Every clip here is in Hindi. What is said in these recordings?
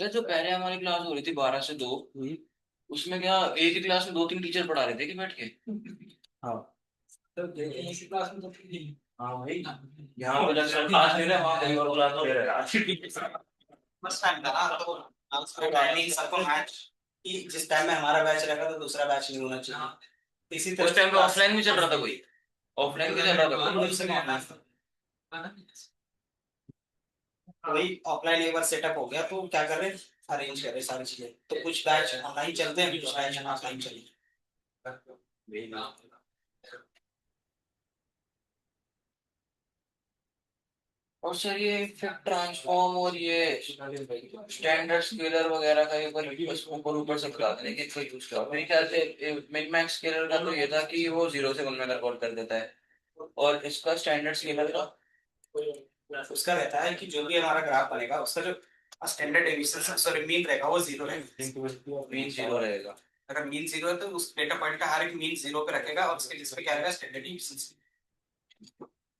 तो जो पहले हमारी क्लास हो रही थी 12 से 2, उसमें क्या एक ही क्लास में दो तीन टीचर पढ़ा रहे थे कि बैठ के? हाँ। तो इसी क्लास में तो थी। हाँ भाई, यहाँ पे जब क्लास ले रहे हैं वहाँ कहीं और क्लास ले रहे हैं। फर्स्ट टाइम था ना, तो उसको टाइमिंग सबको मैच कि जिस टाइम में हमारा बैच रहेगा तो दूसरा बैच नहीं होना चाहिए। इसी तरह उस टाइम पे ऑफलाइन भी चल रहा था कोई? ऑफलाइन भी चल रहा था कोई? वही ऑफलाइन एक बार सेटअप हो गया तो क्या कर रहे हैं, अरेंज कर रहे हैं सारी चीजें। तो कुछ बैच ऑनलाइन चलते हैं, कुछ बैच ऑफलाइन चलते हैं। और सर ये फिर ट्रांसफॉर्म और ये स्टैंडर्ड स्केलर वगैरह का एक बार बस ऊपर ऊपर से बता देने कि इसका यूज क्या होता है। मेरे ख्याल से मिन मैक्स स्केलर का तो ये था कि वो 0 से 1 में कन्वर्ट कर देता है, और इसका स्टैंडर्ड स्केलर का उसका रहता है कि जो भी हमारा ग्राफ बनेगा उसका जो स्टैंडर्ड डेविएशन सॉरी मीन रहेगा वो जीरो रहेगा। मीन 0 रहेगा। अगर मीन जीरो है तो उस डेटा पॉइंट का हर एक मीन जीरो पे रखेगा और उसके जिस पे क्या रहेगा स्टैंडर्ड डेविएशन।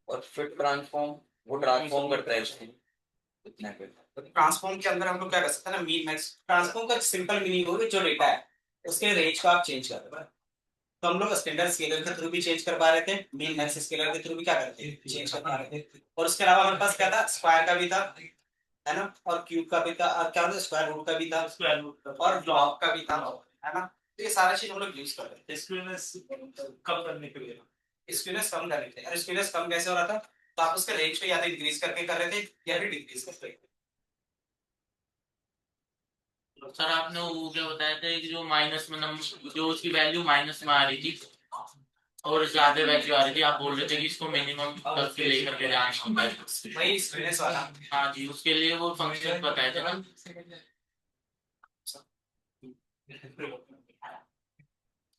और फिर ट्रांसफॉर्म, वो ट्रांसफॉर्म करता है इसको इतना पे। तो ट्रांसफॉर्म के अंदर हम लोग क्या कर सकते हैं ना, मीन मैक्स ट्रांसफॉर्म का सिंपल मीनिंग होगी जो डेटा है उसके रेंज को आप चेंज कर रहे हो। तो हम लोग स्टैंडर्ड स्केलर के थ्रू भी चेंज कर पा रहे थे, मीन मैक्स स्केलर के थ्रू भी क्या करते थे, चेंज कर पा रहे थे। और उसके अलावा हमारे पास क्या था, स्क्वायर का भी था, है ना, और क्यूब का भी था, और क्या होता है स्क्वायर रूट का भी था, स्क्वायर रूट का और ब्लॉक का भी था, है ना। तो ये सारा चीज हम लोग यूज कर रहे थे स्क्यूनेस कम करने के लिए। स्क्यूनेस कम करने के लिए, और स्क्यूनेस कम कैसे हो रहा था, तो आप उसके रेंज को या तो इंक्रीज करके कर रहे थे या फिर डिक्रीज कर रहे थे। सर आपने वो क्या बताया था कि जो माइनस में जो उसकी वैल्यू माइनस में आ रही थी और ज्यादा वैल्यू आ रही थी, आप बोल रहे थे कि इसको मिनिमम तक के लेकर के जाना होता है। वही स्क्यूनेस वाला। हाँ जी, उसके लिए वो फंक्शन बताए थे ना।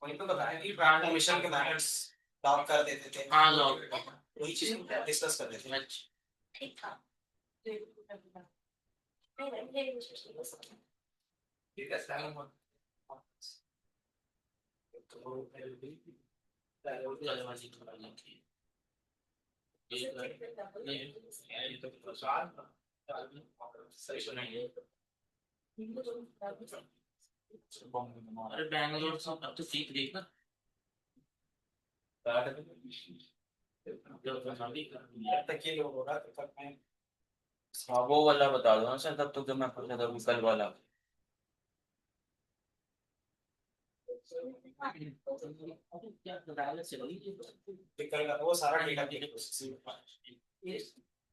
वही तो बताया कि ट्रांसफॉर्मेशन के मेथड्स लॉग कर देते थे। हाँ लॉग। वही चीज डिस्कस कर रहे थे। अच्छा। ठीक है सर। अरे बैंगलोर से अब तो सीख देखना। जब तक ये लोग होगा तब तक मैं हाँ वो वाला बता दो ना सर, तब तक जब मैं पूछा था कल वाला। टिकल का वो सारा डेटा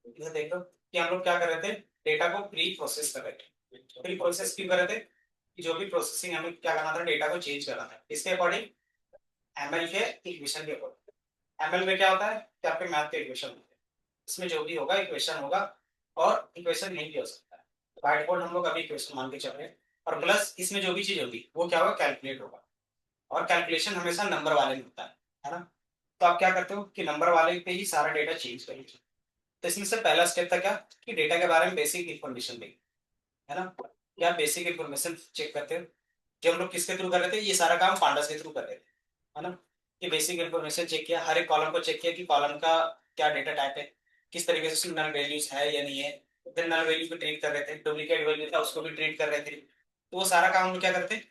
इधर देखो कि हम लोग क्या कर रहे थे, डेटा को प्री प्रोसेस कर रहे थे। प्री प्रोसेस क्यों कर रहे थे, कि जो भी प्रोसेसिंग हमें क्या करना था, डेटा को चेंज करना था इसके अकॉर्डिंग, एमएल के इक्वेशन के अकॉर्डिंग। एमएल में क्या होता है कि आपके मैथ के इक्वेशन होते हैं, इसमें जो भी होगा इक्वेशन होगा, और इक्वेशन नहीं भी हो सकता है। व्हाइट बोर्ड हम लोग अभी इक्वेशन मान के चल रहे हैं, और प्लस इसमें जो भी चीज होगी वो क्या होगा, कैलकुलेट होगा। और कैलकुलेशन हमेशा नंबर वाले में होता है ना। तो आप क्या करते हो कि नंबर वाले पे ही सारा डेटा चेंज करेंगे। तो इसमें से पहला स्टेप था क्या, कि डेटा के बारे में बेसिक इन्फॉर्मेशन देंगे, है ना। क्या बेसिक इन्फॉर्मेशन चेक करते हो, कि हम लोग किसके थ्रू कर रहे थे, ये सारा काम पांडास के थ्रू कर रहे थे, है ना। कि बेसिक इन्फॉर्मेशन चेक किया, हर एक कॉलम को चेक किया कि कॉलम का क्या डेटा टाइप है, किस तरीके से उसमें नल वैल्यूज है या नहीं है। फिर नल वैल्यू को ट्रीट कर रहे थे, डुप्लीकेट वैल्यू था उसको भी ट्रीट कर रहे थे। तो वो सारा काम हम लोग क्या करते हैं,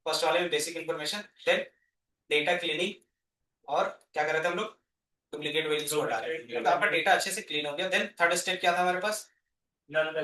फर्स्ट वाले में basic information, then data cleaning, और क्या कर रहे थे हम लोग, डुप्लीकेट वैल्यूज को हटा रहे थे। तो आपका डेटा अच्छे से क्लीन हो गया। देन थर्ड स्टेप क्या था हमारे पास, डेटा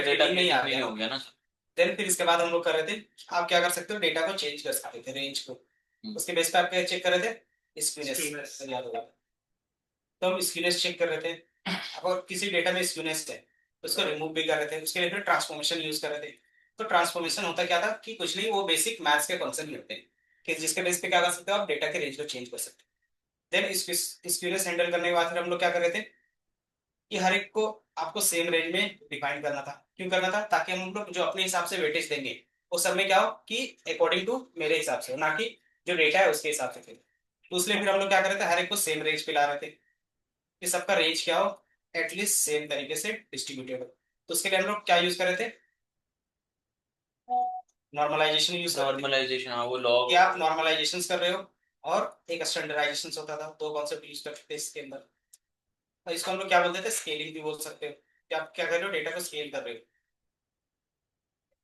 क्लीनिंग में ही आ गया हो गया ना सर। देन फिर इसके बाद हम लोग कर रहे थे, आप क्या कर सकते हो, डेटा को चेंज कर सकते थे, रेंज को। उसके बेस पे आप क्या चेक कर रहे थे, स्क्यूनेस याद होगा। तो हम स्क्यूनेस चेक कर रहे थे। अगर किसी डेटा में स्क्यूनेस है तो उसको रिमूव भी कर रहे थे, उसके लिए फिर ट्रांसफॉर्मेशन यूज कर रहे थे। तो ट्रांसफॉर्मेशन होता क्या था, कि कुछ नहीं, वो बेसिक मैथ्स के कॉन्सेप्ट होते हैं, कि जिसके बेस पे क्या कर सकते हो, आप डेटा के रेंज को चेंज कर सकते हो। देन स्क्यूनेस हैंडल करने के बाद फिर हम लोग क्या कर रहे थे, कि हर एक को आपको सेम रेंज में डिफाइन करना था। क्यों करना था, ताकि हम लोग जो अपने हिसाब से वेटेज देंगे वो सब में क्या हो, कि अकॉर्डिंग टू मेरे हिसाब से हो, ना कि जो डेटा है उसके हिसाब से थे। तो इसलिए फिर हम लोग क्या कर रहे थे, हर एक को सेम रेंज पे ला रहे थे, कि सबका रेंज क्या हो, एटलीस्ट सेम तरीके से डिस्ट्रीब्यूटेड हो। तो उसके लिए हम लोग क्या यूज कर रहे थे, नॉर्मलाइजेशन यूज कर रहे थे। नॉर्मलाइजेशन, हाँ वो कि लॉग। आप नॉर्मलाइजेशन कर रहे हो, और एक स्टैंडर्डाइजेशन होता था, दो कॉन्सेप्ट यूज करते थे इसके अंदर। और इसको हम लोग क्या बोलते थे, स्केलिंग भी बोल सकते हो, कि आप क्या कर रहे हो, डेटा को स्केल कर रहे हो।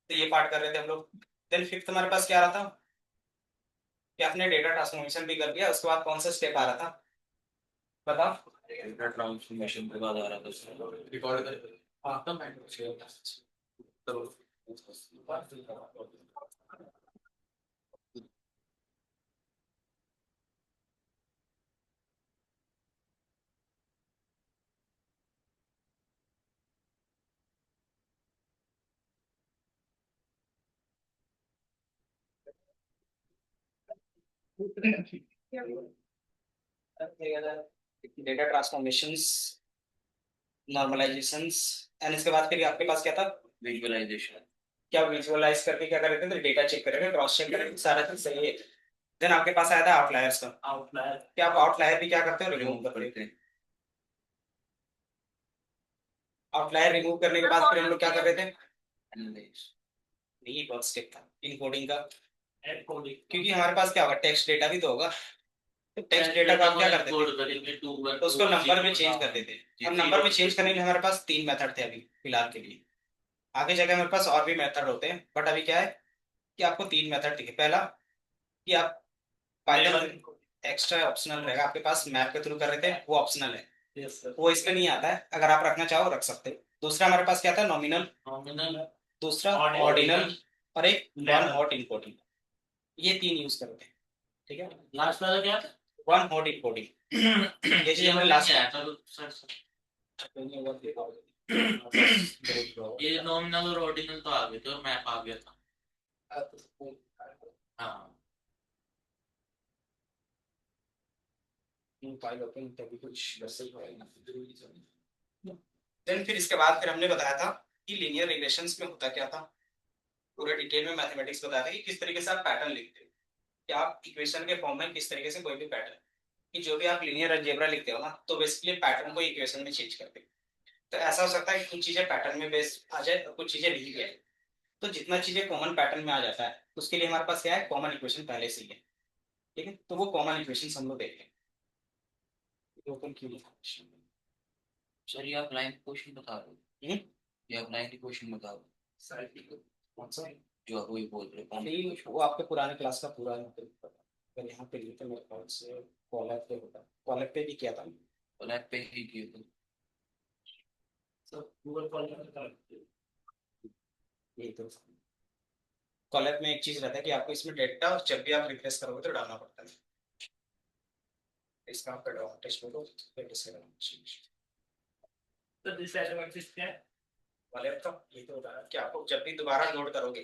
तो ये पार्ट कर रहे थे हम लोग। देन फिफ्थ हमारे पास क्या आ रहा था कि आपने डेटा ट्रांसफॉर्मेशन भी कर लिया, उसके बाद कौन सा स्टेप आ रहा था बताओ। डेटा ट्रांसफॉर्मेशन के बाद आ रहा था रिकॉर्ड कर। हाँ डेटा ट्रांसफॉर्मेशंस, नॉर्मलाइजेशंस, एंड इसके बाद फिर आपके पास क्या था, विजुअलाइजेशन। क्या विजुअलाइज करके क्या कर रहे थे, तो डेटा चेक करेंगे, क्रॉस चेक करेंगे, सारा चीज सही है। देन आपके पास आया था आउटलायर्स का। आउटलायर क्या, आप आउटलायर भी क्या करते हो, रिमूव करते हैं। आउटलायर रिमूव करने के बाद फिर हम लोग क्या कर रहे थे, एनालाइज। नहीं बहुत स्टेप था इनकोडिंग का, क्योंकि हमारे पास क्या होगा, टेक्स्ट डेटा भी तो होगा, तो टेक्स्ट डेटा का हम क्या करते कोड थे, करेंगे 2 1 तो उसको नंबर में चेंज कर देते हैं। अब नंबर में चेंज करने के लिए हमारे पास 3 मेथड थे अभी फिलहाल के लिए, आगे जाके हमारे पास और भी मेथड होते हैं, बट अभी क्या है कि आपको 3 मेथड दिखे। पहला कि आप पाइथन एक्स्ट्रा ऑप्शनल रहेगा आपके पास, मैप के थ्रू कर रहे थे, वो ऑप्शनल है, वो इसमें नहीं आता है, अगर आप रखना चाहो रख सकते हो। दूसरा हमारे पास क्या था, नॉमिनल, नॉमिनल, दूसरा ऑर्डिनल, और एक वन हॉट इनकोडिंग, ये 3 यूज करते हैं, ठीक है। लास्ट वाला क्या था? वन हॉट इनकोडिंग, ये चीज हमने वाला लास्ट क्या है? चलो सर ये नॉमिनल और ऑर्डिनल तो आ गए थे और मैप आ गया था। हाँ देन फिर इसके बाद फिर हमने बताया था कि लीनियर रिग्रेशंस में होता क्या था, पूरे डिटेल में मैथमेटिक्स बताया था कि किस तरीके से आप पैटर्न लिखते हो, कि आप इक्वेशन के फॉर्म में किस तरीके से कोई भी पैटर्न, कि जो भी आप लीनियर अलजेब्रा लिखते हो ना, तो बेसिकली पैटर्न को इक्वेशन में चेंज करते हो। तो ऐसा हो सकता है कि कुछ चीजें पैटर्न में बेस आ जाए और कुछ चीजें नहीं भी आए, तो जितना चीजें कॉमन पैटर्न में आ जाता है उसके लिए हमारे पास क्या है, कॉमन इक्वेशन पहले से ही है, ठीक है। तो वो कॉमन इक्वेशन हम लोग देख लें, ओपन क्यों लिखा है? सर ये आप लाइन क्वेश्चन बता रहे हो, हम्म? ये आप लाइन क्वेश्चन बता रहे हो कौन सा, जो आप वही बोल रहे हो कौन नहीं वो आपके पुराने क्लास का पूरा है, अगर यहाँ पे लिखे मेरे ख्याल से कॉलर पे होता, कॉलर पे भी किया था ब्लैक पे ही किए थे। गूगल कॉलर, ये तो कॉलर में एक चीज रहता है कि आपको इसमें डेटा और जब भी आप रिफ्रेश करोगे तो डालना पड़ता है, इसका आपका टेस्ट फोटो तो डिसएडवांटेज क्या है वाले का, ये तो होता है कि आपको जब भी दोबारा लोड करोगे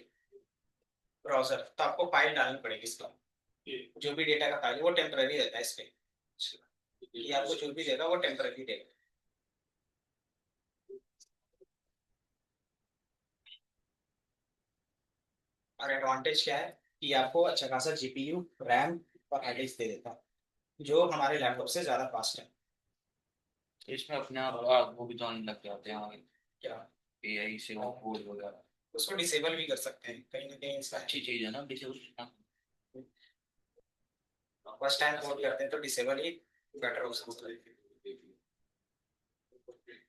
ब्राउजर, तो आपको फाइल डालनी पड़ेगी इसका, जो भी डेटा का फाइल है वो टेम्पररी रहता है इस पे, ये आपको जो भी देगा वो टेम्पररी देगा। और एडवांटेज क्या है कि आपको अच्छा खासा जीपीयू, रैम और हार्ड डिस्क दे देता है, जो हमारे लैपटॉप से ज्यादा फास्ट है। इसमें अपने आप वो भी तो आने लग जाते हैं क्या, एआई से वो कोड वगैरह। उसको डिसेबल भी कर सकते हैं कहीं ना कहीं, इसका अच्छी चीज है ना डिसेबल। फर्स्ट टाइम कोड करते हैं तो डिसेबल ही बेटर हो सकता है,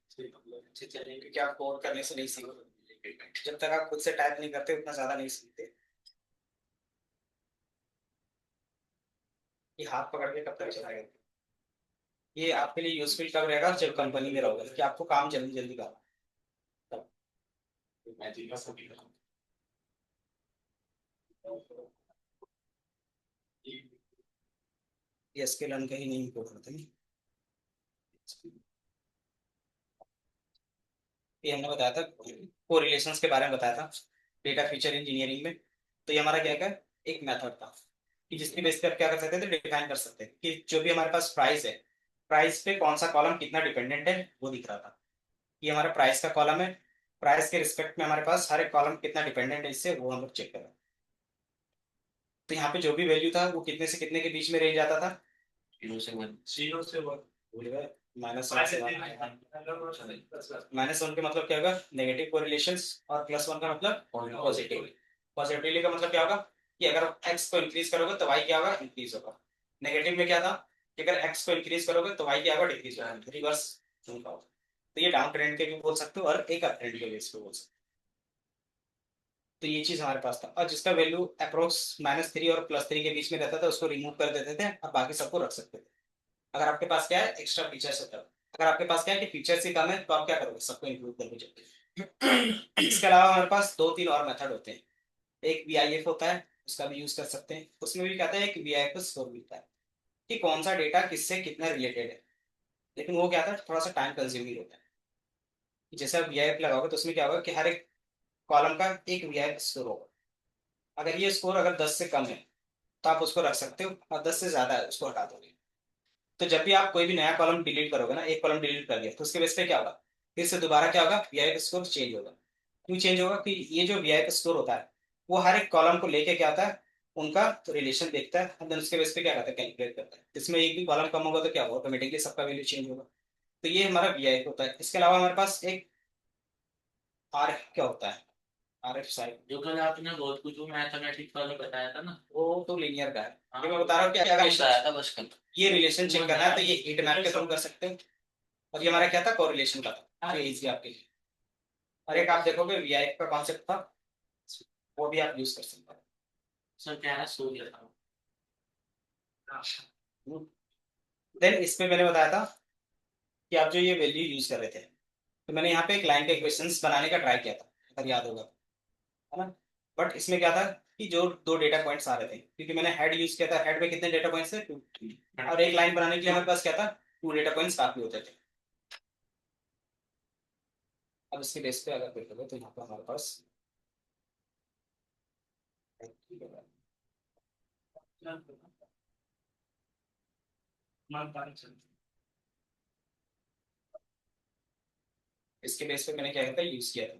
क्योंकि आप कोड करने से नहीं सीखोगे, जब तक आप खुद से टाइप नहीं करते उतना ज्यादा नहीं सीखते, ये हाथ पकड़ के कब तक चलाएगा। ये आपके लिए यूजफुल कब रहेगा, जब कंपनी में रहोगे कि आपको काम जल्दी जल्दी करना तब। ये स्किल अन कहीं नहीं कोड करते हैं। ये हमने बताया था, कोरिलेशंस के बारे में बताया था डेटा फीचर इंजीनियरिंग में। तो ये हमारा क्या क्या एक मेथड था कि जिसकी बेस पे आप क्या कर सकते थे, डिफाइन कर सकते हैं कि जो भी हमारे पास प्राइस है, प्राइस पे कौन सा कॉलम कितना डिपेंडेंट है वो दिख रहा था। ये हमारा प्राइस का कॉलम है, प्राइस के रिस्पेक्ट में हमारे पास हर एक कॉलम कितना डिपेंडेंट है इससे, वो हम लोग चेक करें। तो यहाँ पे जो भी वैल्यू था वो कितने से कितने के बीच में रेंज आता था, 0 से 1। 0 से 1, भूल गए, -1 से 1, -1 का मतलब क्या होगा, नेगेटिव कोरिलेशंस, और +1 का मतलब पॉजिटिव। पॉजिटिवली का मतलब क्या होगा कि अगर x को इंक्रीज करोगे तो y क्या होगा, इंक्रीज होगा। नेगेटिव में क्या था कि अगर x को इंक्रीज करोगे तो y क्या होगा, डिक्रीज होगा, रिवर्स उनका होगा। तो ये डाउन ट्रेंड के भी बोल सकते हो और एक अप ट्रेंड के बेस पे बोल सकते तो ये चीज हमारे पास था, और जिसका वैल्यू अप्रोक्स -3 और +3 के बीच में रहता था उसको रिमूव कर देते थे और बाकी सबको रख सकते थे। अगर आपके पास क्या है, एक्स्ट्रा फीचर्स होता है। अगर आपके पास क्या है कि फीचर्स ही कम है तो आप क्या करोगे, सबको इंक्लूड करके चलते। इसके अलावा हमारे पास 2-3 और मेथड होते हैं। एक VIF होता है, उसका भी यूज कर सकते हैं। उसमें भी कहते हैं एक VIF स्कोर मिलता है कि कौन सा डेटा किससे कितना रिलेटेड है। लेकिन वो क्या था, थोड़ा सा टाइम कंज्यूमिंग होता है। जैसे आप VIF लगाओगे तो उसमें क्या होगा कि हर एक कॉलम का एक VIF स्कोर होगा। अगर ये स्कोर अगर 10 से कम है तो आप उसको रख सकते हो, और 10 से ज्यादा है उसको हटा दोगे। तो जब भी आप कोई भी नया कॉलम डिलीट करोगे ना, एक कॉलम डिलीट कर दिया तो उसके बेस पे क्या होगा, फिर से दोबारा क्या होगा, VIF स्कोर चेंज होगा। क्यों चेंज होगा कि ये जो VIF स्कोर होता है वो हर एक कॉलम को लेके क्या आता है, उनका रिलेशन देखता है, और देन उसके बेस पे क्या करता है, कैलकुलेट करता है। इसमें एक भी कॉलम कम होगा तो क्या होगा, ऑटोमेटिकली सबका वैल्यू चेंज होगा। तो ये हमारा VIF होता है। इसके अलावा हमारे पास एक RF क्या होता है, RF साइड, जो कल आपने बहुत कुछ वो मैथमेटिक्स वाला बताया था ना। वो तो लीनियर का है। हाँ। ये मैं बता रहा हूँ कि अगर कैसा आया था बस कल। ये रिलेशन चेक करना है तो ये हीट मैप के थ्रू कर सकते हैं। और ये हमारा क्या था, कोरिलेशन का था, ये इजी आपके लिए। और एक आप देखोगे VIF का कॉन्सेप्ट था, वो भी आप यूज कर सकते सर क्या है, सो गया था। हैं। देन इसमें मैंने बताया था कि आप जो ये वैल्यू यूज कर रहे थे, तो मैंने यहाँ पे एक लाइन के इक्वेशंस बनाने का ट्राई किया था, अगर याद होगा, है ना। बट इसमें क्या था कि जो 2 डेटा पॉइंट्स आ रहे थे, क्योंकि मैंने हेड यूज किया था, हेड में कितने डेटा पॉइंट्स थे, 2, 3, और एक लाइन बनाने के लिए हमारे पास क्या था, 2 डेटा पॉइंट्स काफी होते थे। अब इसके बेस पे अगर देखोगे तो यहाँ पे हमारे पास इसके बेस पे मैंने क्या किया था, यूज किया था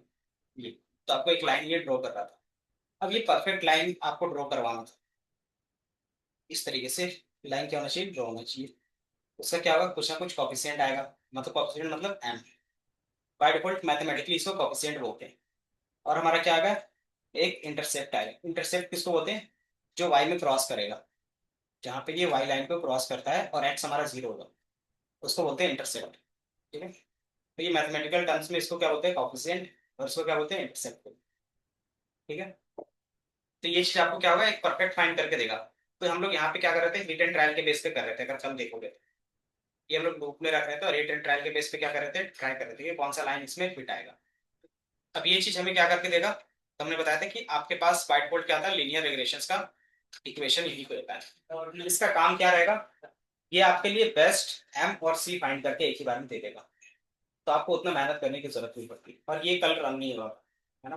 ये। तो आपको एक लाइन ये ड्रॉ कर रहा था। अब ये परफेक्ट लाइन आपको ड्रॉ करवाना था, इस तरीके से लाइन क्या होना चाहिए, ड्रॉ होना चाहिए। उसका क्या होगा, कुछ ना कुछ कॉफिशिएंट आएगा, मतलब कॉफिशिएंट मतलब m। बाय डिफॉल्ट मैथमेटिकली इसको कॉफिशिएंट बोलते हैं। और हमारा क्या आएगा, एक इंटरसेप्ट आएगा। इंटरसेप्ट किसको बोलते हैं, जो y में क्रॉस करेगा, जहाँ पे ये y लाइन को क्रॉस करता है और x हमारा 0 होगा, उसको बोलते हैं इंटरसेप्ट। ठीक है। तो ये मैथमेटिकल टर्म्स में इसको क्या बोलते हैं, कॉफिशिएंट, और इसको क्या बोलते हैं, इंटरसेप्ट। ठीक है। तो ये चीज आपको क्या होगा, एक परफेक्ट फाइंड करके देगा। तो हम लोग यहाँ पे क्या कर रहे थे, हिट एंड ट्रायल के बेस पे कर रहे थे, अगर कल देखोगे तो। ये हम लोग बुक में रख रहे थे और हिट एंड ट्रायल के बेस पे क्या कर रहे थे, ट्राई कर रहे थे कि कौन सा लाइन इसमें फिट आएगा। अब ये चीज हमें क्या करके देगा, तो हमने बताया था कि आपके पास बाइट बोर्ड क्या था, लीनियर रिग्रेशंस का इक्वेशन यही को देता है। और इसका काम क्या रहेगा, ये आपके लिए बेस्ट M और C फाइंड करके एक ही बार में दे देगा। तो आपको उतना मेहनत करने की जरूरत नहीं पड़ती, और ये कल रन नहीं होगा, है ना।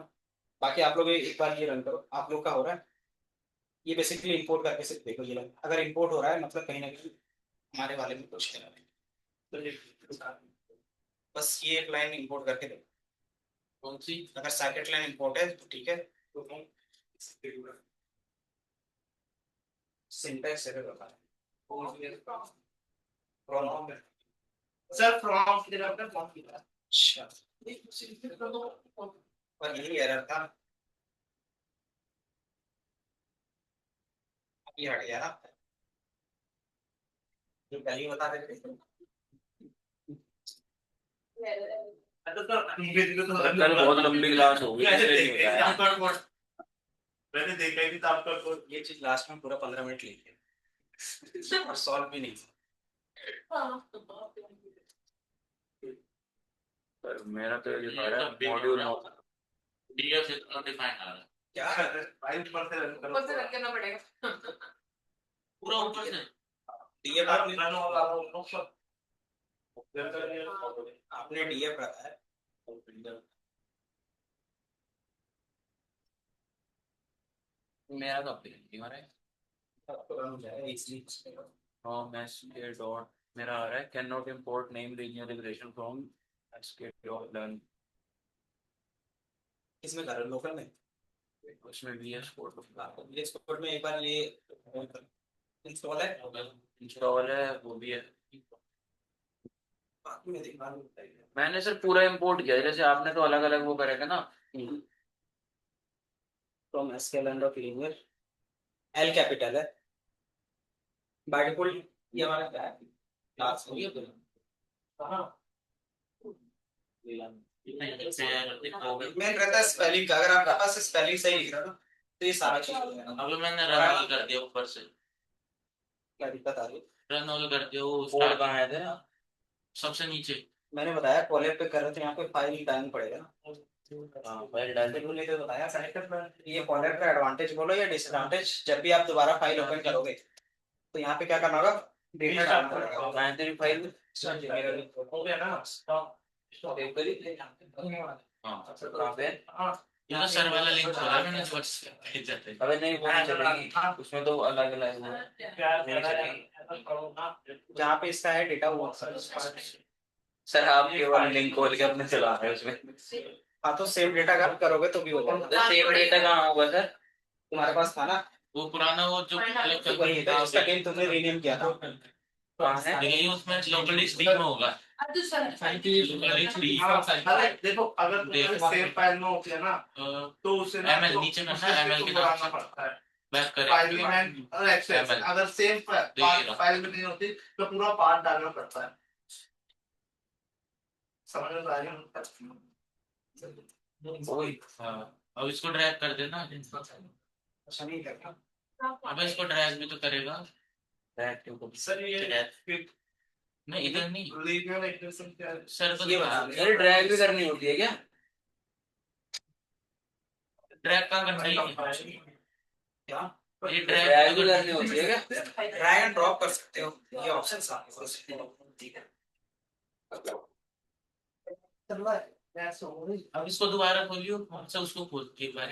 बाकी आप लोग एक बार ये रन करो, आप लोग का हो रहा है। ये बेसिकली इंपोर्ट करके सिर्फ देखो, ये लोग अगर इंपोर्ट हो रहा है मतलब कहीं ना कहीं हमारे वाले में कुछ है। तो बस ये एक लाइन इंपोर्ट करके देखो, कौन सी। अगर सर्किट लाइन इंपोर्ट है तो ठीक है। तो सिंटैक्स एरर होता है सर फ्रॉम की तरफ का फॉर्म किया। अच्छा, और यही एरर था, ये हट गया ना, जो पहले ही बता रहे थे। कल बहुत लंबी क्लास होगी, इसलिए नहीं बताया। मैंने देखा ही नहीं था आपका कोड। ये चीज लास्ट में पूरा 15 मिनट लेगी और सॉल्व भी नहीं। पर मेरा तो ये दिखा रहा है मॉड्यूल डीएफ से तो डिफाइन आ रहा है। क्या 5% ऊपर से रख करना पड़ेगा। पूरा ऊपर से। डीएफ आपने आपने डीएफ रखा है, मेरा तो अपनी हमारा है। आपको रन हो जाएगा इसलिए। फ्रॉम एसके डॉट मेरा आ रहा है, can not import name linear regression from SK dot learn. इसमें कर लोकल में, उसमें VS कोड VS कोड में एक बार ये इंस्टॉल है, इंस्टॉल है, वो भी है। बाकी में देखना नहीं। मैंने सर पूरा इंपोर्ट किया है, जैसे आपने तो अलग अलग वो करेगा ना। From SK learn dot linear, L capital है बाय डिफॉल्ट। ये हमारा क्या है, क्लास हो गया कहां नहीं, फिर मेन रहता है स्पेलिंग का, अगर आपके पास स्पेलिंग सही लिख रहा है ना तो ये सारा चीज हो जाएगा। अभी मैंने रन ऑल कर दिया ऊपर से, क्या दिक्कत आ रही है? रन ऑल कर दिया वो बोर्ड स्टार्ट कहाँ है तेरा? सबसे नीचे। मैंने बताया कॉलेज पे कर रहे थे, यहाँ पे फाइल डालना पड़ेगा। हाँ फाइल डाल दे। बिल्कुल नहीं तो बताया सेलेक्टर पर ये कॉलर का एडवांटेज बोलो या डिसएडवांटेज, जब भी आप दोबारा फाइल ओपन करोगे तो यहाँ पे क्या करना होगा, डेटा डालना पड़ेगा। कहाँ है तेरी फाइल? हो गया ना, सेव करी? हाँ कहाँ पे? ये तो सर वाला लिंक खोला मैंने बस। अबे नहीं वो नहीं चलेगी, उसमें तो अलग अलग है। जहाँ पे इसका है डेटा वो सर आप केवल लिंक खोल के अपने चला रहे हैं उसमें। हाँ तो सेम डेटा का करोगे तो भी हो जाएगा। तो सेव डेटा कहाँ होगा सर? तुम्हारे पास था ना, वो पुराना वो जो अलग तो वही था जिसका गेम तुमने रीनेम किया था। कहाँ है? लेकिन उसमें लोकल डिस्ट्रिक्ट में होगा। अरे देखो अगर तुम्हारे सेव फाइल में होती है ना तो उसे ना ML तो नीचे करना उसे है, फिर ML के तो नाम बढ़ाना से। पड़ता है बैक करें फाइल में और एक्सेस। ML अगर सेम देखिएगा। फाइल में नहीं होती तो पूरा पार्ट डालना पड़ता है, समझ में आ रही है? वही। हाँ अब इसको ड्रैग कर देना। अच्छा नहीं करता। अब इसको ड्रैग भी तो करेगा। सर ये ड्रैग नहीं इधर नहीं, लीगल एक्सप्रेशन क्या है? सर को ये दिखा। बता अरे ड्रैग भी करनी होती है क्या? ड्रैग कहाँ करना है? क्या ये ड्रैग भी ड्रैग करनी होती है क्या? ड्रैग एंड ड्रॉप कर सकते हो, ये ऑप्शन ठीक है। अब इसको दोबारा खोलियो, कौन सा उसको खोल एक बार।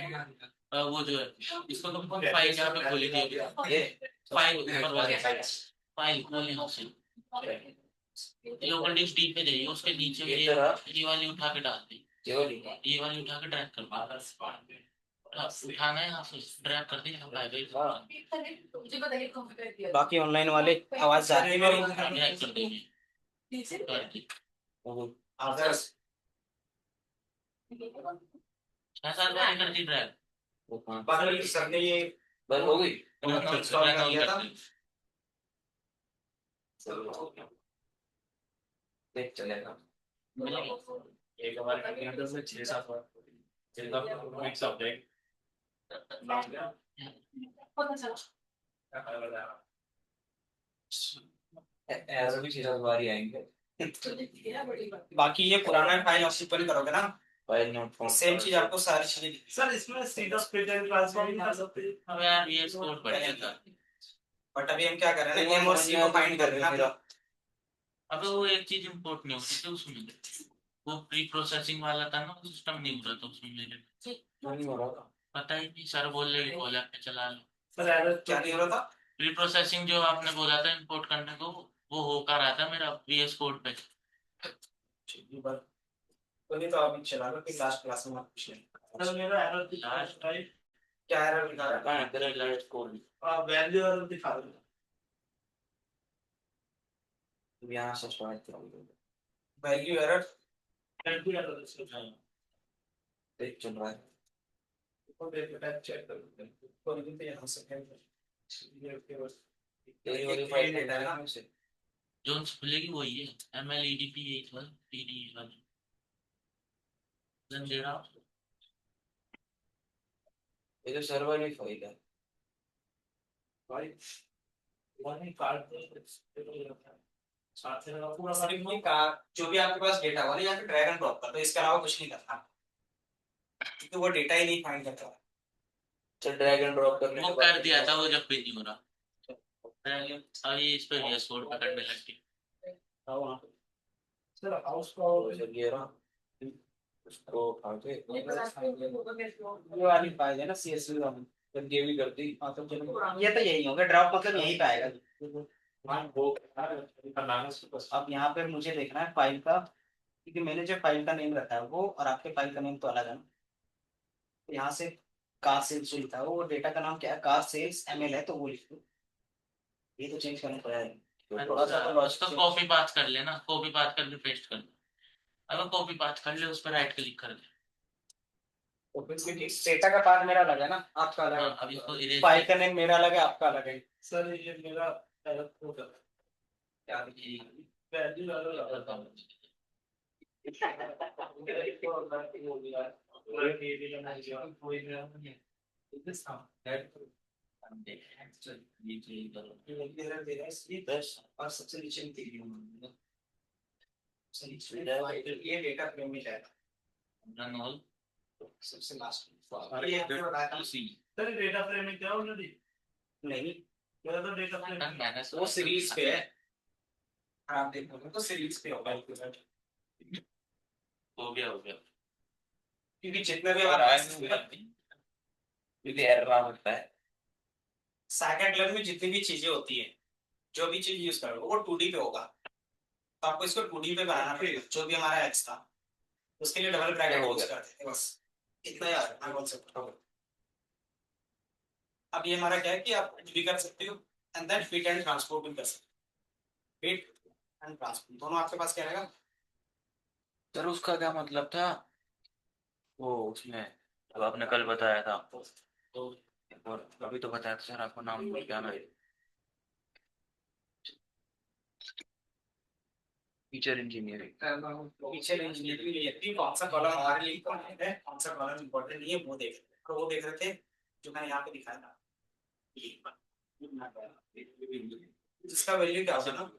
वो जो है इसको तुम कौन फाइल जहाँ पे खोली थी अभी? ये फाइल ऊपर वाली फाइल खोल यहाँ से। लोकल डिस्क डी पे जाइए, उसके नीचे ये वाली उठा के डाल दी, ये वाली उठा के ड्रैग कर दो। उठाना है यहाँ से ड्रैग कर दिया मुझे बताइए कंप्यूटर किया बाकी ऑनलाइन वाले आवाज जा रही है मेरी? ड्रैग कर देंगे कर दी। आदर्श 6-7 बार कर दी ड्रैग। बाकी सर ने ये बंद हो गई? इंस्टॉल कर दिया था। देख चलेगा। एक हमारे कंप्यूटर में 6-7 बार जिनका मिक्स अपडेट पता चला एरर भी 6 बार ही आएंगे। बाकी ये पुराना फाइल आप ओपन करोगे ना, फाइल नोट सेम चीज आपको सारी चीजें दिखेगी। सर इसमें सीधा स्प्लिट एंड ट्रांसफर नहीं कर सकते? अब यार ये स्कोर बढ़िया था। बट अभी हम क्या कर रहे हैं, एम और सी को फाइंड कर रहे हैं। अब वो एक चीज इम्पोर्ट नहीं होती थी उसमें, वो प्री प्रोसेसिंग वाला था ना, सिस्टम नहीं हो रहा था उसमें मेरे। नहीं हो रहा। पता ही नहीं, सर बोल रहे बोला पे चला लो। सर एरर क्या नहीं हो रहा था? प्री प्रोसेसिंग जो आपने बोला था इंपोर्ट करने को, वो होकर रहा था मेरा VS कोड पे। तो नहीं तो अभी चला लो, फिर लास्ट क्लास में आप पूछ लेंगे। सर मेरा एरर लास्ट टाइम क्या एरर दिखा रहा है? कहाँ है तेरा लास्ट कोड? वैल्यू एरर दिखा दो। यहाँ से स्टार्ट करोगे। वैल्यू एरर वैल्यू एरर दिखा देख चल रहा है। दो, देख बैक चेक करो। तो नहीं तो यहाँ से तेरी वाली फाइल है ना उसे। जो खुलेगी वही है MLEDP 8 TD वाली। जंजीरा ये तो सर्वर वाली फाइल है। भाई वन कार्ड साथ में पूरा सिर्फ ये का जो भी आपके पास डेटा वाला या फिर ड्रैग एंड ड्रॉप कर दो, इसके अलावा कुछ नहीं करना, क्योंकि वो डेटा ही नहीं फाइंड करता। चल ड्रैग एंड ड्रॉप करने वो के बाद कर दिया था वो जब पे नहीं हो रहा। अब ये इस पे VS कोड पकड़ने लगी। सर हाउस का चल ये रहा उसको उठा के ये वाली फाइल है ना CSV वाली, जब ये भी कर दी। हाँ तो चलो ये तो यही होगा, ड्रॉप मतलब यही पे आएगा। अब यहाँ पे मुझे देखना है फाइल का, क्योंकि मैंने जो फाइल का नेम रखा है वो और आपके फाइल का नेम तो अलग है ना। तो यहाँ से कार सेल्स जो लिखा है वो डेटा का नाम क्या है, कार सेल्स ML है तो वो लिख दो। ये तो चेंज करना पड़ेगा थोड़ा सा। उसको कॉपी पाथ कर लेना, कॉपी पाथ करके पेस्ट कर दे। अगर कॉपी पाथ कर ले उस पर राइट क्लिक कर दे। डेटा का पार्ट मेरा अलग है ना, आपका अलग हाँ, है। अब इसको इरेज फाइल का नेम मेरा अलग है, आपका अलग है। सर ये मेरा एरर कोड है। क्या वैल्यू एरर और सबसे नीचे में ये डेटा फ्रेम में जाएगा सबसे लास्ट ये आपने बताया था सर डेटा फ्रेम में क्या ऑलरेडी नहीं मेरा तो डेटा फ्रेम वो सीरीज पे है आप देखोगे तो सीरीज पे होगा हो गया क्योंकि जितने भी एरर आ सकता है। साइकिल में जितनी भी चीजें होती है जो भी चीज यूज करोगे वो 2D पे होगा, तो आपको इसको 2D पे बनाना पड़ेगा। जो भी हमारा एक्स था उसके लिए डबल ब्रैकेट यूज करते थे, बस इतना यार मैं बोल सकता हूँ। अब ये हमारा क्या है कि आप कुछ भी कर सकते हो and then fit and transport भी कर सकते हो। फिट एंड ट्रांसपोर्ट दोनों आपके पास क्या रहेगा। सर उसका क्या मतलब था वो उसमें, अब आपने कल बताया था और अभी तो बताया था सर, आपको नाम भूल गया मैं। Feature engineering. टीचर इंजीनियरिंग लिए थी, कौन सा कॉलम हमारे लिए इंपॉर्टेंट है कौन सा कॉलम इंपॉर्टेंट नहीं है वो देख, तो वो देख रहे थे जो मैंने यहाँ पे दिखाया था। जिसका वैल्यू क्या होगा ना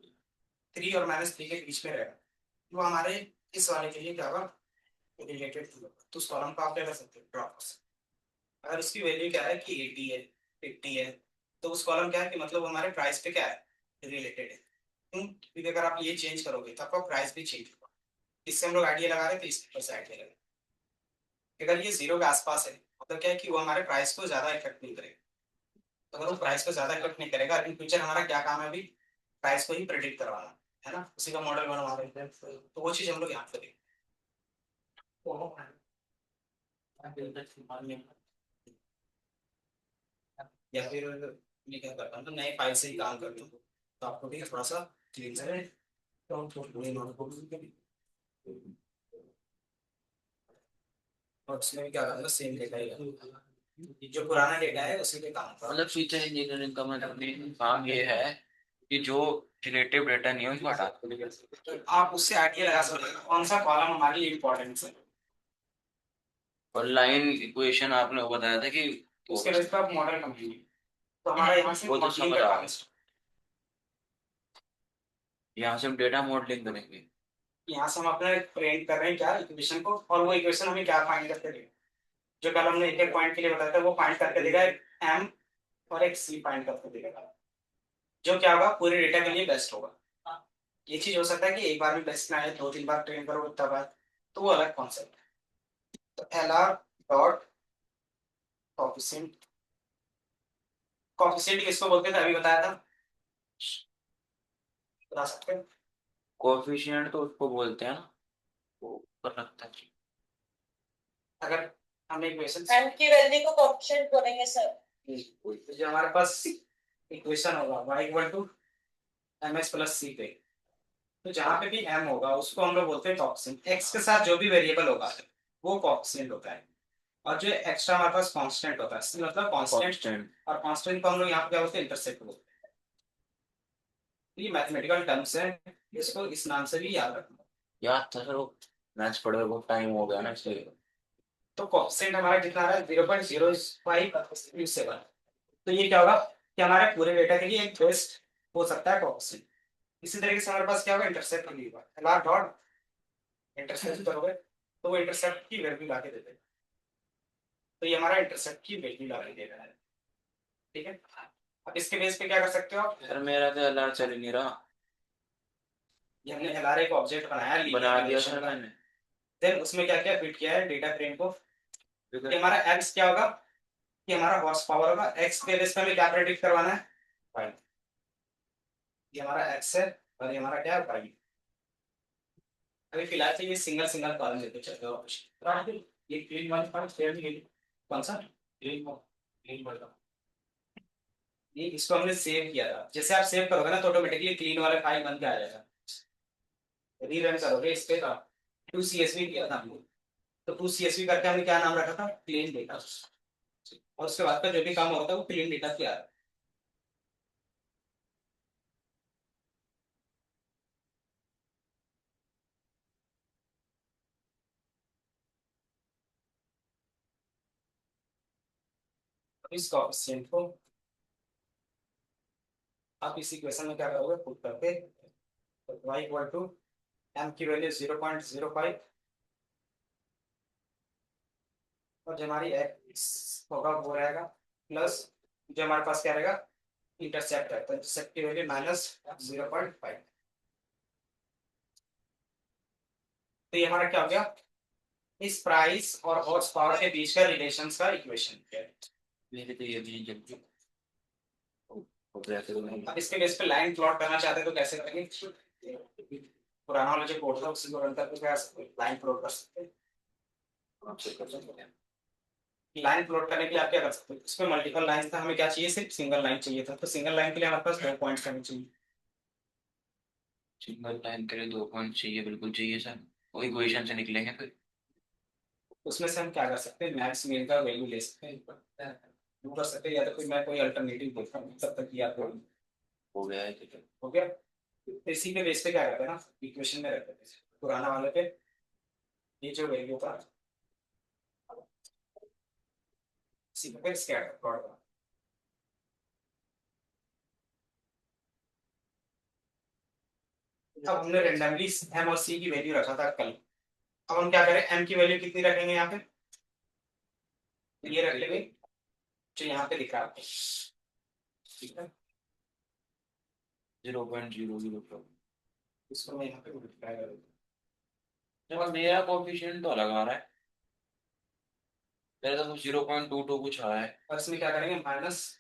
3 और -3 के बीच में रहेगा, वो हमारे इस वाले के लिए क्या होगा रिलेटेड, तो उस कॉलम को आप क्या कर सकते हो ड्रॉप कर सकते हो। अगर इसकी वैल्यू क्या है कि 80 है 50 है, तो उस कॉलम क्या है कि मतलब हमारे प्राइस पे क्या है रिलेटेड है। क्योंकि अगर आप ये चेंज करोगे तो आपका प्राइस भी चेंज होगा। इससे हम लोग आइडिया लगा रहे थे, इस पर से आइडिया लगा, अगर ये 0 के आसपास है मतलब क्या है कि वो हमारे प्राइस को ज्यादा इफेक्ट नहीं करेगा। तो अगर वो प्राइस को ज्यादा इफेक्ट नहीं करेगा, इन फ्यूचर हमारा क्या काम है अभी प्राइस को ही प्रेडिक्ट करवाना है ना, उसी का मॉडल बनवा रहे हैं, तो वो चीज हम लोग यहाँ पे या फिर मैं क्या करता हूँ तो नए फाइल से ही काम करता हूँ, तो आपको भी थोड़ा सा क्लीन है। और उसमें भी क्या करना सेम डेटा ही जो पुराना डेटा है उसी पे काम करो। मतलब फीचर इंजीनियरिंग का मतलब काम ये है कि जो रिलेटिव डेटा नहीं है उसको हटा दो। तो आप उससे आइडिया लगा सकते हो कौन सा कॉलम हमारे लिए इम्पोर्टेंट है। और लाइन इक्वेशन आपने वो बताया था कि उसके बेस पर आप मॉडल कंप्लीट, तो हमारा यहाँ से वो तो मॉडलिंग समझ का आ काम गया। है। यहाँ से हम डेटा मॉडलिंग करेंगे। यहाँ से हम अपना प्रिंट कर रहे हैं क्या इक्वेशन को, और वो इक्वेशन हमें क्या फाइंड करके देगा, जो कल हमने एक पॉइंट के लिए बताया था वो फाइंड करके देगा एक एम और एक सी फाइंड करके देगा, जो क्या होगा पूरे डेटा के लिए बेस्ट होगा। ये चीज हो सकता है कि एक बार भी बेस्ट ना आए 2-3 बार ट्रेन करो तब आए, तो वो अलग कॉन्सेप्ट है। तो L R dot coefficient, coefficient किसको बोलते थे अभी बताया था, बता सकते हैं। कोएफिशिएंट तो उसको बोलते हैं ना, वो ऊपर रखता है। अगर हम इक्वेशन एम की वैल्यू को कोएफिशिएंट बोलेंगे सर। जो हमारे पास इक्वेशन होगा y equal to ms plus C पे, तो जहाँ पे भी m होगा उसको हम लोग बोलते हैं कोएफिशिएंट। x के साथ जो भी वेरिएबल होगा वो कोएफिशिएंट होता है, और जो एक्स्ट्रा हमारे पास कांस्टेंट होता है मतलब कांस्टेंट, और कांस्टेंट को हम लोग यहाँ पे क्या बोलते हैं इंटरसेप्ट बोलते हैं। ये मैथमेटिकल टर्म्स है, इसको इस नाम से भी याद रखना। याद था सर, वो मैथ्स पढ़े हुए बहुत टाइम हो गया ना इसलिए। तो कोएफिशिएंट हमारा कितना आ रहा है 0.0527, तो ये क्या होगा कि हमारे पूरे डेटा के लिए एक बेस्ट हो सकता है कोएफिशिएंट। इसी तरीके से हमारे पास क्या होगा इंटरसेप्ट के लिए एलआर डॉट इंटरसेप्ट करोगे तो वो इंटरसेप्ट की वैल्यू ला के देते हैं, तो ये हमारा इंटरसेप्ट की वैल्यू ला के दे रहा है। ठीक है, अब इसके बेस पे क्या कर सकते हो आप, सर मेरा तो अलार्म चल ही नहीं रहा। ये हमने एलआर एक ऑब्जेक्ट बनाया बना दिया सर मैंने। देन उसमें क्या क्या फिट किया है डेटा फ्रेम को, कि हमारा एक्स क्या होगा कि हमारा हॉर्स पावर होगा, एक्स के बेस पे हमें क्या प्रेडिक्ट करवाना है वाई, ये हमारा एक्स है और ये हमारा क्या है वाई। अभी फिलहाल तो ये सिंगल सिंगल कॉलम लेते चलते हो। ये ग्रीन वाली फाइल शेयर नहीं की, कौन सा ग्रीन वाला ये इसको हमने सेव किया था, जैसे आप सेव करोगे ना तो ऑटोमेटिकली क्लीन वाला फाइल बन के आ जाएगा। रीरन करोगे इस पे का 2CSV किया था हमने, तो 2CSV करके हमने क्या नाम रखा था क्लीन डेटा, और उसके बाद का जो भी काम होता है वो क्लीन डेटा किया। इस कोएफिशिएंट को आप इस इक्वेशन में क्या करोगे, पुट करके y इक्वल टू m की वैल्यू 0.05 और जो हमारी x होगा वो रहेगा प्लस जो हमारे पास क्या रहेगा इंटरसेप्ट है, तो इंटरसेप्ट की वैल्यू -0.5। तो ये हमारा क्या हो गया, इस प्राइस और हॉर्स पावर के बीच का रिलेशंस का इक्वेशन है। मेरे तो ये भी जब हो गया तो अब इसके बेस पे लाइन प्लॉट करना चाहते हैं तो कैसे करेंगे, पुराना वाला जो कोड था उसी को रन करके क्या लाइन प्लॉट कर सकते हैं। आपसे कर सकते हैं। लाइन प्लॉट करने के लिए आप क्या कर सकते हैं, इसमें मल्टीपल लाइन था, हमें क्या चाहिए, सिर्फ सिंगल लाइन चाहिए था, तो सिंगल लाइन के लिए हमारे पास 2 पॉइंट्स होने चाहिए। सिंगल लाइन के लिए 2 पॉइंट चाहिए, बिल्कुल चाहिए सर। वो इक्वेशन से निकलेंगे फिर। उसमें से हम क्या कर सकते हैं, मैक्स मीन का वैल्यू ले सकते हैं, वो कर सकते हैं, या तो कोई मैं कोई अल्टरनेटिव देखता हूँ तब तक याद करूँ। हो गया है तो हो गया, तो इसी के बेस पे क्या करते हैं ना, इक्वेशन में रखते हैं पुराना वाले पे ये जो वैल्यू था इसी पे स्कैटर प्लॉट। अब हमने रेंडमली एम और सी की वैल्यू रखा था कल, अब हम क्या करें, एम की वैल्यू कितनी रखेंगे यहाँ पे, तो ये रख लेंगे जो यहाँ पे दिखा है, ठीक है, 0.004। इसको मैं यहाँ पे मल्टीप्लाई कर दूँ। देखो मेरा कोफिशिएंट तो अलग आ रहा है, मेरा तो 0.22 कुछ आ रहा है। और इसमें क्या करेंगे, माइनस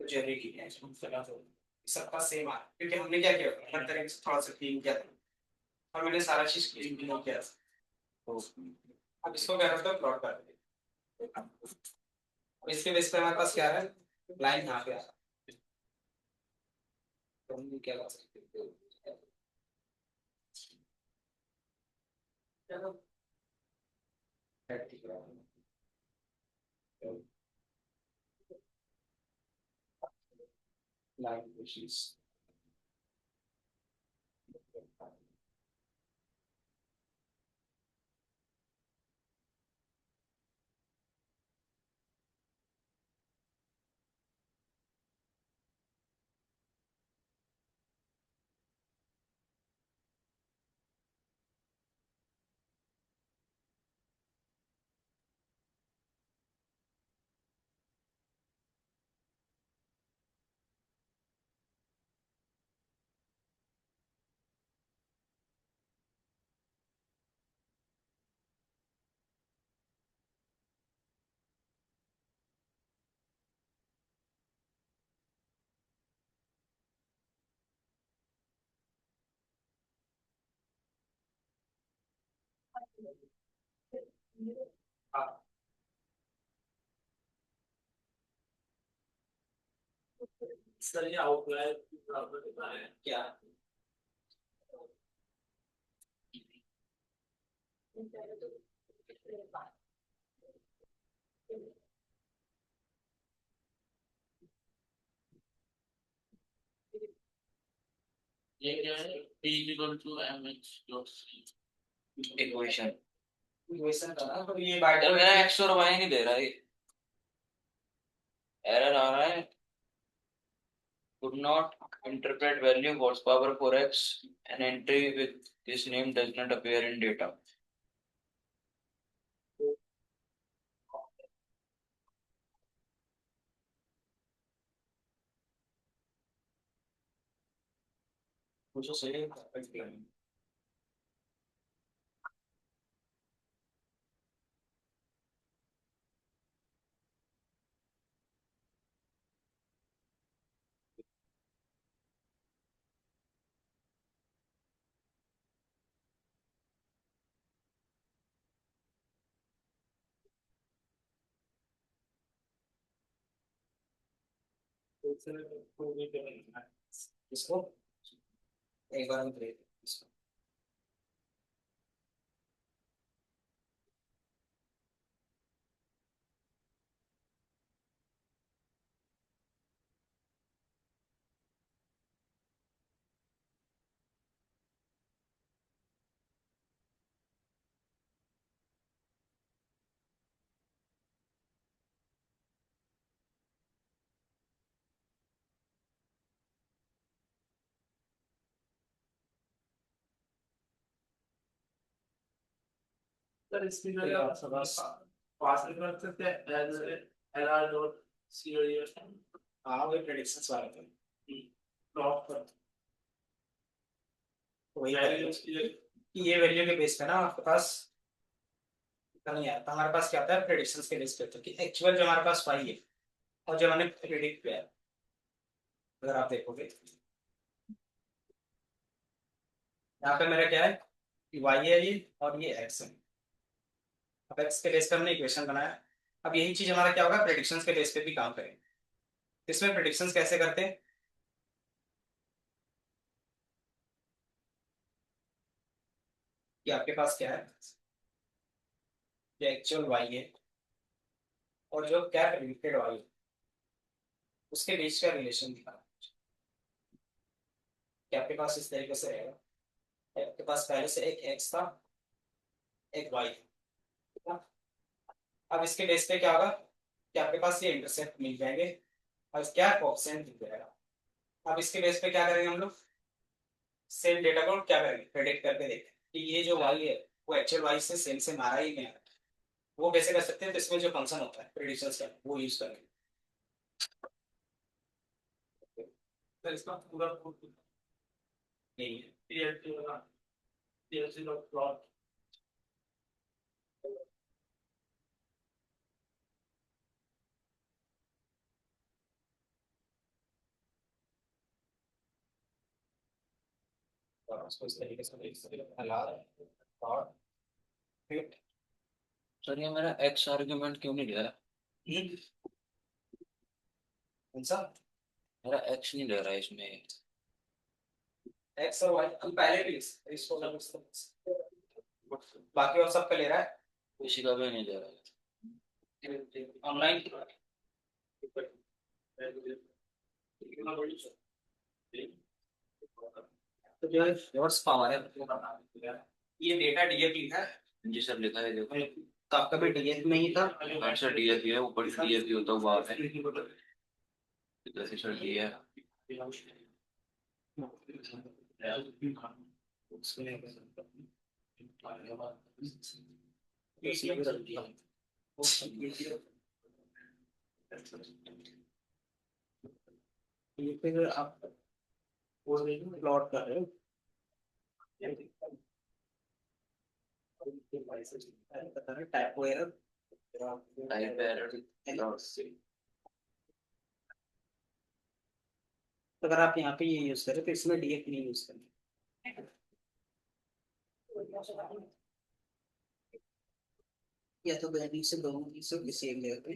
तो जेनरेट किया है सबका सेम आ रहा है, क्योंकि हमने क्या किया हर तरह से थोड़ा सा क्लीन किया था और मैंने सारा चीज क्लीन किया था। तो अब इसको क्या करते हैं, प्लॉट कर देंगे। अब इसके बेस पे हमारे पास क्या है, लाइन यहाँ पे आ रहा है, तो हम क्या कर सकते हैं, चलो ठीक है, लाइन कोशिश सर ये आउटलायर क्या ये क्या है, P equal to M H dot C. Equation equation था ना, तो ये यार मेरा बाय एक्स और वाई नहीं दे रहा है, एरर आ रहा है। could not interpret value horsepower for x, an entry with this name does not appear in data। मुझे सही है। इसको एक बार में ब्रेक इसको सर इसकी जो है पास रख सकते हैं एज LR डॉट COD हाँ वही प्रेडिक्शंस वाले थे प्लॉट पर वही वैल्यू कि ये वैल्यू के बेस पे ना आपके पास नहीं आता, हमारे पास क्या आता है प्रेडिक्शंस के बेस पे, तो कि एक्चुअल जो हमारे पास पाई है और जो हमने प्रेडिक्ट किया है, अगर आप देखोगे यहाँ पे मेरा क्या है कि वाई है ये और ये एक्स है। अब एक्स के बेस पे हमने इक्वेशन बनाया, अब यही चीज हमारा क्या होगा प्रेडिक्शंस के बेस पे भी काम करेंगे। इसमें प्रेडिक्शंस कैसे करते हैं, कि आपके पास क्या है जो एक्चुअल वाई है और जो क्या प्रेडिक्टेड वाई है उसके बीच का रिलेशन दिखाना, कि आपके पास इस तरीके से रहेगा, आपके पास पहले से एक एक्स था एक वाई था, अब इसके बेस पे क्या होगा कि आपके पास ये इंटरसेप्ट मिल जाएंगे और क्या कोएफिशिएंट मिल जाएगा। अब इसके बेस पे क्या करेंगे हम लोग, सेम डेटा को क्या करेंगे प्रेडिक्ट करके देखें कि ये जो वाई है वो एक्चुअल वाई से सेम से मारा ही नहीं आ रहा, वो कैसे कर सकते हैं, तो इसमें जो फंक्शन होता है प्रेडिक्शंस का वो यूज करेंगे। सर इसका पूरा नहीं है PLT होगा PLC डॉट प्लॉट और उसको इस तरीके से देख सकते हैं हला और फिट सर ये मेरा एक्स आर्ग्यूमेंट क्यों नहीं ले रहा? कौन सा मेरा एक्स नहीं ले रहा है इसमें। एक्स और वाई हम पहले भी इसको बाकी और सबका ले रहा है किसी का भी नहीं ले रहा है। ऑनलाइन। तो जो रिवर्स पावर है वो बताना है। ये डेटा डीएफ लिखा है जी सर लिखा है देखो। तो आपका भी डीएफ में ही था। हाँ सर डीएफई है, ऊपर डीएफई होता हुआ है। जैसे सर डी है। ये फिर आप प्लॉट कर रहे हो बता रहे टाइप एरर टाइप एरर। तो अगर आप यहाँ पे ये यूज करें तो इसमें डीएफ नहीं यूज करेंगे, या तो वैल्यू से दोनों की से सेम लेयर पे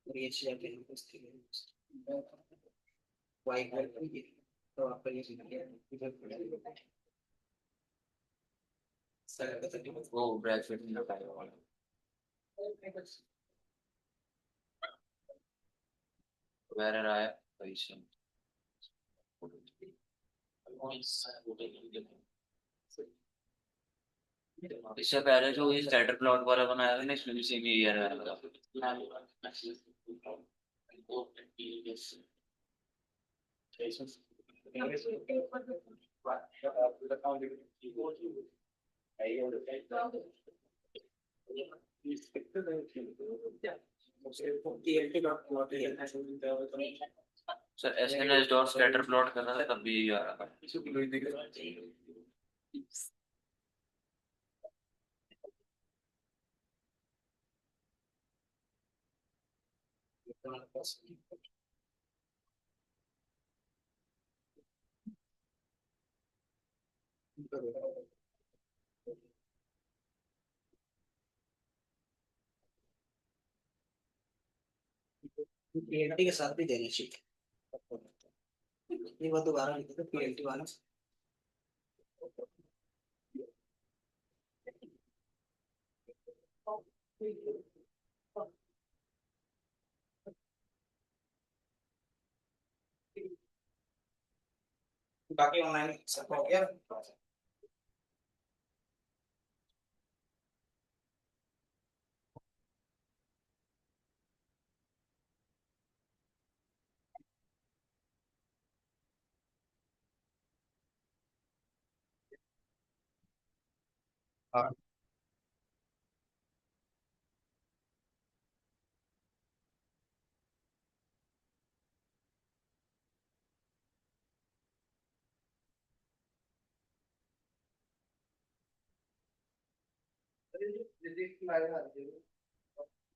और ये चीज आके हमको इसके लिए वाई पर ये तो आपका ये वो ब्रैकेट में लगाया हुआ है। वेर आया पोजीशन। इससे पहले जो ये स्कैटर प्लॉट वाला बनाया था ना इसमें भी सेम ही एरर आ रहा sir SNS dot scatter plot कर रहा था तब भी आ रहा था। पीएलटी के साथ भी देनी चाहिए, ये बात दोबारा लिख दो पीएलटी वाला। बाकी ऑनलाइन सब हो गया। हाँ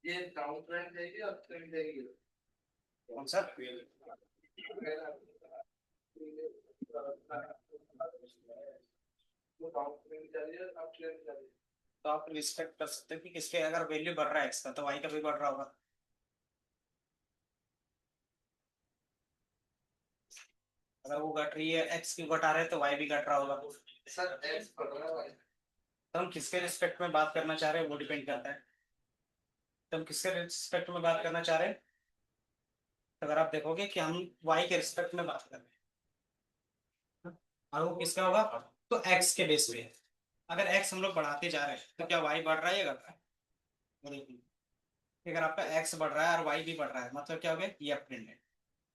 ये डाउन ट्रेंड रहेगी और ट्रेंड रहेगी। कौन सा? तो आप रिस्पेक्ट कर सकते हो कि किसके अगर वैल्यू बढ़ रहा है एक्स का तो वाई का भी बढ़ रहा होगा। अगर वो घट रही है एक्स क्यू घटा रहे हैं तो वाई भी घट रहा होगा। सर एक्स बढ़ रहा है। तो हम किसके रिस्पेक्ट में बात करना चाह रहे हैं वो डिपेंड करता है। तो हम किसके रिस्पेक्ट में बात करना चाह रहे हैं? तो अगर आप देखोगे कि हम वाई के रिस्पेक्ट में बात कर रहे हैं और वो किसका होगा तो एक्स के बेस पे है। अगर एक्स हम लोग बढ़ाते जा रहे हैं तो क्या वाई बढ़ रहा है या घट रहा है? वो देखिए, अगर आपका एक्स बढ़ रहा है और वाई भी बढ़ रहा है मतलब क्या हो गया ये अप ट्रेंड है।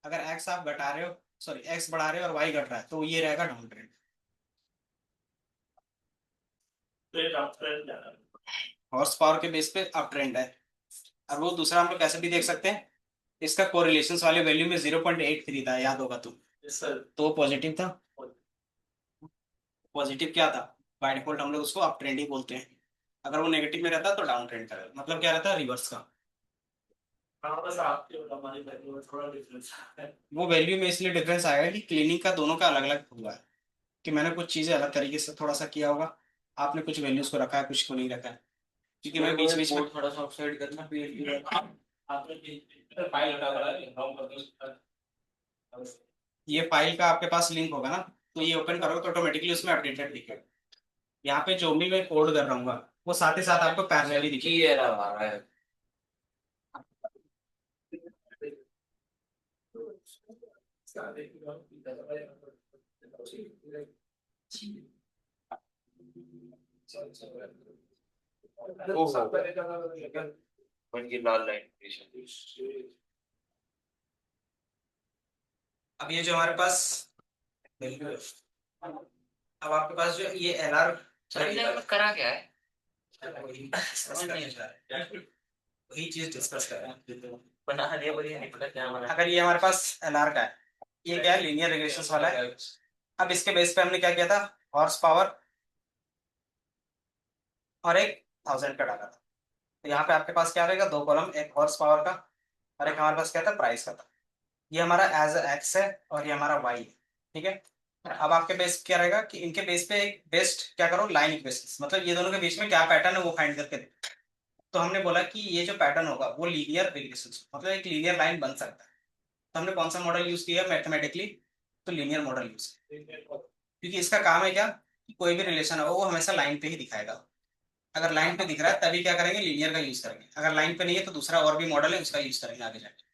अगर एक्स आप घटा रहे हो सॉरी एक्स बढ़ा रहे हो और वाई घट रहा है तो ये रहेगा डाउन ट्रेंड। हॉर्स पावर के बेस पे अप ट्रेंड है। और वो दूसरा हम लोग कैसे भी देख सकते हैं इसका कोरिलेशन वाले वैल्यू में 0.83 था याद होगा तो वो पॉजिटिव था। पॉजिटिव क्या था बाय डिफॉल्ट हम लोग उसको अप ट्रेंड ही बोलते हैं। अगर वो नेगेटिव में रहता तो डाउन ट्रेंड का मतलब क्या रहता रिवर्स का। हाँ बस आपके और हमारी वैल्यू में थोड़ा डिफरेंस है। वो वैल्यू में इसलिए डिफरेंस आएगा कि क्लिनिक का दोनों का अलग अलग हुआ है कि मैंने कुछ चीजें अलग तरीके से थोड़ा सा किया होगा। आपने कुछ वैल्यूज को रखा है कुछ को नहीं रखा है क्योंकि मैं बीच बीच में बोर्ड थोड़ा सा ऑफसाइड करना पीएचडी का। आपने फाइल हटा कर हम कर ये फाइल का आपके पास लिंक होगा ना तो ये ओपन करोगे तो ऑटोमेटिकली उसमें अपडेटेड दिखेगा। यहाँ पे जो भी मैं कोड कर रहा हूँ वो साथ ही साथ आपको पैरेलली की दिखेगा। एरर आ रहा है। वन की लाल लाइन। अब ये जो हमारे पास अब आपके पास जो ये एल आर सर ये करा क्या है? वही चीज डिस्कस कर रहे हैं। बना दिया पर ये नहीं पता क्या बना। अगर ये हमारे पास एल आर का है ये क्या है लीनियर रिग्रेशन वाला है। अब इसके बेस पे हमने क्या किया था हॉर्स पावर और एक 1000 का डाला था। तो यहाँ पे आपके पास क्या रहेगा दो कॉलम एक हॉर्स पावर का और एक हमारे पास क्या था प्राइस का था। ये हमारा एज एक्स है और ये हमारा वाई है ठीक है। अब आपके बेस क्या रहेगा कि इनके बेस पे एक बेस्ट क्या करो लाइन इक्वेशंस मतलब ये दोनों के बीच में क्या पैटर्न है वो फाइंड करके दे। तो हमने बोला कि ये जो पैटर्न होगा वो लीनियर रिग्रेशंस मतलब एक लीनियर लाइन बन सकता है। तो हमने कौन सा मॉडल यूज किया मैथमेटिकली तो लीनियर मॉडल यूज क्योंकि इसका काम है क्या कि कोई भी रिलेशन होगा वो हमेशा लाइन पे ही दिखाएगा। अगर लाइन पे दिख रहा है तभी क्या करेंगे लीनियर का यूज करेंगे अगर लाइन पे नहीं है तो दूसरा और भी मॉडल है उसका यूज करेंगे आगे जाके।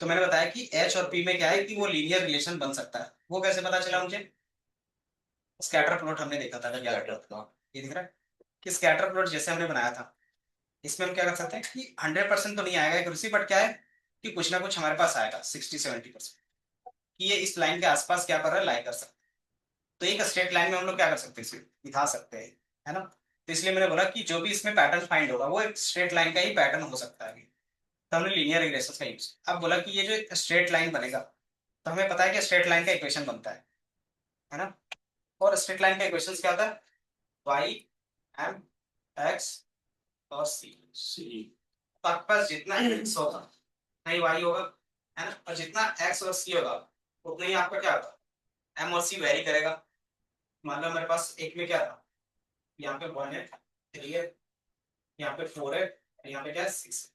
तो मैंने बताया कि एच और पी में क्या है कि वो लीनियर रिलेशन बन सकता है। वो कैसे पता चला मुझे स्कैटर प्लॉट हमने देखा था क्या ये दिख रहा है कि स्कैटर प्लॉट जैसे हमने बनाया था इसमें हम क्या कर सकते हैं कि 100% तो नहीं आएगा एक्यूरेसी बट क्या है कि कुछ ना कुछ हमारे पास आएगा 60-70% कि ये इस लाइन के आसपास क्या कर रहा है लाई कर सकते हैं। तो एक स्ट्रेट लाइन में हम लोग क्या कर सकते हैं इसे दिखा सकते हैं है ना। तो इसलिए मैंने बोला कि जो भी इसमें पैटर्न फाइंड होगा वो एक स्ट्रेट लाइन का ही पैटर्न हो सकता है। तो हमने लीनियर रिग्रेशन का यूज अब बोला कि ये जो स्ट्रेट लाइन बनेगा तो हमें पता है कि स्ट्रेट लाइन का इक्वेशन बनता है ना। और स्ट्रेट लाइन का इक्वेशन क्या होता है वाई एम एक्स और सी। तो आपके पास जितना एक्स होगा उतना ही वाई होगा है ना और जितना एक्स और सी होगा उतना ही आपका क्या होगा एम और सी वेरी करेगा। मान लो मेरे पास एक में क्या था यहाँ पे 1 है 3 है यहाँ पे 4 है यहाँ पे क्या है 6 है।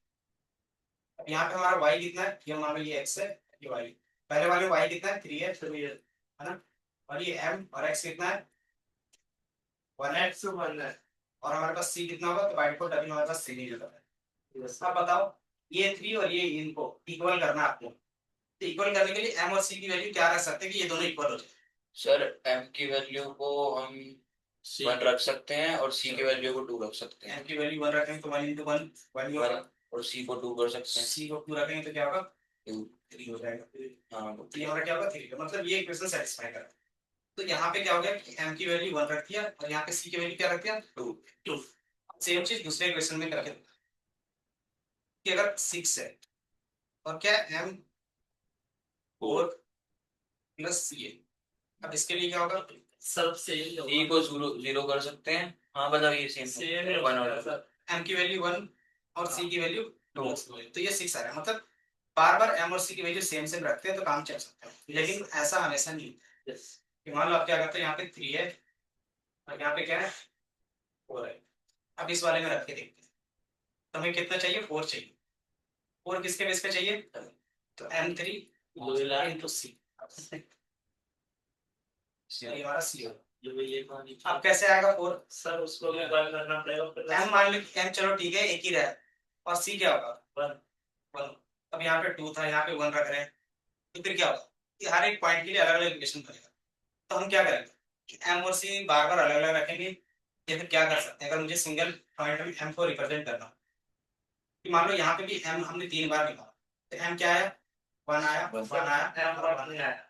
अब यहाँ पे हमारा y कितना है ये मान लो ये x है ये y पहले वाले y कितना है 3 है 3 है ना और ये m और x कितना है 1 है 1 है और हमारे पास c कितना होगा तो बाय डिफॉल्ट अभी हमारे पास c नहीं होता है। अब बताओ ये 3 और ये इनको इक्वल करना है आपको तो इक्वल करने के लिए m और c की वैल्यू क्या रख सकते हैं कि ये दोनों इक्वल हो जाए। सर m की वैल्यू को हम 1 रख सकते हैं और c की वैल्यू को 2 रख सकते हैं। m की वैल्यू 1 रखेंगे तो 1 into 1 1 होगा और c को 2 कर सकते हैं। c को 2 रखेंगे तो क्या होगा 2 3 हो जाएगा। हाँ तो ये हमारा क्या होगा 3 मतलब ये इक्वेशन सेटिस्फाई कर। तो यहाँ पे क्या हो गया कि m की वैल्यू 1 रख दिया और यहाँ पे c की वैल्यू क्या रख दिया 2। सेम चीज दूसरे इक्वेशन में करके कि अगर 6 है और क्या m 4 प्लस c है। अब इसके लिए क्या होगा सब से c को 0 कर सकते हैं। हाँ बताओ ये सेम सेम वन और m की वैल्यू 1 और c की वैल्यू 2, तो ये 6 आ रहा है। मतलब बार बार m और c की वैल्यू सेम सेम रखते हैं तो काम चल सकता है, लेकिन ऐसा हमेशा नहीं होता है। कि मान लो आप क्या करते हैं, यहाँ पे 3 है और यहाँ पे क्या है 4 है। अब इस वाले में रख के देखते हैं, तो हमें कितना चाहिए, 4 चाहिए। 4 किसके बेस पे चाहिए, तो m3 इंटू c, ये हमारा c होगा। अब कैसे आएगा 4, सर उसको भी वन करना पड़ेगा। m मान लो m, चलो ठीक है एक ही रहा, और c क्या होगा, वन। 1। अब यहाँ पे 2 था, यहाँ पे 1 रख रहे हैं, तो फिर क्या होगा, कि हर एक पॉइंट के लिए अलग अलग इक्वेशन बनेगा। तो हम क्या करेंगे कि m और c बार बार अलग अलग रखेंगे, या फिर क्या कर सकते हैं, अगर मुझे सिंगल पॉइंट में m को रिप्रेजेंट करना हो, कि मान लो यहाँ पे भी m हमने 3 बार निकाला, तो m क्या आया, 1 आया, 1 आया, और 1 आया।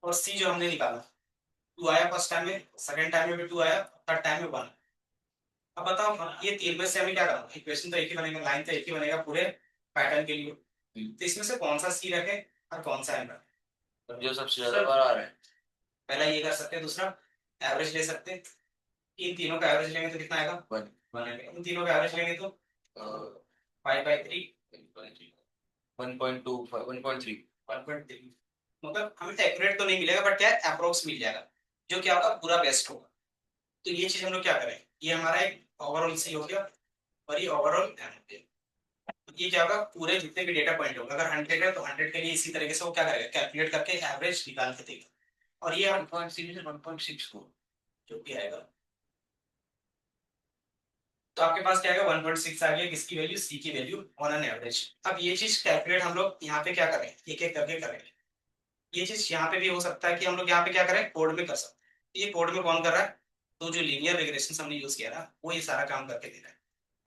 और c जो हमने निकाला 2 आया फर्स्ट टाइम में, सेकंड टाइम में भी 2 आया, थर्ड टाइम में 1। अब बताओ ये 3 में से हमें क्या करना, इक्वेशन तो एक ही बनेगा, लाइन तो एक ही बनेगा पूरे पैटर्न के लिए, तो इसमें से कौन सा c रखे और कौन सा m रखे, जो सबसे ज्यादा बार आ रहा है। पहला ये कर सकते हैं, दूसरा एवरेज ले सकते हैं। इन तीनों का एवरेज लेंगे तो कितना आएगा, 1। इन तीनों का एवरेज लेंगे तो 5/3, 1.25 1.3 1/3। मतलब हमें एक्यूरेट तो नहीं मिलेगा, बट क्या है अप्रोक्स मिल जाएगा, जो क्या होगा पूरा बेस्ट होगा। तो ये चीज हम लोग क्या करें, ये हमारा एक ओवरऑल सी हो गया, और ये ओवरऑल एम हो गया। ये क्या होगा, पूरे जितने भी डेटा पॉइंट होगा, अगर 100 है तो 100 के लिए इसी तरीके से वो क्या करेगा, कैलकुलेट करके एवरेज निकाल के देगा, और ये हम 1.3 से 1.6 को जो भी आएगा, तो आपके पास क्या आएगा, 1.6 आ गया, किसकी वैल्यू, सी की वैल्यू ऑन एन एवरेज। अब ये चीज कैलकुलेट हम लोग यहाँ पे क्या करें, एक एक करके करेंगे। ये चीज यहाँ पे भी हो सकता है कि हम लोग यहाँ पे क्या करें, कोड में कर सकते हैं। ये कोड में कौन कर रहा है, तो जो लीनियर रिग्रेशन हमने यूज किया ना, वो ये सारा काम करके दे रहा है।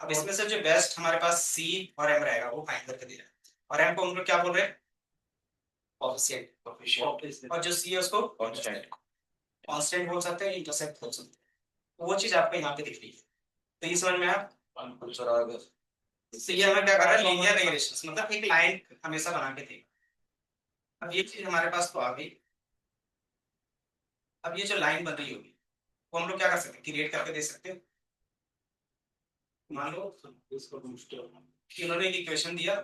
अब इसमें से जो बेस्ट हमारे पास सी और एम रहेगा वो फाइंड करके दे रहा है, और एम को हम लोग क्या बोल रहे हैं, कोएफिशिएंट, और जो सी है उसको कांस्टेंट कांस्टेंट बोल सकते हैं, इंटरसेप्ट बोल सकते हैं। वो चीज आपको यहाँ पे दिख रही है, तो ये समझ में आया। तो ये हमें क्या कर रहा है, लीनियर रिग्रेशन, मतलब एक लाइन हमेशा बना के देगा। अब ये चीज हमारे पास तो आ गई। अब ये जो लाइन बन रही होगी वो हम लोग क्या कर सकते हैं, क्रिएट करके दे सकते हैं। मान लो इसको बूस्ट कि उन्होंने एक इक्वेशन दिया,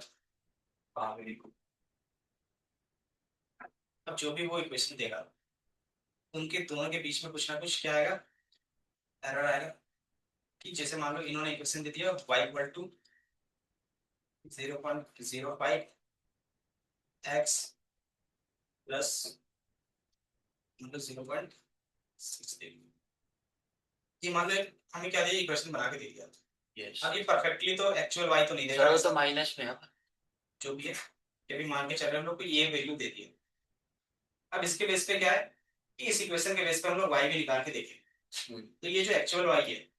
अब जो भी वो इक्वेशन देगा उनके दोनों के बीच में कुछ ना कुछ क्या आएगा, एरर आएगा। कि जैसे मान लो इन्होंने इक्वेशन दे दिया y equal to 0.05 x plus मतलब 0.6। ये मान लो हमें क्या दिया, इक्वेशन बना के दे दिया। यस अब ये परफेक्टली तो एक्चुअल y तो नहीं सर देगा, वो तो माइनस में है। जो भी है, ये भी मान के चल रहे हम लोग को ये वैल्यू दे दी है। अब इसके बेस पे क्या है कि इस इक्वेशन के बेस पे हम लोग y भी निकाल के देखें, तो ये जो एक्चुअल y है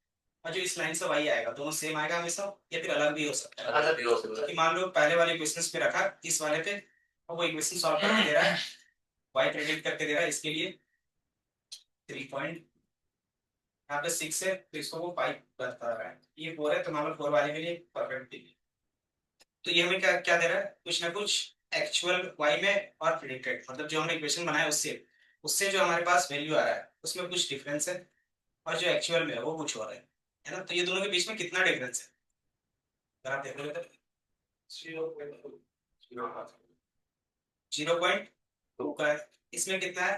और जो इस लाइन से y आएगा दोनों सेम आएगा हमेशा, या फिर अलग भी हो सकता है। अलग भी हो सकता है। कि मान लो पहले वाले इक्वेशंस पे रखा इस वाले पे, और वो इक्वेशन सॉल्व करके दे रहा है, y प्रेडिक्ट करके दे रहा है इसके लिए 3 पॉइंट, यहाँ पे 6 है तो इसको वो 5 बता रहा है, ये 4 है तो मान लो 4 वाले के लिए परफेक्ट दे दिया। तो ये हमें क्या क्या दे रहा है, कुछ ना कुछ एक्चुअल y में और प्रेडिक्टेड, मतलब जो हमने इक्वेशन बनाया उससे उससे जो हमारे पास वैल्यू आ रहा है उसमें कुछ डिफरेंस है, और जो एक्चुअल में है वो कुछ और है ना। तो ये दोनों के बीच में कितना डिफरेंस है, अगर आप देखोगे तो 0.2 का है, इसमें कितना है,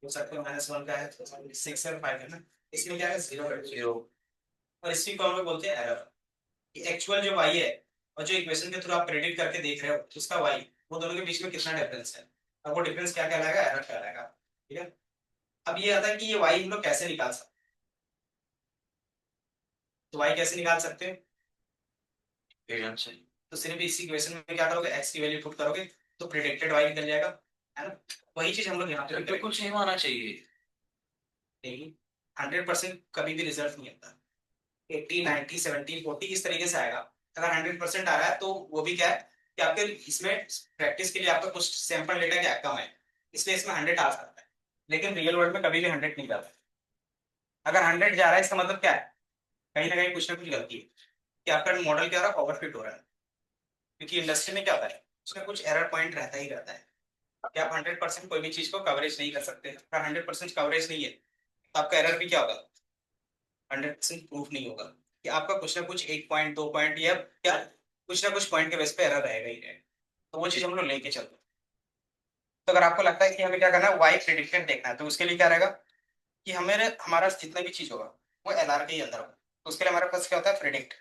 हो सकता है -1 का है, 6 और 5 है ना, इसमें क्या है 0.0, और इसी को हम लोग बोलते हैं एरर। एक्चुअल जो y है और जो इक्वेशन के थ्रू आप प्रेडिक्ट करके देख रहे हो उसका y, वो दोनों के बीच में कितना डिफरेंस है, और वो डिफरेंस क्या कहलाएगा, एरर कहलाएगा। ठीक है। अब ये आता है कि ये y हम लोग कैसे निकाल सकते हैं, तो y कैसे निकाल सकते हैं, तो सिर्फ इस इक्वेशन में क्या करोगे, x की वैल्यू पुट करोगे तो प्रेडिक्टेड y निकल जाएगा, है ना। वही चीज हम लोग यहाँ पे भी बिल्कुल सेम आना चाहिए। करेंगे। 100% कभी भी रिजल्ट नहीं आता, 80 90 70 40 इस तरीके से आएगा। अगर 100% आ रहा है तो वो भी क्या है कि आपके इसमें प्रैक्टिस के लिए आपका कुछ सैंपल डेटा क्या कम है, इसलिए इसमें 100 आ सकता है, लेकिन रियल वर्ल्ड में कभी भी 100 नहीं जाता। अगर 100 जा रहा है इसका मतलब क्या है, कहीं ना कहीं कुछ ना कुछ गलती है, कि आपका मॉडल क्या हो रहा है, ओवरफिट हो रहा है। क्योंकि इंडस्ट्री में क्या होता है, उसमें कुछ एरर पॉइंट रहता ही रहता है, कि आप 100% कोई भी चीज को कवरेज नहीं कर सकते। अगर 100% कवरेज नहीं है तो आपका एरर भी क्या होगा, 100% प्रूफ नहीं होगा। कि आपका कुछ ना कुछ 1 पॉइंट 2 पॉइंट या क्या कुछ ना कुछ पॉइंट के बेस पे एरर रहेगा ही रहेगा, तो वो चीज हम लोग लेके चलते हैं। तो अगर आपको लगता है कि हमें क्या करना है, वाई प्रिडिक्टेड देखना है, तो उसके लिए क्या रहेगा कि हमें हमारा जितना भी चीज होगा वो एलआर के ही अंदर होगा। तो उसके लिए हमारे पास क्या होता है, प्रिडिक्ट।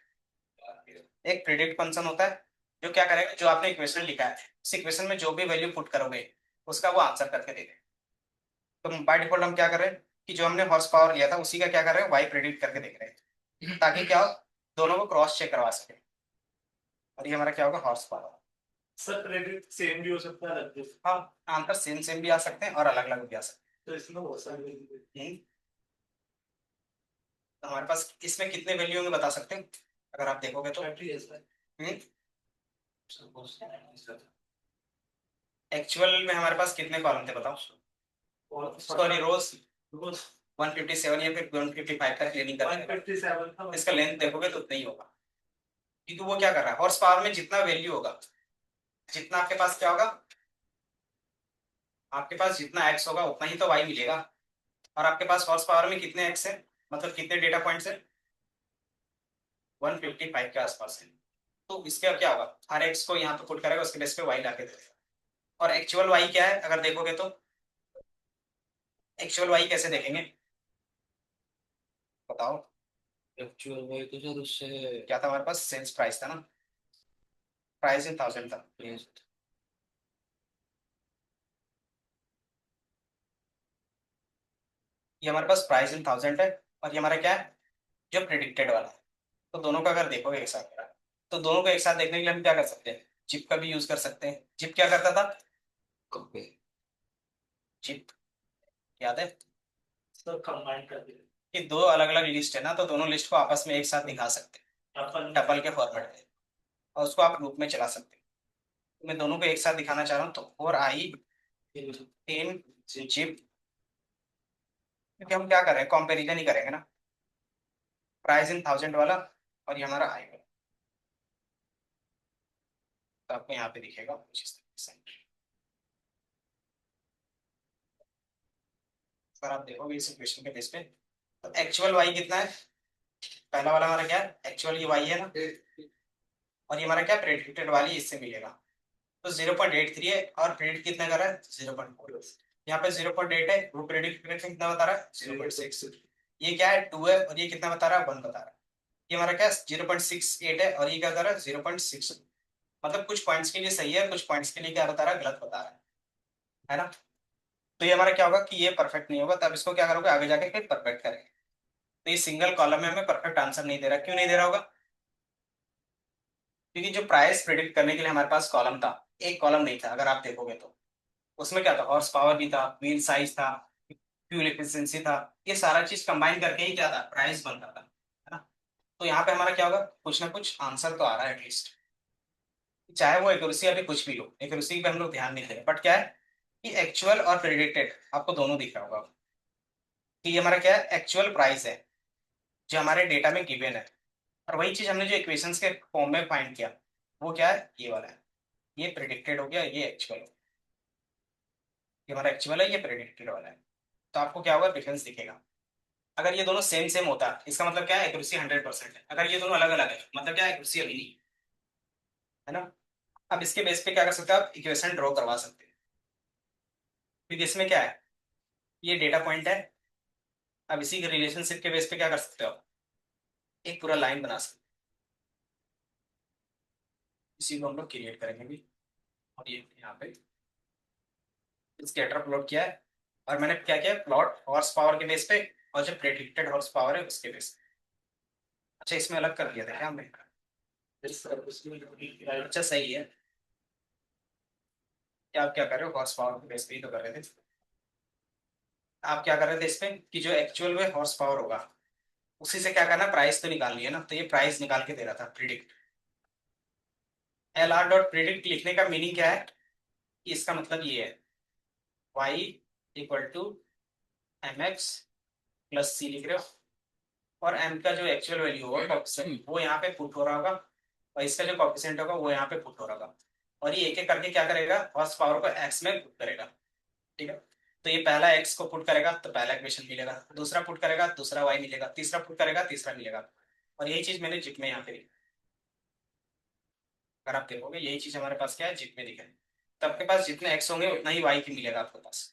एक प्रिडिक्ट फंक्शन होता है जो क्या करेगा, जो आपने इक्वेशन लिखा है उस इक्वेशन में जो भी वैल्यू पुट करोगे उसका वो आंसर करके देगा। तो बाय डिफॉल्ट हम क्या कर रहे हैं कि जो हमने हॉर्स पावर लिया था उसी का क्या कर रहे हैं, वाई प्रिडिक्ट करके देख रहे हैं, ताकि क्या हो, दोनों को क्रॉस चेक करवा सके। और ये हमारा क्या होगा, horse power. Sir credit same भी हो सकता है अलग भी। हाँ, आंसर सेम सेम भी आ सकते हैं और अलग अलग भी आ सकते तो इसमें बहुत सारे हैं। तो हमारे पास इसमें कितने वैल्यू होंगे बता सकते हैं अगर आप देखोगे तो। एक्चुअल में हमारे पास कितने कॉलम थे बताओ, सॉरी रोज 157 या फिर 155 का क्लीनिंग कर रहे हैं। 157 था। इसका लेंथ देखोगे तो उतना ही होगा, क्योंकि वो क्या कर रहा है, हॉर्स पावर में जितना वैल्यू होगा, जितना आपके पास क्या होगा, आपके पास जितना एक्स होगा उतना ही तो वाई मिलेगा। और आपके पास हॉर्स पावर में कितने एक्स है, मतलब कितने डेटा पॉइंट्स है, 155 के आसपास है। तो इसका क्या होगा, हर एक्स को यहाँ पे पुट करेगा, उसके बेस पे वाई लाके देगा। और एक्चुअल वाई क्या है अगर देखोगे तो, एक्चुअल वाई कैसे देखेंगे बताओ। एक्चुअल वही तो सर उससे क्या था हमारे पास, सेल्स प्राइस था ना, प्राइस इन 1000 था। ये हमारे पास प्राइस इन 1000 है, और ये हमारा क्या है, जो प्रिडिक्टेड वाला है। तो दोनों का अगर देखोगे एक साथ, तो दोनों को एक साथ देखने के लिए हम क्या कर सकते हैं, जिप का भी यूज कर सकते हैं। जिप क्या करता था, कॉपी जिप याद है सब कंबाइन कर दिया कि दो अलग अलग लिस्ट है ना, तो दोनों लिस्ट को आपस में एक साथ दिखा सकते हैं अपन टपल के फॉर्मेट में, और उसको आप लूप में चला सकते हैं। तो मैं दोनों को एक साथ दिखाना चाह रहा हूँ, तो और आई इन जिप, क्योंकि हम क्या कर रहे हैं, कंपैरिजन ही करेंगे ना, प्राइस इन 1000 वाला और ये हमारा आई वाला। तो आपको यहाँ पे दिखेगा कुछ इस तरीके से। अगर आप देखोगे इस इक्वेशन के बेस पे, तो एक्चुअल वाई कितना है, पहला वाला हमारा क्या है, एक्चुअल ये वाई है ना, और ये हमारा क्या प्रेडिक्टेड वाली इससे मिलेगा। तो 0.83 है, और प्रेडिक्ट कितना कर रहा है 0.4। यहाँ पे 0.8 है, वो प्रेडिक्ट कितना बता रहा है 0.6। ये क्या है 2 है, और ये कितना बता रहा है 1 बता रहा है। ये हमारा क्या 0.68 है, और ये क्या बता रहा है 0.6। मतलब कुछ पॉइंट्स के लिए सही है, कुछ पॉइंट्स के लिए क्या बता रहा है, गलत बता रहा है ना। तो ये हमारा क्या होगा कि ये परफेक्ट नहीं होगा, तब इसको क्या करोगे आगे जाके फिर परफेक्ट करेंगे। तो ये सिंगल कॉलम में हमें परफेक्ट आंसर नहीं दे रहा, क्यों नहीं दे रहा होगा, क्योंकि जो प्राइस प्रिडिक्ट करने के लिए हमारे पास कॉलम था, एक कॉलम नहीं था अगर आप देखोगे तो। उसमें क्या था, हॉर्स पावर भी था, व्हील साइज था, फ्यूल एफिशिएंसी था, ये सारा चीज कंबाइन करके ही क्या था, प्राइस बनता था, है ना। तो यहाँ पे हमारा क्या होगा, कुछ ना कुछ आंसर तो आ रहा है एटलीस्ट, चाहे वो एक्यूरेसी अभी कुछ भी हो, एक्यूरेसी पे हम लोग ध्यान नहीं दे रहे, बट क्या है कि एक्चुअल और प्रेडिक्टेड आपको दोनों दिख रहा होगा कि ये हमारा क्या है, एक्चुअल प्राइस है जो हमारे डेटा में गिवन है, और वही चीज हमने जो इक्वेशंस के फॉर्म में फाइंड किया वो क्या है, ये वाला है। ये प्रेडिक्टेड हो गया, ये एक्चुअल हो गया। ये हमारा एक्चुअल है, ये प्रेडिक्टेड वाला है। तो आपको क्या होगा, डिफरेंस दिखेगा। अगर ये दोनों सेम सेम होता है इसका मतलब क्या है, एक्यूरेसी 100% है। अगर ये दोनों अलग अलग है मतलब क्या है, एक्यूरेसी अभी नहीं, है ना। अब इसके बेस पे क्या कर सकते हो, आप इक्वेशन ड्रॉ करवा सकते हैं, क्योंकि इसमें क्या है, ये डेटा पॉइंट है। अब इसी के रिलेशनशिप के बेस पे क्या कर सकते हो आप, एक पूरा लाइन बना सकते हो। इसी को हम लोग क्रिएट करेंगे भी, और ये यहाँ पे स्कैटर प्लॉट किया है, और मैंने क्या किया, प्लॉट हॉर्स पावर के बेस पे, और जो प्रेडिक्टेड हॉर्स पावर है उसके बेस पे। अच्छा इसमें अलग कर दिया था क्या हमने, अच्छा सही है। क्या आप क्या कर रहे हो, हॉर्स पावर के बेस पे ही तो कर रहे थे। आप क्या कर रहे थे इसमें कि जो एक्चुअल में हॉर्स पावर होगा उसी से क्या करना, प्राइस तो निकालनी है ना, तो ये प्राइस निकाल के दे रहा था predict. L R dot predict लिखने का मीनिंग क्या है, कि इसका मतलब ये है, Y equal to M X plus C लिख रहे हो, और एम का जो एक्चुअल वैल्यू होगा कॉफिशिएंट वो यहाँ पे पुट हो रहा होगा, और इसका जो कॉफिशिएंट होगा वो यहाँ पे पुट हो रहा होगा, और ये एक एक करके क्या करेगा, हॉर्स पावर को एक्स में पुट करेगा। ठीक है, तो ये पहला एक्स को पुट करेगा तो पहला इक्वेशन मिलेगा, दूसरा पुट करेगा दूसरा वाई मिलेगा, तीसरा पुट करेगा तीसरा मिलेगा, और यही चीज मैंने जिप में यहाँ पे लिखी। अगर आप देखोगे यही चीज हमारे पास क्या है, जिप में दिखा है। तो आपके पास जितने एक्स होंगे उतना ही वाई की मिलेगा आपके पास।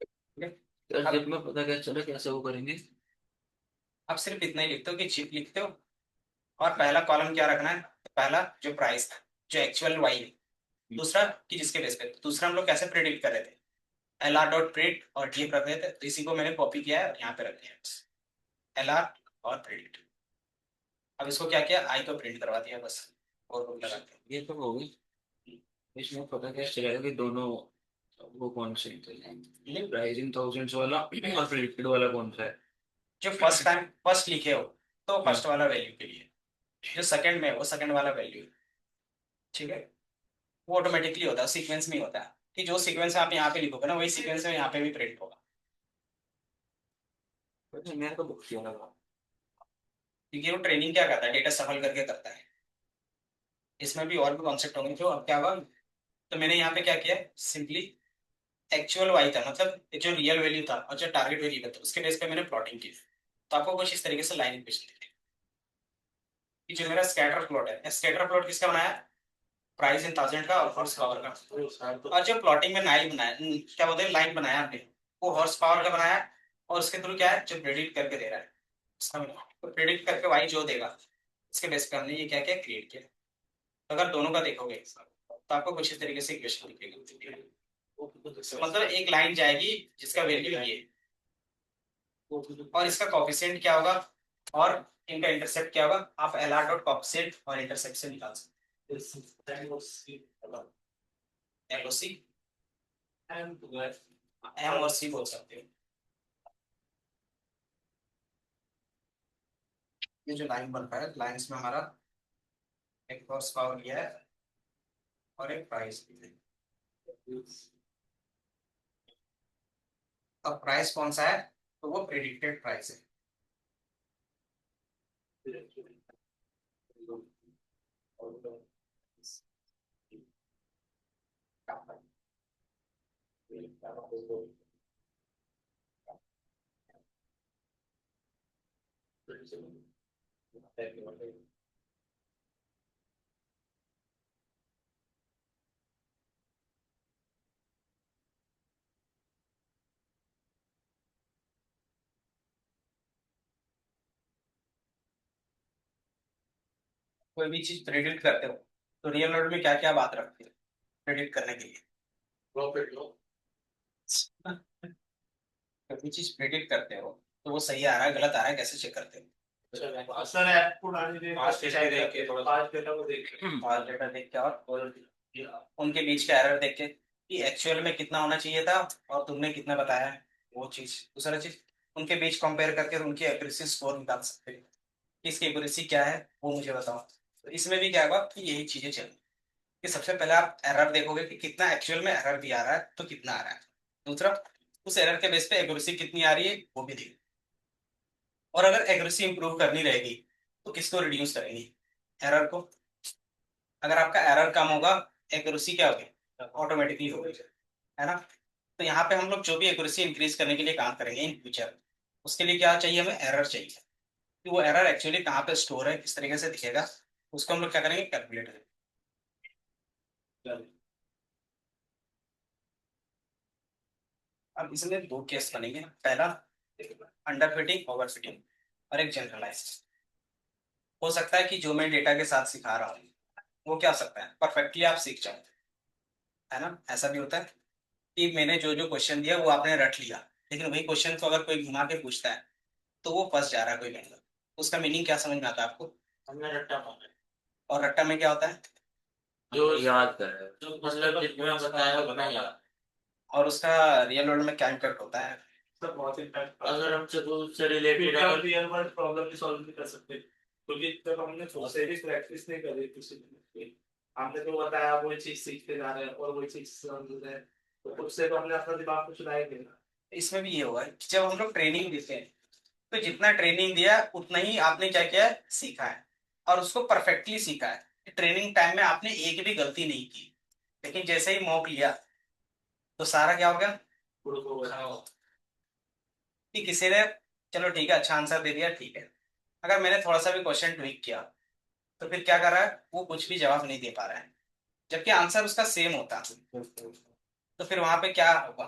ठीक है, यार जिप में पता क्या चला कैसे वो करेंगे? आप सिर्फ इतना ही लिखते हो कि जिप लिखते हो, और पहला कॉलम क्या रखना है, पहला जो प्राइस था, जो एक्चुअल वाई है। दूसरा कि जिसके बेस पे, दूसरा हम लोग कैसे प्रेडिक्ट कर रहे थे, एल आर डॉट प्रिंट और ये रख रहे थे, तो इसी को मैंने कॉपी किया है और यहाँ पे रख दिया एल आर और प्रिंट। अब इसको क्या किया, आई को प्रिंट करवा दिया बस, और रुक लगा के। ये तो होगी। इसमें पता क्या चलेगा कि दोनों वो कौन से राइजिंग थाउजेंड्स वाला और प्रिडिक्टेड वाला कौन सा है? जो फर्स्ट टाइम फर्स्ट लिखे हो तो फर्स्ट वाला वैल्यू के लिए, जो सेकंड में है वो सेकंड वाला वैल्यू। ठीक है, वो ऑटोमेटिकली होता है, सीक्वेंस में ही होता है कि जो सीक्वेंस आप यहाँ पे लिखोगे ना वही सीक्वेंस में यहाँ पे भी प्रिंट होगा। वैसे मेरे को बुक किया लगा। क्योंकि वो ट्रेनिंग क्या करता है, डेटा सफल करके करता है। इसमें भी और भी कॉन्सेप्ट होंगे, जो अब क्या होगा, तो मैंने यहाँ पे क्या किया, सिंपली एक्चुअल वाई था, मतलब जो रियल वैल्यू था और जो टारगेट वैल्यू था उसके बेस पे मैंने प्लॉटिंग की। तो आपको कुछ इस तरीके से लाइन इक्वेशन दिखेगी कि जो मेरा स्कैटर प्लॉट है, स्कैटर प्लॉट किसका बनाया, प्राइस इन थाउजेंड का और हॉर्स पावर का। और जो प्लॉटिंग में नाइल बनाया, क्या बोलते हैं, लाइन बनाया हमने, वो हॉर्स पावर का बनाया। और उसके थ्रू क्या है, जो प्रेडिक्ट करके दे रहा है उसका, तो प्रेडिक्ट करके वाई जो देगा इसके बेस पे हमने ये क्या क्या क्रिएट किया। तो अगर दोनों का देखोगे तो आपको कुछ इस तरीके से इक्वेशन दिखेगी। मतलब एक लाइन जाएगी जिसका वैल्यू ये, और इसका कोफिशिएंट क्या होगा और इनका इंटरसेप्ट क्या होगा, आप एल आर डॉट कोफिशिएंट और इंटरसेप्ट से निकाल सकते हो। एल ओ सी एम और सी बोल सकते हो। ये जो लाइन बन रहा है, लाइन्स में हमारा एक हॉर्स पावर लिया है और एक प्राइस भी है। अब प्राइस कौन सा है, तो वो प्रेडिक्टेड प्राइस है। कोई भी चीज प्रेडिक्ट करते हो तो रियल वर्ल्ड में क्या क्या बात रखती है प्रेडिक्ट करने के लिए। प्रॉफिट लो। कोई भी चीज प्रेडिक्ट करते हो तो वो सही आ रहा है गलत आ रहा है कैसे चेक करते हो, सर ऐप को डालने के पास्ट डेटा देख के थोड़ा पांच डेटा को देख के और डेटा देख के और उनके बीच का एरर देख के कि एक्चुअल में कितना होना चाहिए था और तुमने कितना बताया है, वो चीज। दूसरा चीज, उनके बीच कंपेयर करके उनकी एक्यूरेसी स्कोर निकाल सकते हैं, इसकी एक्यूरेसी क्या है वो मुझे बताओ। तो इसमें भी क्या होगा कि यही चीजें चलेंगी कि सबसे पहले आप एरर देखोगे कि कितना एक्चुअल में एरर भी आ रहा है तो कितना आ रहा है। दूसरा, उस एरर के बेस पे एक्यूरेसी कितनी आ रही है वो भी देखो। और अगर एक्यूरेसी इंप्रूव करनी रहेगी तो किसको रिड्यूस करेंगे, एरर को। अगर आपका एरर कम होगा, एक्यूरेसी क्या होगी, ऑटोमेटिकली होगी, है ना। तो यहाँ पे हम लोग जो भी एक्यूरेसी इंक्रीज करने के लिए काम करेंगे इन फ्यूचर, उसके लिए क्या चाहिए, हमें एरर चाहिए कि वो एरर एक्चुअली कहाँ पे स्टोर है, किस तरीके से दिखेगा, उसको हम लोग क्या करेंगे, कैलकुलेट करेंगे। अब इसमें दो केस बनेंगे, पहला अंडर फिटिंग ओवर फिटिंग और एक जनरलाइज। हो सकता है कि जो मैं डेटा के साथ सिखा रहा हूँ वो क्या हो सकता है, परफेक्टली आप सीख जाओ, है ना। ऐसा भी होता है कि मैंने जो जो क्वेश्चन दिया वो आपने रट लिया, लेकिन वही क्वेश्चन को अगर कोई घुमा के पूछता है तो वो फंस जा रहा है कोई बंदा। उसका मीनिंग क्या समझ में आता है आपको, हमने रट्टा मारा है। और रट्टा में क्या होता है, जो याद कर रहे हो? जो मतलब जितना बताया उतना याद। और उसका रियल वर्ल्ड में क्या इम्पैक्ट होता है। सब बहुत इम्पैक्ट अगर हम से रिलेटेड फिर रियल वर्ल्ड प्रॉब्लम भी सॉल्व नहीं कर सकते, क्योंकि जब हमने खुद से भी प्रैक्टिस नहीं करी किसी चीज, हमने तो बताया वो चीज सीखते जा रहे हैं और वो चीज समझ रहे हैं, तो खुद से तो हमने अपना दिमाग को चलाएंगे ना। इसमें भी ये होगा कि जब हम लोग ट्रेनिंग देते हैं तो जितना ट्रेनिंग दिया उतना ही आपने क्या किया है, सीखा है, और उसको परफेक्टली सीखा है। ट्रेनिंग टाइम में आपने एक भी गलती नहीं की, लेकिन जैसे ही मॉक लिया तो सारा क्या हो गया, कि किसी ने चलो ठीक है अच्छा आंसर दे दिया, ठीक है, अगर मैंने थोड़ा सा भी क्वेश्चन ट्विक किया तो फिर क्या कर रहा है, वो कुछ भी जवाब नहीं दे पा रहा है, जबकि आंसर उसका सेम होता। तो फिर वहां पे क्या होगा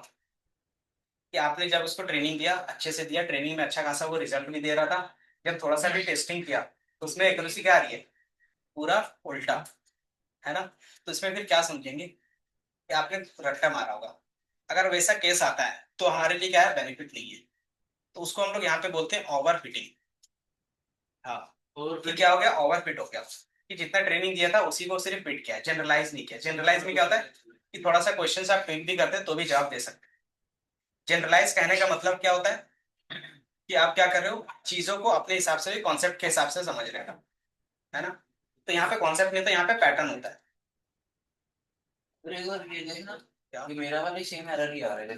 कि आपने जब उसको ट्रेनिंग दिया, अच्छे से दिया, ट्रेनिंग में अच्छा खासा वो रिजल्ट भी दे रहा था, जब थोड़ा सा भी टेस्टिंग किया तो उसमें एक्यूरेसी क्या आ रही है, पूरा उल्टा, है ना। तो इसमें फिर क्या समझेंगे कि आपने रट्टा मारा होगा। अगर वैसा केस आता है तो हमारे लिए क्या है, बेनिफिट नहीं है। तो उसको हम लोग यहाँ पे बोलते हैं ओवर फिटिंग। हाँ, और कि क्या हो गया, ओवर फिट हो गया, कि जितना ट्रेनिंग दिया था उसी को सिर्फ फिट किया, जनरलाइज नहीं किया। जनरलाइज में क्या होता है कि थोड़ा सा क्वेश्चन आप ट्विक भी करते हैं तो भी जवाब दे सकते हैं। जनरलाइज कहने का मतलब क्या होता है कि आप क्या कर रहे हो, चीजों को अपने हिसाब से, कॉन्सेप्ट के हिसाब से समझ रहे हो, है ना। तो यहाँ पे कॉन्सेप्ट नहीं होता, यहाँ पे पैटर्न होता है। फिर एक बार ये देखना क्या? कि मेरा वाला सेम एरर ही आ रहा है।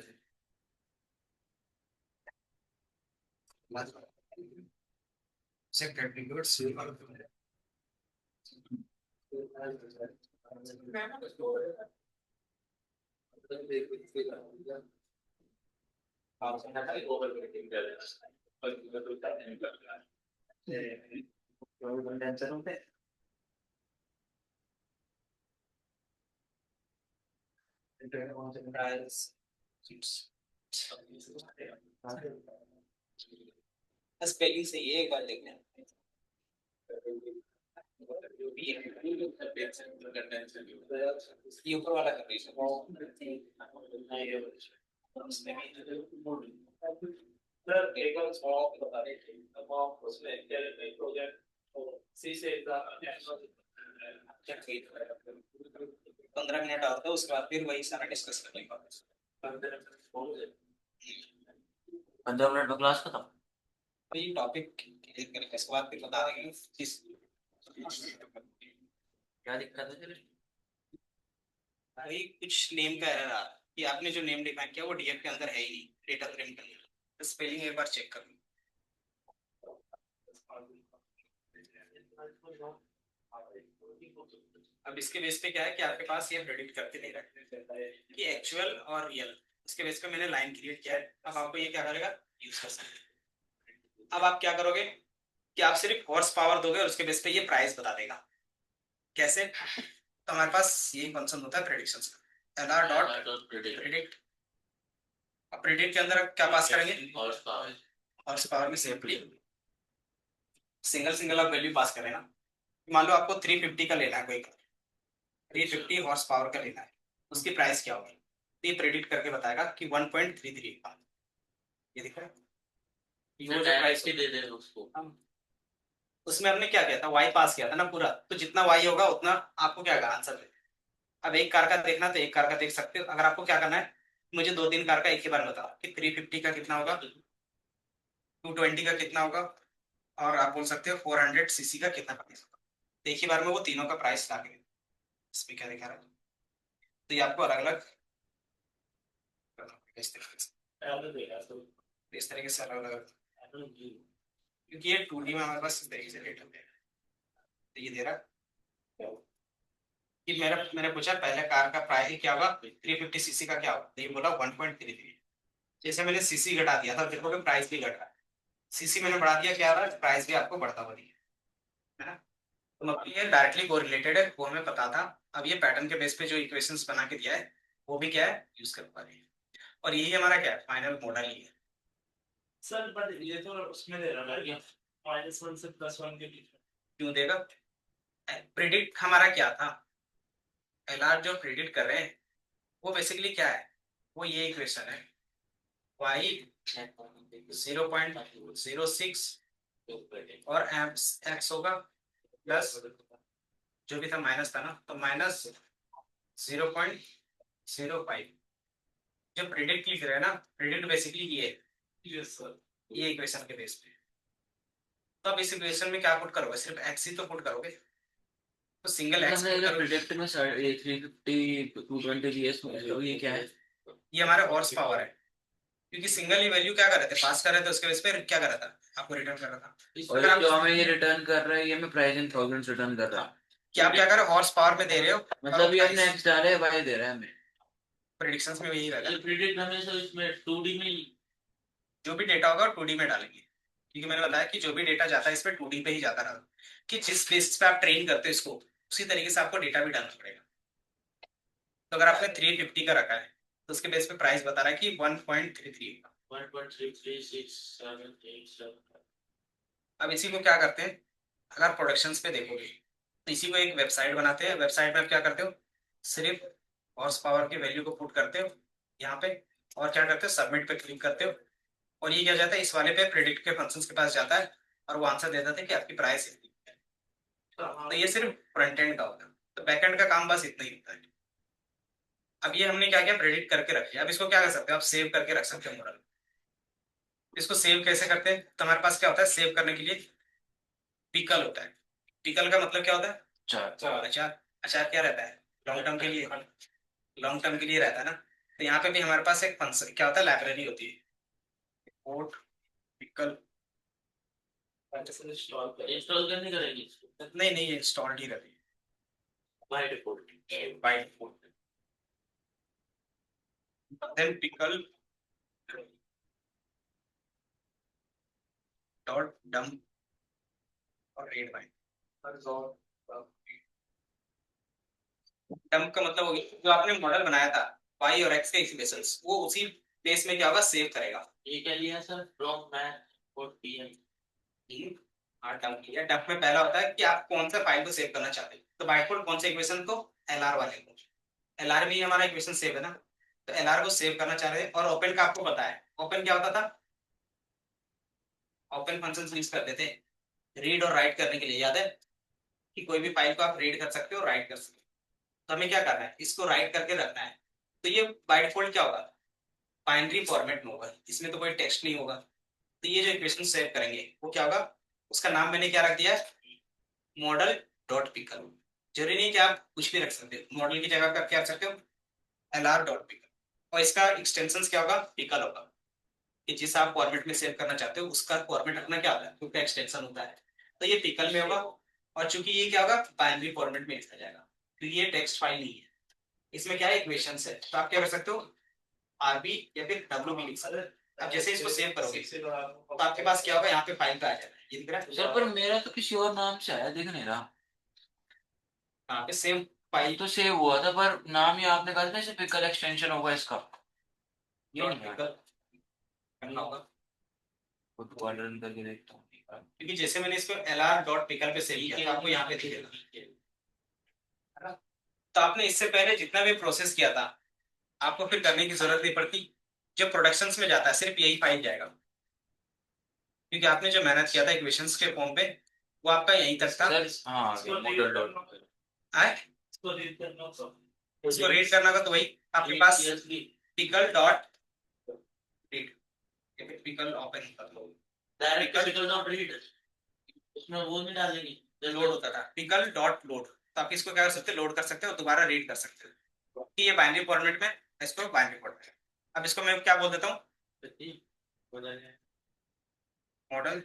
स्पेलिंग से ये एक बार देखना। ये ऊपर वाला कर रही सर एक बार small बता रहे अब उसमें क्या प्रोजेक्ट सी से 15 मिनट और तो उसके बाद फिर वही सारा डिस्कस कर लेंगे। 15 मिनट में क्लास खत्म। वही टॉपिक क्लियर करेंगे, इसके बाद फिर बता देंगे किस क्या दिक्कत है चलिए। वही कुछ नेम का एरर आ रहा है कि आपने जो नेम डिफाइन किया वो डीएफ के अंदर है ही नहीं, डेटा फ्रेम के अंदर। स्पेलिंग एक बार चेक कर लो। अब इसके बेस पे क्या है कि आपके पास ये प्रेडिक्ट करके दे रहा है कि एक्चुअल और रियल, इसके बेस पे मैंने लाइन क्रिएट किया है। अब आपको ये क्या करेगा, यूज कर सकते हैं। अब आप क्या करोगे कि आप सिर्फ हॉर्स पावर दोगे और उसके बेस पे ये प्राइस बता देगा। कैसे, तो हमारे पास ये फंक्शन होता है प्रेडिक्शन का, एलआर डॉट प्रेडिक्ट। अब प्रेडिक्ट के अंदर क्या पास करेंगे, हॉर्स पावर में सिंपली सिंगल सिंगल आप वैल्यू पास करें ना। मान लो आपको 350 का लेना है, कोई 350 हॉर्स पावर का लेना है, उसकी प्राइस क्या होगी, तो ये प्रेडिक्ट करके बताएगा कि 1.33 का। ये दिख रहा है, ये वो जो प्राइस दे दे उसको। उसमें हमने क्या किया था, वाई पास किया था ना पूरा, तो जितना वाई होगा उतना आपको क्या करना, आंसर दे। अब एक कार का देखना तो एक कार का देख सकते हो। अगर आपको क्या करना है, मुझे 2-3 कार का एक ही बार बताओ कि 350 का कितना होगा, 220 का कितना होगा, और आप बोल सकते हो 400 सीसी का कितना प्राइस होगा। तो एक ही बार में वो तीनों का प्राइस ला के इसमें क्या दिखा रहा है, तो ये आपको अलग अलग इस तरीके से अलग अलग, क्योंकि ये 2D में हमारे पास इस तरीके से डेटा है। तो ये दे रहा है कि मैंने पूछा पहले कार का प्राइस क्या होगा, 350 सीसी का क्या होगा, तो ये बोला 1.33। जैसे मैंने सीसी घटा दिया था, देखोगे प्राइस भी घट रहा है। सीसी मैंने बढ़ा दिया, क्या हो रहा है, प्राइस भी आपको बढ़ता हुआ दिया, है ना। तो मतलब ये डायरेक्टली कोरिलेटेड है, वो हमें पता था। अब ये पैटर्न के बेस पे जो इक्वेशंस बना के दिया है वो भी क्या है, यूज कर पा रहे हैं। और यही हमारा क्या है, फाइनल मॉडल ही है। सर बट ये तो उसमें दे रहा है -1 से +1 के बीच में। क्यों देगा, प्रिडिक्ट हमारा क्या था, एलआर जो प्रिडिक्ट कर रहे हैं वो बेसिकली क्या है, वो ये इक्वेशन है, y 0.06 और x होगा प्लस जो भी था माइनस था ना, तो -0.05। जो प्रिडिक्ट लिख रहे हैं ना, प्रिडिक्ट बेसिकली ये है, यस सर। ये इक्वेशन के बेस पे। तो अब इस इक्वेशन में क्या पुट करोगे, सिर्फ x ही तो पुट करोगे, तो सिंगल x पुट करोगे। प्रेडिक्ट में 350 220 जीएस ये क्या है? ये हमारा हॉर्स पावर है, क्योंकि सिंगल ही वैल्यू क्या कर रहे थे, पास कर रहे थे, उसके बेस पे क्या कर रहा था, आपको रिटर्न कर रहा था। और अगर जो आप हमें ये रिटर्न कर रहा है ये हमें प्राइस इन थाउजेंड्स रिटर्न कर रहा है। क्या आप क्या कर रहे हो, हॉर्स पावर में दे रहे हो, मतलब ये हमने x डाले है y दे रहा है हमें। प्रेडिक्शंस में यही रहेगा, प्रिडिक्ट हमेशा इसमें 2D में ही जो भी डेटा होगा 2D में डालेंगे, क्योंकि मैंने बताया कि जो भी डेटा जाता है इस पे 2D पे ही जाता रहा, कि जिस बेसिस पे आप ट्रेन करते हो इसको उसी तरीके से आपको डेटा भी डालना पड़ेगा। तो अगर आपने 350 का रखा है तो उसके बेस पे प्राइस बता रहा है कि 1.33। 1.336787। अब इसी को क्या करते हैं, अगर प्रोडक्शंस पे देखोगे तो इसी को एक वेबसाइट बनाते हैं। वेबसाइट में आप क्या करते हो, सिर्फ हॉर्स पावर की वैल्यू को पुट करते हो यहाँ पे, और क्या करते हो, सबमिट पे क्लिक करते हो, और ये क्या जाता है इस वाले पे प्रेडिक्ट के फंक्शंस के पास जाता है और वो आंसर दे देता है कि आपकी प्राइस इतनी है। तो ये सिर्फ फ्रंट एंड का होता है, तो बैक एंड का काम बस इतना ही होता है। अब ये हमने क्या किया, प्रेडिक्ट करके रख लिया। अब इसको क्या कर सकते हो, आप सेव करके रख सकते हो मॉडल। इसको सेव कैसे करते हैं, तो हमारे पास क्या होता है, सेव करने के लिए पिकल होता है। पिकल का मतलब क्या होता है, अच्छा, अचार। अचार क्या रहता है, लॉन्ग टर्म के लिए, लॉन्ग टर्म के लिए रहता है ना। तो यहाँ पे भी हमारे पास एक फंक्शन क्या होता है, लाइब्रेरी होती है, पोर्ट पिकल। इंस्टॉल करनी करेगी इसको नहीं नहीं, इंस्टॉल्ड ही रहती बाय डिफॉल्ट। है by default. Then pickle dot dump और रीड बाय। डम का मतलब हो गया जो आपने मॉडल बनाया था वाई और एक्स के इक्वेशंस, वो उसी बेस में क्या होगा, सेव करेगा। ये क्या लिया सर, फ्रॉम मैथ और पीएम। हाँ, डम किया। डम में पहला होता है कि आप कौन सा फाइल को सेव करना चाहते हैं, तो बाय डिफॉल्ट कौन सा इक्वेशन को, एलआर वाले को। एलआर में ही हमारा इक्वेशन सेव है ना, तो एलआर को सेव करना चाह रहे हैं। और ओपन का आपको पता है, ओपन क्या होता था, ओपन फंक्शन यूज करते थे रीड और राइट करने के लिए, याद है कि कोई भी फाइल को आप रीड कर सकते हो, राइट कर सकते हो। तो हमें क्या करना है, इसको राइट करके रखना है। तो ये बाय डिफॉल्ट क्या होगा, बाइनरी फॉर्मेट में होगा, इसमें तो कोई टेक्स्ट नहीं होगा। तो ये जो इक्वेशन सेव करेंगे वो क्या होगा, उसका नाम मैंने क्या रख दिया है, मॉडल डॉट पिकल। जरूरी नहीं कि आप कुछ भी रख सकते हो, मॉडल की जगह पर क्या रख सकते हो, एलआर डॉट पिकल। और इसका एक्सटेंशन क्या होगा, पिकल होगा। कि जिस आप फॉर्मेट में सेव करना चाहते हो उसका फॉर्मेट अपना क्या होता है, उसका एक्सटेंशन होता है। तो ये पिकल में होगा। और चूंकि ये क्या होगा, बाइनरी फॉर्मेट में लिखा जाएगा, तो ये टेक्स्ट फाइल नहीं है, इसमें क्या है, इक्वेशंस है। तो आप क्या कर सकते हो, आरबी या फिर डब्ल्यू भी लिख सकते हो। अब जैसे इसको सेव करोगे तो आपके पास क्या होगा, यहाँ पे फाइल पे आ जाएगा, ये दिख रहा है सर पर मेरा तो किसी और नाम से आया, दिख नहीं रहा। यहाँ पे सेम फाइल। तो सेव हुआ था पर नाम ही आपने कहा था सिर्फ पिकल एक्सटेंशन होगा इसका। ये नहीं है, करना होगा, खुद को रन करके देखता हूँ। क्योंकि जैसे मैंने इसको एलआर डॉट पिकल पे सेव किया था, आपको यहाँ पे दिखेगा। है ना? तो आपने इससे पहले जितना भी प्रोसेस किया था आपको फिर करने की जरूरत नहीं पड़ती। जो प्रोडक्शंस में जाता है सिर्फ यही फाइल जाएगा, क्योंकि आपने जो मेहनत किया था इक्वेशंस के फॉर्म पे वो आपका यहीं तक था। सर हाँ, मॉडल डॉट आए उसको रीड करना का, तो वही आपके पास पिकल डॉट रीड या फिर पिकल ओपन कर लो। डायरेक्ट पिकल डॉट रीड, उसमें वो नहीं डालेंगे, लोड होता था पिकल डॉट लोड। तो आप इसको क्या कर सकते हो, लोड कर सकते हो, दोबारा रीड कर सकते हो कि ये बाइनरी फॉर्मेट में, इसको बाइनरी फॉर्मेट। अब इसको मैं क्या बोल देता हूँ, मॉडल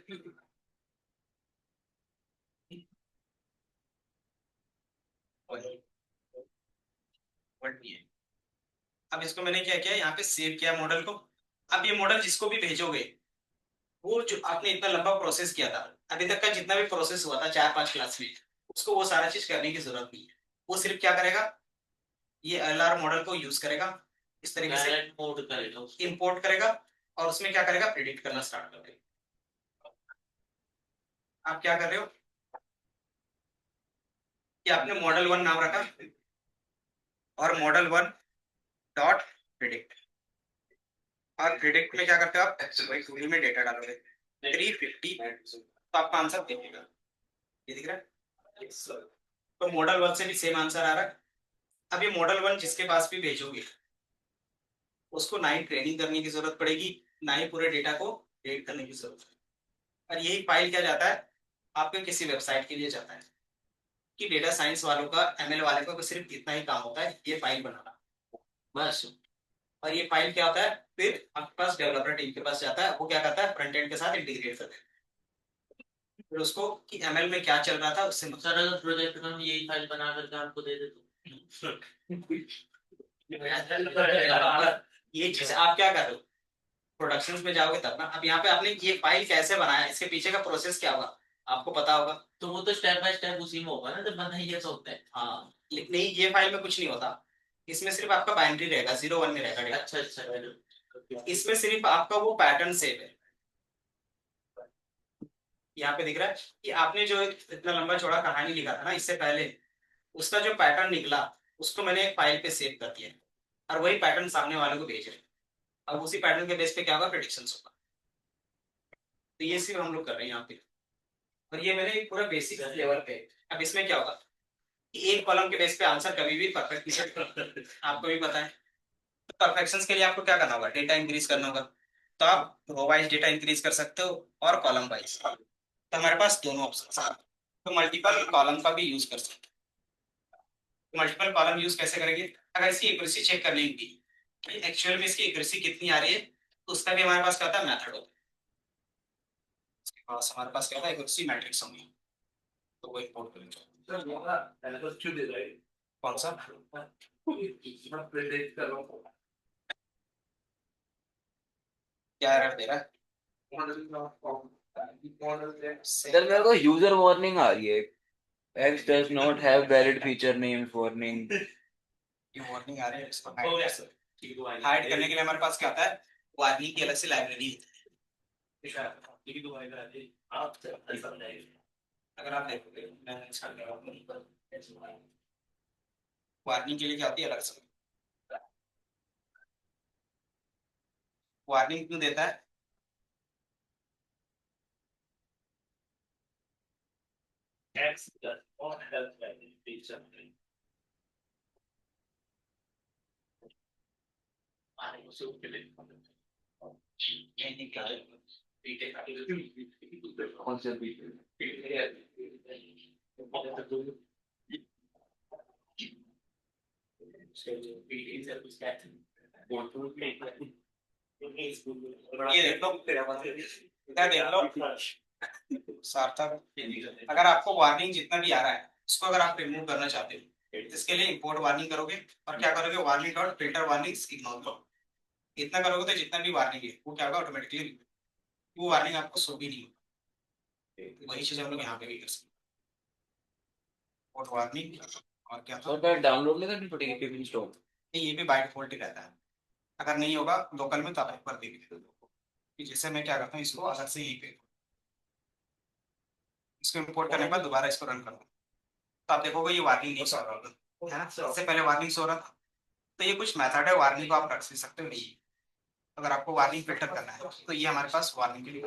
अब इसको मैंने क्या किया, यहाँ पे सेव किया मॉडल को। अब ये मॉडल जिसको भी भेजोगे, वो जो आपने इतना लंबा प्रोसेस किया था, अभी तक का जितना भी प्रोसेस हुआ था 4-5 क्लास में, उसको वो सारा चीज करने की जरूरत नहीं है। वो सिर्फ क्या करेगा, ये एलआर मॉडल को यूज करेगा, इस तरीके से डायरेक्ट मोड करेगा उसको। इंपोर्ट करेगा, और उसमें क्या करेगा, प्रिडिक्ट करना स्टार्ट कर देगा। आप क्या कर रहे हो कि आपने मॉडल 1 नाम रखा और मॉडल 1 डॉट प्रिडिक्ट, और प्रिडिक्ट में क्या करते हो आप, वही टूल में डेटा डालोगे 350, तो आपका आंसर दिखेगा, ये दिख रहा है। तो मॉडल 1 से भी सेम आंसर आ रहा है। अब ये मॉडल 1 जिसके पास भी भेजोगे उसको ना ही ट्रेनिंग करने की जरूरत पड़ेगी, ना ही पूरे डेटा को रीड करने की जरूरत है। और यही फाइल क्या जाता है, आपके किसी वेबसाइट के लिए जाता है। कि डेटा साइंस वालों का, एमएल वाले का सिर्फ इतना ही काम होता है, ये फाइल बनाना बस। और ये फाइल क्या होता है, फिर आपके पास डेवलपर टीम के पास जाता है, वो क्या करता है, फ्रंट एंड के साथ इंटीग्रेट करता है। फिर उसको कि एमएल में क्या चल रहा था उससे मतलब। सर अगर प्रोजेक्ट में हम यही फाइल बना करके आपको दे दे तो ये चीज आप क्या कर रहे हो, प्रोडक्शंस में जाओगे तब ना। अब यहाँ पे आपने ये फाइल कैसे बनाया, इसके पीछे का प्रोसेस क्या होगा आपको पता होगा। तो वो तो स्टेप बाय स्टेप उसी में होगा ना, जब बनाइए तो होता है। हाँ लेकिन नहीं, ये फाइल में कुछ नहीं होता, इसमें सिर्फ आपका बाइनरी रहेगा, 0 1 में रहेगा data। अच्छा अच्छा। इसमें सिर्फ आपका वो पैटर्न सेव है। यहाँ पे दिख रहा है कि आपने जो इतना लंबा चौड़ा कहानी लिखा था ना इससे पहले, उसका जो पैटर्न निकला उसको मैंने एक फाइल पे सेव कर दिया है, और वही पैटर्न सामने वाले को भेज रहे हैं। अब उसी पैटर्न के बेस पे क्या होगा, प्रेडिक्शन होगा। तो ये सिर्फ हम लोग कर रहे हैं यहाँ पे, और ये मेरे पूरा बेसिक लेवल पे है। अब इसमें क्या होगा कि एक कॉलम के बेस पे आंसर कभी भी परफेक्ट नहीं सकता, आपको भी पता है। तो परफेक्शन के लिए आपको क्या करना होगा, डेटा इंक्रीज करना होगा। तो आप रो वाइज डेटा इंक्रीज कर सकते हो और कॉलम वाइज। तो हमारे पास दोनों ऑप्शन है, तो मल्टीपल कॉलम का भी यूज कर सकते हो। मल्टीपल कॉलम यूज कैसे करेंगे, अगर इसकी एक्यूरेसी चेक कर लेंगे कि एक्चुअल में इसकी एक्यूरेसी कितनी आ रही है, तो उसका भी हमारे पास क्या होता है, मेथड होता है। उसके पास हमारे पास क्या होता है, एक्यूरेसी मैट्रिक्स होंगी, तो वो इंपोर्ट करेंगे। सर वो ना पहले तो क्यों दे रहा है कौन सा, मैं प्रेडिक्ट कर रहा हूँ क्या एरर दे रहा है। सर मेरे को यूजर वार्निंग आ रही है, X does not have valid feature names warning। ये वार्निंग आ रही है, इसको हो गया हाइड हाइड करने के लिए हमारे पास क्या होता है, वार्निंग की अलग से लाइब्रेरी है। आप समझाइए अगर आप देखोगे मैंने छान लिया, वार्निंग के लिए क्या होती है अलग से। वार्निंग क्यों देता है, X does not have valid feature name। कौन से ये देख लो, क्या देख लो सार्थक, अगर आपको वार्निंग जितना भी आ रहा है उसको अगर आप रिमूव करना चाहते हो, इसके लिए इंपोर्ट वार्निंग करोगे, और क्या करोगे, warning dot filter warnings ignore करो। इतना करोगे तो जितना भी वार्निंग है वो क्या होगा, ऑटोमेटिकली वो वार्निंग आपको शो भी नहीं होगी। वही चीज हम लोग यहाँ पे भी कर सकते हैं, इंपोर्ट वार्निंग, और क्या था, सर मैं डाउनलोड नहीं करनी पड़ेगी फिर इंस्टॉल। ये भी बाय डिफॉल्ट ही रहता है। अगर नहीं होगा लोकल में तो आप एक बार देख लीजिए, कि जैसे मैं क्या करता हूँ, इसको अलग से यहीं पे इसको इंपोर्ट करने के बाद दोबारा इसको रन करता हूँ, तो आप देखोगे ये वार्निंग नहीं शो रहा होगा, है ना। इससे पहले वार्निंग शो रहा था। तो ये कुछ मेथड है, वार्निंग को आप रख सकते हो नहीं। अगर आपको वार्निंग फिल्टर करना है तो ये हमारे पास वार्निंग के लिए,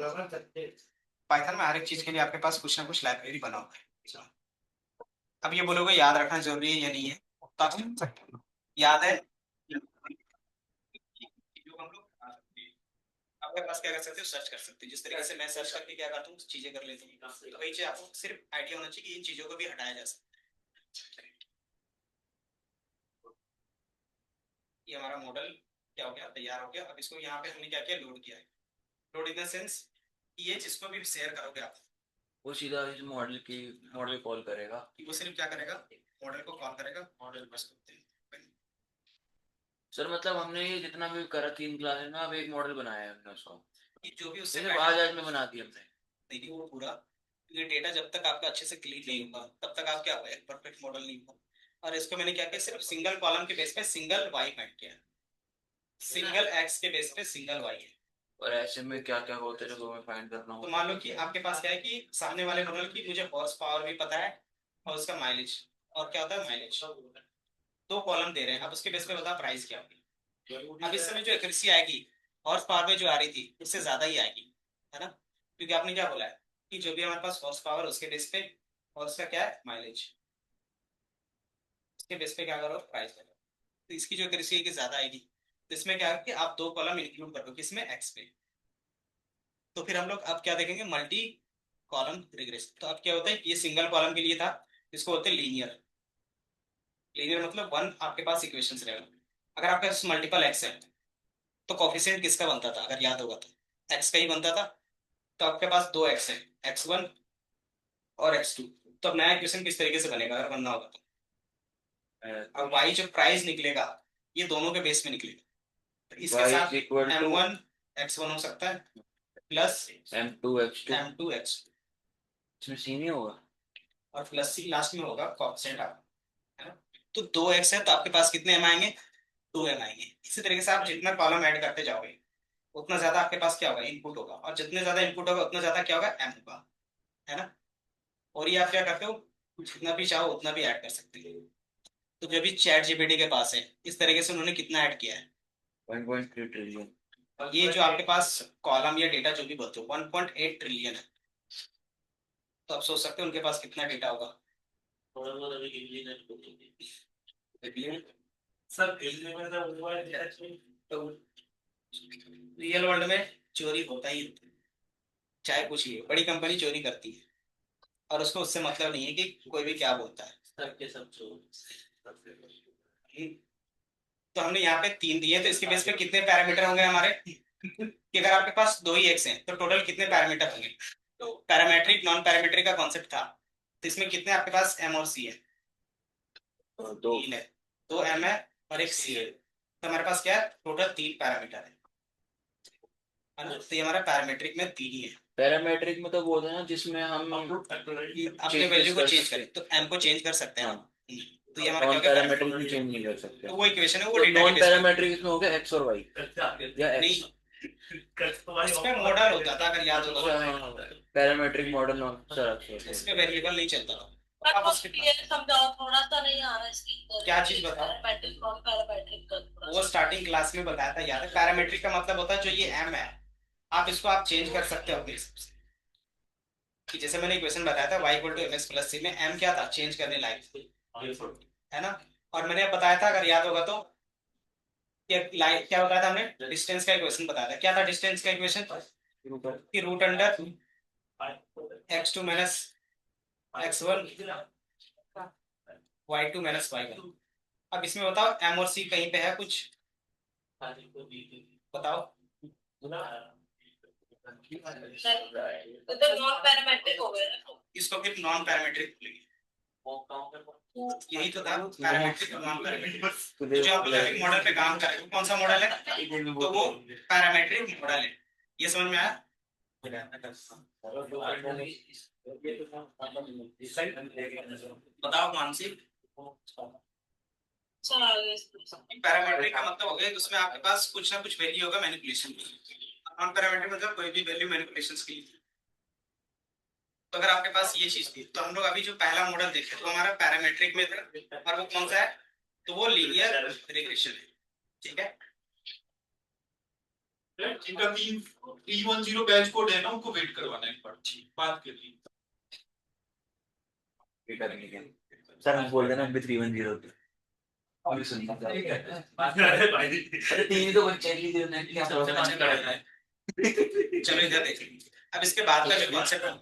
पाइथन में हर एक चीज के लिए आपके पास कुछ ना कुछ लाइब्रेरी बना हुआ है। अब ये बोलोगे याद रखना जरूरी है या नहीं है, तो आप समझ सकते हो। याद है, जो हम लोग आपके पास क्या कर सकते हो, सर्च कर सकते हो। जिस तरीके से मैं सर्च करके क्या करता हूँ, चीजें कर लेता हूँ, तो वही चीज आपको सिर्फ आइडिया होना चाहिए कि इन चीजों को भी हटाया जा सकता है। ये हमारा मॉडल क्या हो गया, तैयार हो गया। अब इसको यहाँ पे हमने क्या किया, लोड किया है। लोड इन द सेंस ये जिसको भी शेयर करोगे आप, वो सीधा इस मॉडल कॉल करेगा। वो सिर्फ क्या करेगा, मॉडल को कॉल करेगा, मॉडल बस। सर मतलब हमने ये जितना भी करा 3 क्लासेस में, अब एक मॉडल बनाया है हमने उसका, ये जो भी उससे सिर्फ आज में बना दिया हमने। नहीं वो पूरा, ये डेटा जब तक आपका अच्छे से क्लीन नहीं होगा तब तक आप क्या होगा, एक परफेक्ट मॉडल नहीं होगा। और इसको मैंने क्या किया, सिर्फ सिंगल कॉलम के बेस पे सिंगल वाई फाइंड किया, सिंगल एक्स के बेस पे सिंगल वाई है। और ऐसे में क्या क्या होते हैं जो हमें फाइंड करना तो हो। मान लो कि आपके पास क्या है कि सामने वाले मॉडल की मुझे हॉर्स पावर भी पता है और उसका माइलेज, और क्या होता है माइलेज, 2 कॉलम दे रहे हैं। अब उसके बेस पे बता प्राइस क्या होगी। अब इस समय जो एक्यूरेसी आएगी हॉर्स पावर में जो आ रही थी उससे ज्यादा ही आएगी, है ना, क्योंकि आपने क्या बोला है कि जो भी हमारे पास हॉर्स पावर उसके बेस पे, और उसका क्या है माइलेज, उसके बेस पे क्या करो प्राइस करो। तो इसकी जो एक्यूरेसी है कि ज्यादा आएगी, तो इसमें क्या है कि आप 2 कॉलम इंक्लूड कर दो, किसमें, एक्स पे। तो फिर हम लोग अब क्या देखेंगे, मल्टी कॉलम रिग्रेशन। तो अब क्या होता है, ये सिंगल कॉलम के लिए था, इसको बोलते हैं लीनियर। लीनियर मतलब 1 आपके पास इक्वेशंस रहेगा। अगर आपके पास मल्टीपल एक्स है तो कोफिशिएंट किसका बनता था, अगर याद होगा तो एक्स का ही बनता था। तो आपके पास 2 एक्स है, x1 और x2। तो अब नया इक्वेशन किस तरीके से बनेगा अगर बनना होगा तो, अब y जो प्राइस निकलेगा ये दोनों के बेस में निकलेगा। तो इसके y साथ इक्वल टू m1 x1 हो सकता है plus M2 X2 m2 x2 इसमें C नहीं होगा। और प्लस सी लास्ट में होगा कॉन्स्टेंट आपका, है ना। तो 2x है तो आपके पास कितने m आएंगे, 2m आएंगे। इसी तरीके से आप जितना कॉलम ऐड करते जाओगे उतना ज्यादा आपके पास क्या होगा, इनपुट होगा, और जितने ज्यादा इनपुट होगा उतना ज्यादा क्या होगा, m होगा, है ना। और ये आप क्या करते हो, जितना भी चाहो उतना भी ऐड कर सकते हो। तो जो भी चैट जीपीटी के पास है इस तरीके से उन्होंने कितना ऐड किया है, 1.3 ट्रिलियन। ये जो आपके पास कॉलम या डेटा जो भी बोलते हो 1.8 ट्रिलियन है। तो आप सोच सकते हो उनके पास कितना डेटा होगा। थोड़ा बहुत अभी गिनती नहीं होती। सर दिल्ली में तो हुआ है तो रियल वर्ल्ड में चोरी होता ही होता है। चाहे कुछ भी हो, बड़ी कंपनी चोरी करती है और उसको उससे मतलब नहीं है कि कोई भी क्या बोलता है। सबके सब चोर। तो हमने यहाँ पे 3 दिए तो इसके बेस पे कितने पैरामीटर होंगे हमारे, कि अगर आपके पास 2 ही एक्स हैं तो टोटल कितने पैरामीटर होंगे। तो पैरामेट्रिक नॉन पैरामेट्रिक का कॉन्सेप्ट था, तो इसमें कितने आपके पास एम और सी है, 2 3 है, 2 एम है और एक सी है। तो हमारे पास क्या है, टोटल 3 पैरामीटर है ना। तो ये हमारा पैरामेट्रिक में 3 ही है। पैरामेट्रिक में तो वो होता है ना जिसमें हम अपने वैल्यू को चेंज करें तो एम को चेंज कर सकते हैं हम। तो ये हमारा नॉन क्या होगा, पैरामेट्रिक में चेंज नहीं कर सकते। तो वो इक्वेशन है वो तो डेटा नॉन के बेस पे। पैरामेट्रिक इसमें हो गया x और y या x। नहीं, इसमें मॉडल होता था अगर याद होगा, पैरामेट्रिक मॉडल नॉन सर इसमें वेरिएबल नहीं चलता था। पर आप वो उसके क्लियर समझाओ, थोड़ा सा नहीं आ रहा इसकी क्या चीज बताओ? पैरामेट्रिक नॉन पैरामेट्रिक का थोड़ा वो सा। स्टार्टिंग क्लास में बताया था, याद है। पैरामेट्रिक का मतलब होता है जो ये एम है आप इसको आप चेंज कर सकते हो अपने हिसाब से। कि जैसे मैंने इक्वेशन बताया था y equal to mx plus c में m क्या था, चेंज करने लायक, है ना। और मैंने बताया था अगर याद होगा तो क्या बताया था हमने, डिस्टेंस का इक्वेशन बताया था। क्या था डिस्टेंस का इक्वेशन, कि root under x2 minus x1 y2 minus y1। अब इसमें बताओ m और c कहीं पे है कुछ, बताओ। तो नॉन पैरामेट्रिक हो गया ना। इसको फिर नॉन पैरामेट्रिक बोलेंगे। यही तो था पैरामेट्रिक और नॉन पैरामेट्रिक। तो जो आप लर्निंग मॉडल पे काम कर रहे हो कौन सा मॉडल है, तो वो पैरामेट्रिक मॉडल है। ये समझ में आया। बताओ मानसी। चला गया इसको। पैरामेट्रिक का मतलब हो गया कि उसमें आपके पास कुछ ना कुछ वैल्यू होगा मैनिपुलेशन। नॉन पैरामेट्रिक मतलब कोई भी वैल्यू मैनिपुलेशंस की। तो अगर आपके पास ये चीज थी तो हम लोग अभी जो पहला मॉडल देखे तो हमारा पैरामेट्रिक में था, और वो कौन सा है, तो वो लीनियर रिग्रेशन है। ठीक है, जिनका 310 बैच कोड है ना उनको वेट करवाना है बात के लिए। सर हम बोल देना हम भी 310 अभी सुन अरे तीन तो बच्चे की क्या सबसे मस्त लग रहा है। चलो इधर देखिए। अब इसके बाद का जो कॉन्सेप्ट है,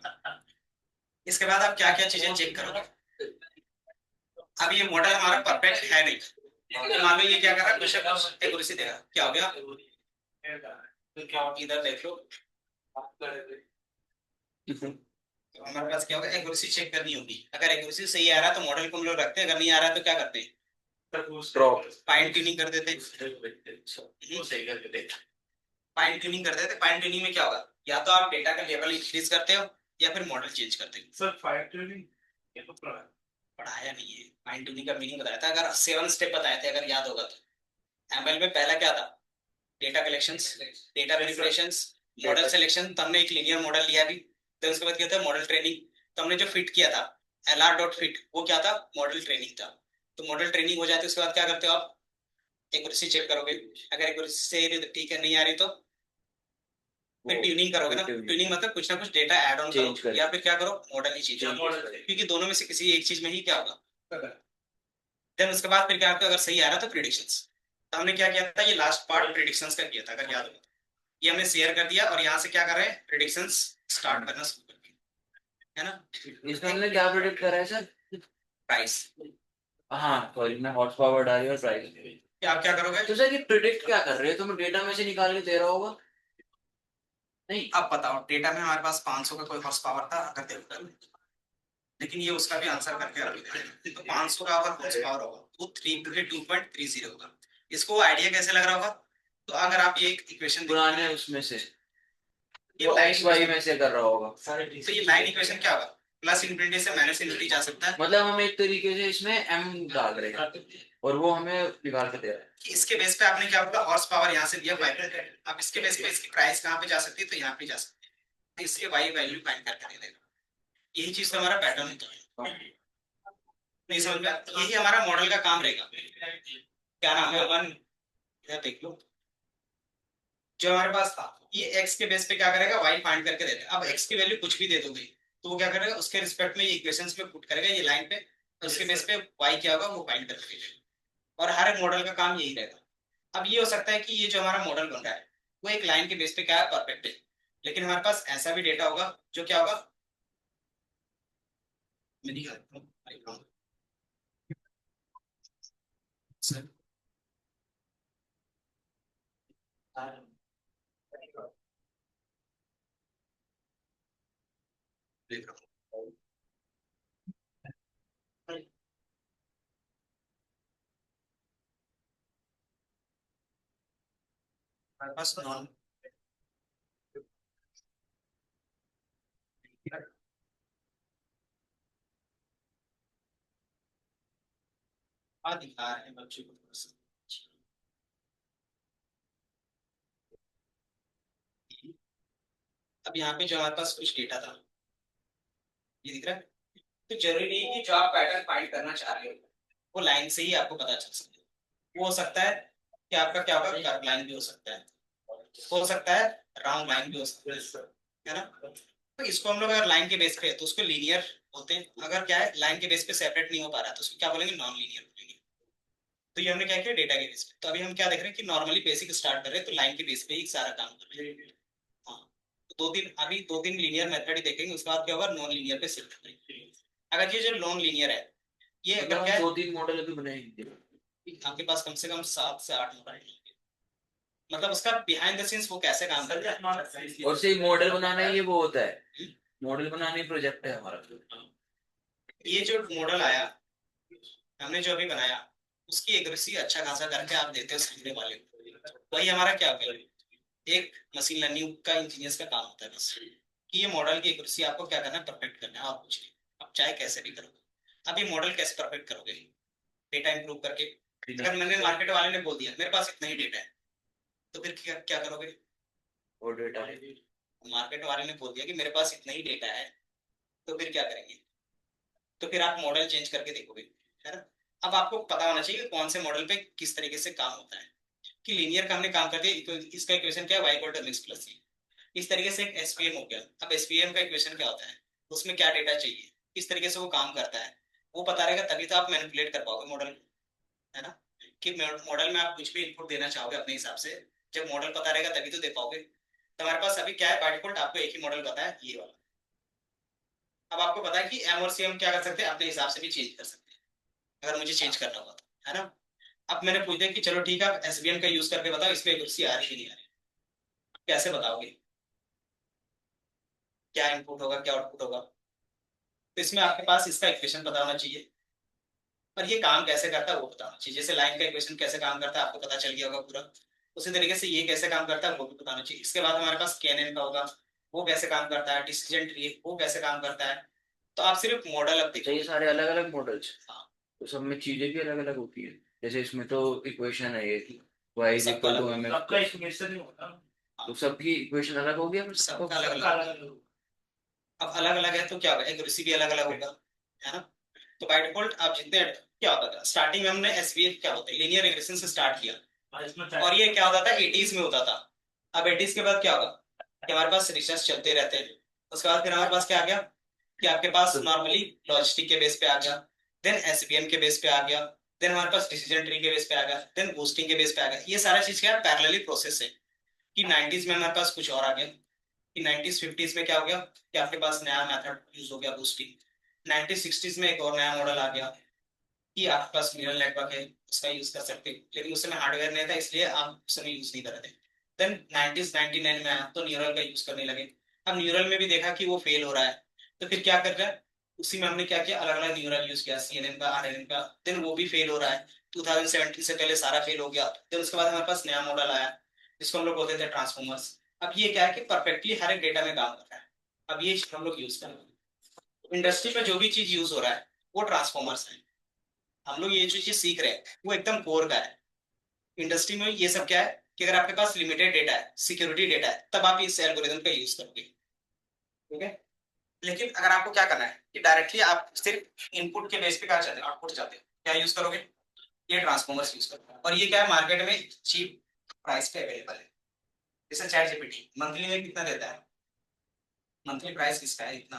इसके बाद आप क्या क्या चीजें चेक करोगे। अब ये मॉडल हमारा परफेक्ट है नहीं, तो मान लो ये क्या कर रहा है, कुछ एक्यूरेसी देगा, क्या हो गया, तो क्या इधर देख लो। तो हमारे पास क्या होगा, एक्यूरेसी चेक करनी होगी। अगर एक्यूरेसी सही आ रहा है तो मॉडल को हम लोग रखते हैं, अगर नहीं आ रहा है तो क्या करते हैं, फाइन ट्यूनिंग कर देते। फाइन ट्यूनिंग कर देते। फाइन ट्यूनिंग में क्या होगा, या तो आप डेटा का लेवल इंक्रीज करते हो या फिर मॉडल चेंज करते हो। सर फायर ट्यूनिंग ये तो पढ़ाया नहीं है, फाइन ट्यूनिंग का मीनिंग बताया था। अगर 7 स्टेप बताए थे अगर याद होगा तो। एमएल में पहला क्या था, data collections, data manipulations, model selection. तो हमने एक लीनियर मॉडल लिया भी। तो उसके बाद क्या था, मॉडल ट्रेनिंग। तो हमने जो फिट किया था lr.fit वो क्या था, मॉडल ट्रेनिंग था। तो मॉडल ट्रेनिंग हो जाती है उसके बाद क्या करते हो आप, एक्यूरेसी चेक करोगे। अगर एक्यूरेसी सही रही तो ठीक है, नहीं आ रही तो फिर ट्यूनिंग करोगे ना। ट्यूनिंग मतलब कुछ ना कुछ डेटा ऐड ऑन करो या फिर क्या करो, मॉडल ही चेंज करो, क्योंकि दोनों में से किसी एक चीज में ही क्या होगा। देन उसके बाद फिर क्या आपका अगर सही आ रहा तो प्रिडिक्शंस। तो हमने क्या किया था, ये लास्ट पार्ट प्रिडिक्शंस का किया था अगर याद हो। ये हमने शेयर कर दिया और यहाँ से क्या कर रहे हैं, प्रिडिक्शंस स्टार्ट करना शुरू कर दिया, है ना। इसमें हमने क्या प्रेडिक्ट करा है सर, प्राइस। हाँ सॉरी मैं हॉर्स पावर डाली और प्राइस। क्या आप क्या करोगे, तो सर ये प्रेडिक्ट क्या कर रहे हो, तुम डेटा में से निकाल के दे रहा होगा नहीं। अब बताओ, डेटा में हमारे पास 500 का कोई हॉर्स पावर था अगर देखो, लेकिन ये उसका भी आंसर करके रख देगा। तो 500 का अगर हॉर्स पावर होगा वो 2.30 होगा। इसको आइडिया कैसे लग रहा होगा, तो अगर आप ये इक्वेशन पुराने उसमें से ये वो line एक्स वाई equation- में से कर रहा होगा। तो ये लाइन इक्वेशन क्या होगा, प्लस इन्फिनिटी से माइनस इन्फिनिटी जा सकता है। मतलब हम एक तरीके से इसमें एम डाल रहे हैं और वो हमें निकाल के दे रहा है। कि इसके बेस पे आपने क्या बोला, हॉर्स पावर यहाँ से दिया 500, अब इसके बेस पे इसकी प्राइस कहाँ पे जा सकती है, तो यहाँ पे जा सकती है, तो इसके वाई वैल्यू फाइंड करके दे देगा। यही चीज तो हमारा पैटर्न होता है, नहीं समझ में यही हमारा मॉडल का काम रहेगा। क्या नाम है, वन इधर देख लो, जो हमारे पास था ये एक्स के बेस पे क्या करेगा, वाई फाइंड करके देगा। अब एक्स की वैल्यू कुछ भी दे दोगे तो वो क्या करेगा, उसके रिस्पेक्ट में ये इक्वेशंस में पुट करेगा ये लाइन पे, तो उसके बेस पे वाई क्या होगा वो फाइंड करके देगा। और हर एक मॉडल का काम यही रहेगा। अब ये हो सकता है कि ये जो हमारा मॉडल बन रहा है वो एक लाइन के बेस पे क्या है, परफेक्ट है, लेकिन हमारे पास ऐसा भी डेटा होगा जो क्या होगा, मैं दिखाता हूं। देख रहा हूं। हमारे पास नॉन दिखा रहे हैं बच्चों को थोड़ा सा। अब यहाँ पे जो हमारे पास कुछ डेटा था ये दिख रहा है, तो जरूरी नहीं है कि जो आप पैटर्न फाइंड करना चाह रहे हो वो लाइन से ही आपको पता चल सके। वो हो सकता है कि आपका क्या होगा, कर्व लाइन भी हो सकता है, हो सकता है राउंड लाइन भी हो सकता है ना। तो इसको हम लोग अगर लाइन के बेस पे है तो उसको लीनियर बोलते हैं, अगर क्या है लाइन के बेस पे सेपरेट नहीं हो पा रहा है तो उसको क्या बोलेंगे, नॉन लीनियर बोलेंगे। तो ये हमने क्या किया डेटा के बेस पे, तो अभी हम क्या देख रहे हैं कि नॉर्मली बेसिक स्टार्ट कर रहे हैं, तो लाइन के बेस पे ही सारा काम कर रहे हैं। हाँ, तो दो तीन लीनियर मेथड ही देखेंगे, उसके बाद क्या होगा नॉन लीनियर पे शिफ्ट करेंगे। अगर ये जो नॉन लीनियर है ये अगर क्या है, दो तीन मॉडल अभी बनाएंगे आपके पास कम से कम 7 से 8 मॉडल है, मतलब उसका बिहाइंड द सीन्स वो कैसे काम करता है। और से मॉडल बनाना ये वो होता है, मॉडल बनाने प्रोजेक्ट है हमारा। ये जो मॉडल आया हमने जो अभी बनाया उसकी एक्यूरेसी अच्छा खासा करके आप देते हो सामने वाले को, वही हमारा क्या होगा, एक मशीन लर्निंग का इंजीनियर्स का काम होता है बस, कि ये मॉडल की एक्यूरेसी आपको क्या करना है, परफेक्ट करना है और कुछ नहीं। आप चाहे कैसे भी करोगे, अब ये मॉडल कैसे परफेक्ट करोगे, डेटा इंप्रूव करके। अगर मैंने मार्केट वाले ने बोल दिया मेरे पास इतना ही डेटा है तो फिर क्या क्या करोगे, और डेटा है मार्केट वाले ने बोल दिया कि मेरे पास इतना ही डेटा है तो फिर क्या करेंगे, तो फिर आप मॉडल चेंज करके देखोगे, है ना। अब आपको पता होना चाहिए कि कौन से मॉडल पे किस तरीके से काम होता है, कि लीनियर का हमने काम कर दिया, तो इसका इक्वेशन क्या है, y equal to mx plus c। इस तरीके से एक एसपीएम हो गया। अब एसपीएम का इक्वेशन क्या होता है, उसमें क्या डेटा चाहिए, किस तरीके से वो काम करता है, वो पता रहेगा तभी तो आप मैनिपुलेट कर पाओगे मॉडल, है ना। कि मॉडल में आप कुछ भी इनपुट देना चाहोगे अपने हिसाब से, जब मॉडल पता रहेगा तभी तो दे पाओगे। तो हमारे पास अभी क्या है, बाय डिफॉल्ट आपको एक ही मॉडल पता है, ये वाला। अब आपको पता है कि एम और सी हम क्या कर सकते हैं, अपने हिसाब से भी चेंज कर सकते हैं अगर मुझे चेंज करना होगा तो, है ना। अब मैंने पूछ दिया कि चलो ठीक है आप एसबीएम का यूज करके बताओ इसमें कुर्सी आ रही है नहीं आ रही, कैसे बताओगे, क्या इनपुट होगा क्या आउटपुट होगा, तो इसमें आपके पास इसका इक्वेशन पता होना चाहिए और ये काम कैसे करता है वो पता होना चाहिए। जैसे लाइन का इक्वेशन कैसे काम करता है आपको पता चल गया होगा पूरा, उसी तरीके से ये कैसे काम करता है वो भी बताना चाहिए। इसके बाद हमारे पास केएनएन का होगा, वो कैसे काम करता है, डिसीजन ट्री वो कैसे काम करता है। तो आप सिर्फ मॉडल अब देखो, तो ये सारे अलग अलग मॉडल्स, हाँ। तो सब में चीजें भी अलग अलग होती है। जैसे इसमें तो इक्वेशन है ये कि y इज सबका इक्वल टू अलग एम सबका इक्वेशन ही होगा। तो सबकी इक्वेशन अलग होगी या फिर सबका अलग सबका अलग। अलग अब अलग अलग है तो क्या होगा, एक्यूरेसी भी अलग अलग होगा, है ना। तो बाय डिफॉल्ट आप जितने क्या होता था स्टार्टिंग में हमने एसवीएफ क्या होता है लीनियर रिग्रेशन से स्टार्ट किया, होगा। इसमें और ये क्या होता था 80s में होता था। अब 80s के बाद क्या होगा कि हमारे पास रिसर्च चलते रहते हैं, उसके बाद फिर हमारे पास क्या आ गया कि आपके पास नॉर्मली लॉजिस्टिक के बेस पे आ गया, देन एसवीएम के बेस पे आ गया, देन हमारे पास डिसीजन ट्री के बेस पे आ गया, देन बूस्टिंग के बेस पे आ गया। ये सारा चीज क्या है, पैरेलली प्रोसेस है। कि 90s में हमारे पास कुछ और आ गया, कि 90s 50s में क्या हो गया कि आपके पास नया मेथड यूज हो गया बूस्टिंग। 90s 60s में एक और नया मॉडल आ गया कि आपके पास न्यूरल नेटवर्क है उसका यूज कर सकते हैं, लेकिन उस समय हार्डवेयर नहीं था इसलिए आप उस समय यूज नहीं कर रहे थे। देन 90s 99 में आया तो न्यूरल का यूज करने लगे। अब न्यूरल में भी देखा कि वो फेल हो रहा है, तो फिर क्या कर रहा है, उसी में हमने क्या किया अलग अलग न्यूरल यूज किया, सीएनएन का आरएनएन का, देन वो भी फेल हो रहा है। 2017 से पहले सारा फेल हो गया, देन उसके बाद हमारे पास नया मॉडल आया जिसको हम लोग बोलते थे ट्रांसफॉर्मर्स। अब ये क्या है कि परफेक्टली हर एक डेटा में काम कर रहा है। अब ये हम लोग यूज करेंगे। इंडस्ट्री में जो भी चीज यूज हो रहा है वो ट्रांसफॉर्मर्स है। हम लोग ये जो चीज सीख रहे हैं वो एकदम कोर का है। इंडस्ट्री में ये सब क्या है कि अगर आपके पास लिमिटेड डेटा है, सिक्योरिटी डेटा है, तब आप इस एल्गोरिथम का यूज करोगे। ठीक है। लेकिन अगर आपको क्या करना है कि डायरेक्टली आप सिर्फ इनपुट के बेस पे क्या चाहते हो, आउटपुट चाहते हो, क्या यूज करोगे? ये ट्रांसफॉर्मर्स यूज करोगे। और ये क्या है, मार्केट में चीप प्राइस पे अवेलेबल है। जैसे चैट जीपीटी मंथली में कितना देता है? मंथली प्राइस किसका है इतना?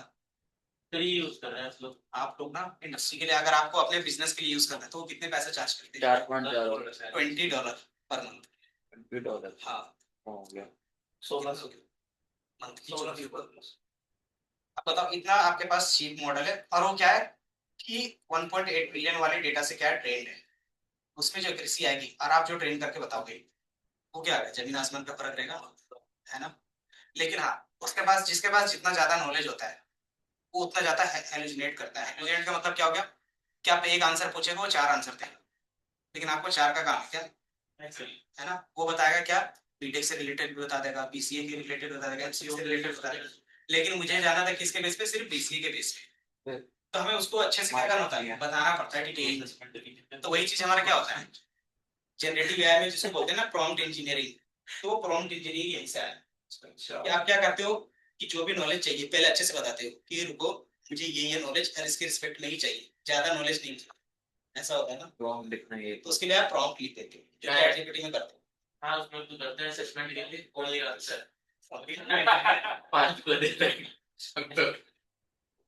फ्री यूज कर रहे हैं लोग। आप लोग ना इंडस्ट्री के लिए अगर आपको अपने बिजनेस के लिए यूज करना है तो वो कितने पैसे चार्ज करते हैं? 4.4 $20 पर मंथ। $20 हाँ, हो गया। 1600 मंथली। अब बताओ, इतना आपके पास चीप मॉडल है और वो क्या है कि 1.8 बिलियन वाले डेटा से क्या ट्रेन है। उसमें जो कृषि आएगी और आप जो ट्रेन करके बताओगे वो क्या है, जमीन आसमान का फर्क रहेगा, है ना? लेकिन हाँ, उसके पास जिसके पास जितना ज्यादा नॉलेज होता है वो उतना ज्यादा हेलुसिनेट करता है। हेलुसिनेट का मतलब क्या हो गया कि आप एक आंसर पूछेगा वो 4 आंसर देगा, लेकिन आपको 4 का काम है क्या, है ना? वो बताएगा क्या, बीटेक से रिलेटेड भी बता देगा, बीसीए के रिलेटेड बता देगा, एमसीए से रिलेटेड बता देगा। लेकिन मुझे जाना था किसके बेस पे, सिर्फ बीसीए के बेस पे। तो हमें उसको अच्छे से क्या करना होता है, बताना पड़ता है डिटेल। तो वही चीज हमारा क्या होता है जनरेटिव एआई में, जिसको बोलते हैं ना प्रॉम्प्ट इंजीनियरिंग। तो प्रॉम्प्ट इंजीनियरिंग यहीं से आया कि आप क्या करते हो कि जो भी नॉलेज चाहिए पहले अच्छे से बताते हो कि रुको मुझे ये नॉलेज और इसके रिस्पेक्ट नहीं चाहिए, ज्यादा नॉलेज नहीं चाहिए, ऐसा होता है ना? प्रॉम्प्ट लिखना ये तो उसके लिए आप प्रॉम्प्ट लिख देते हो, जो क्या है? ChatGPT में करते हो। हाँ उसमें तो करते हैं असेसमेंट के लिए ओनली आंसर 5 को देते हैं।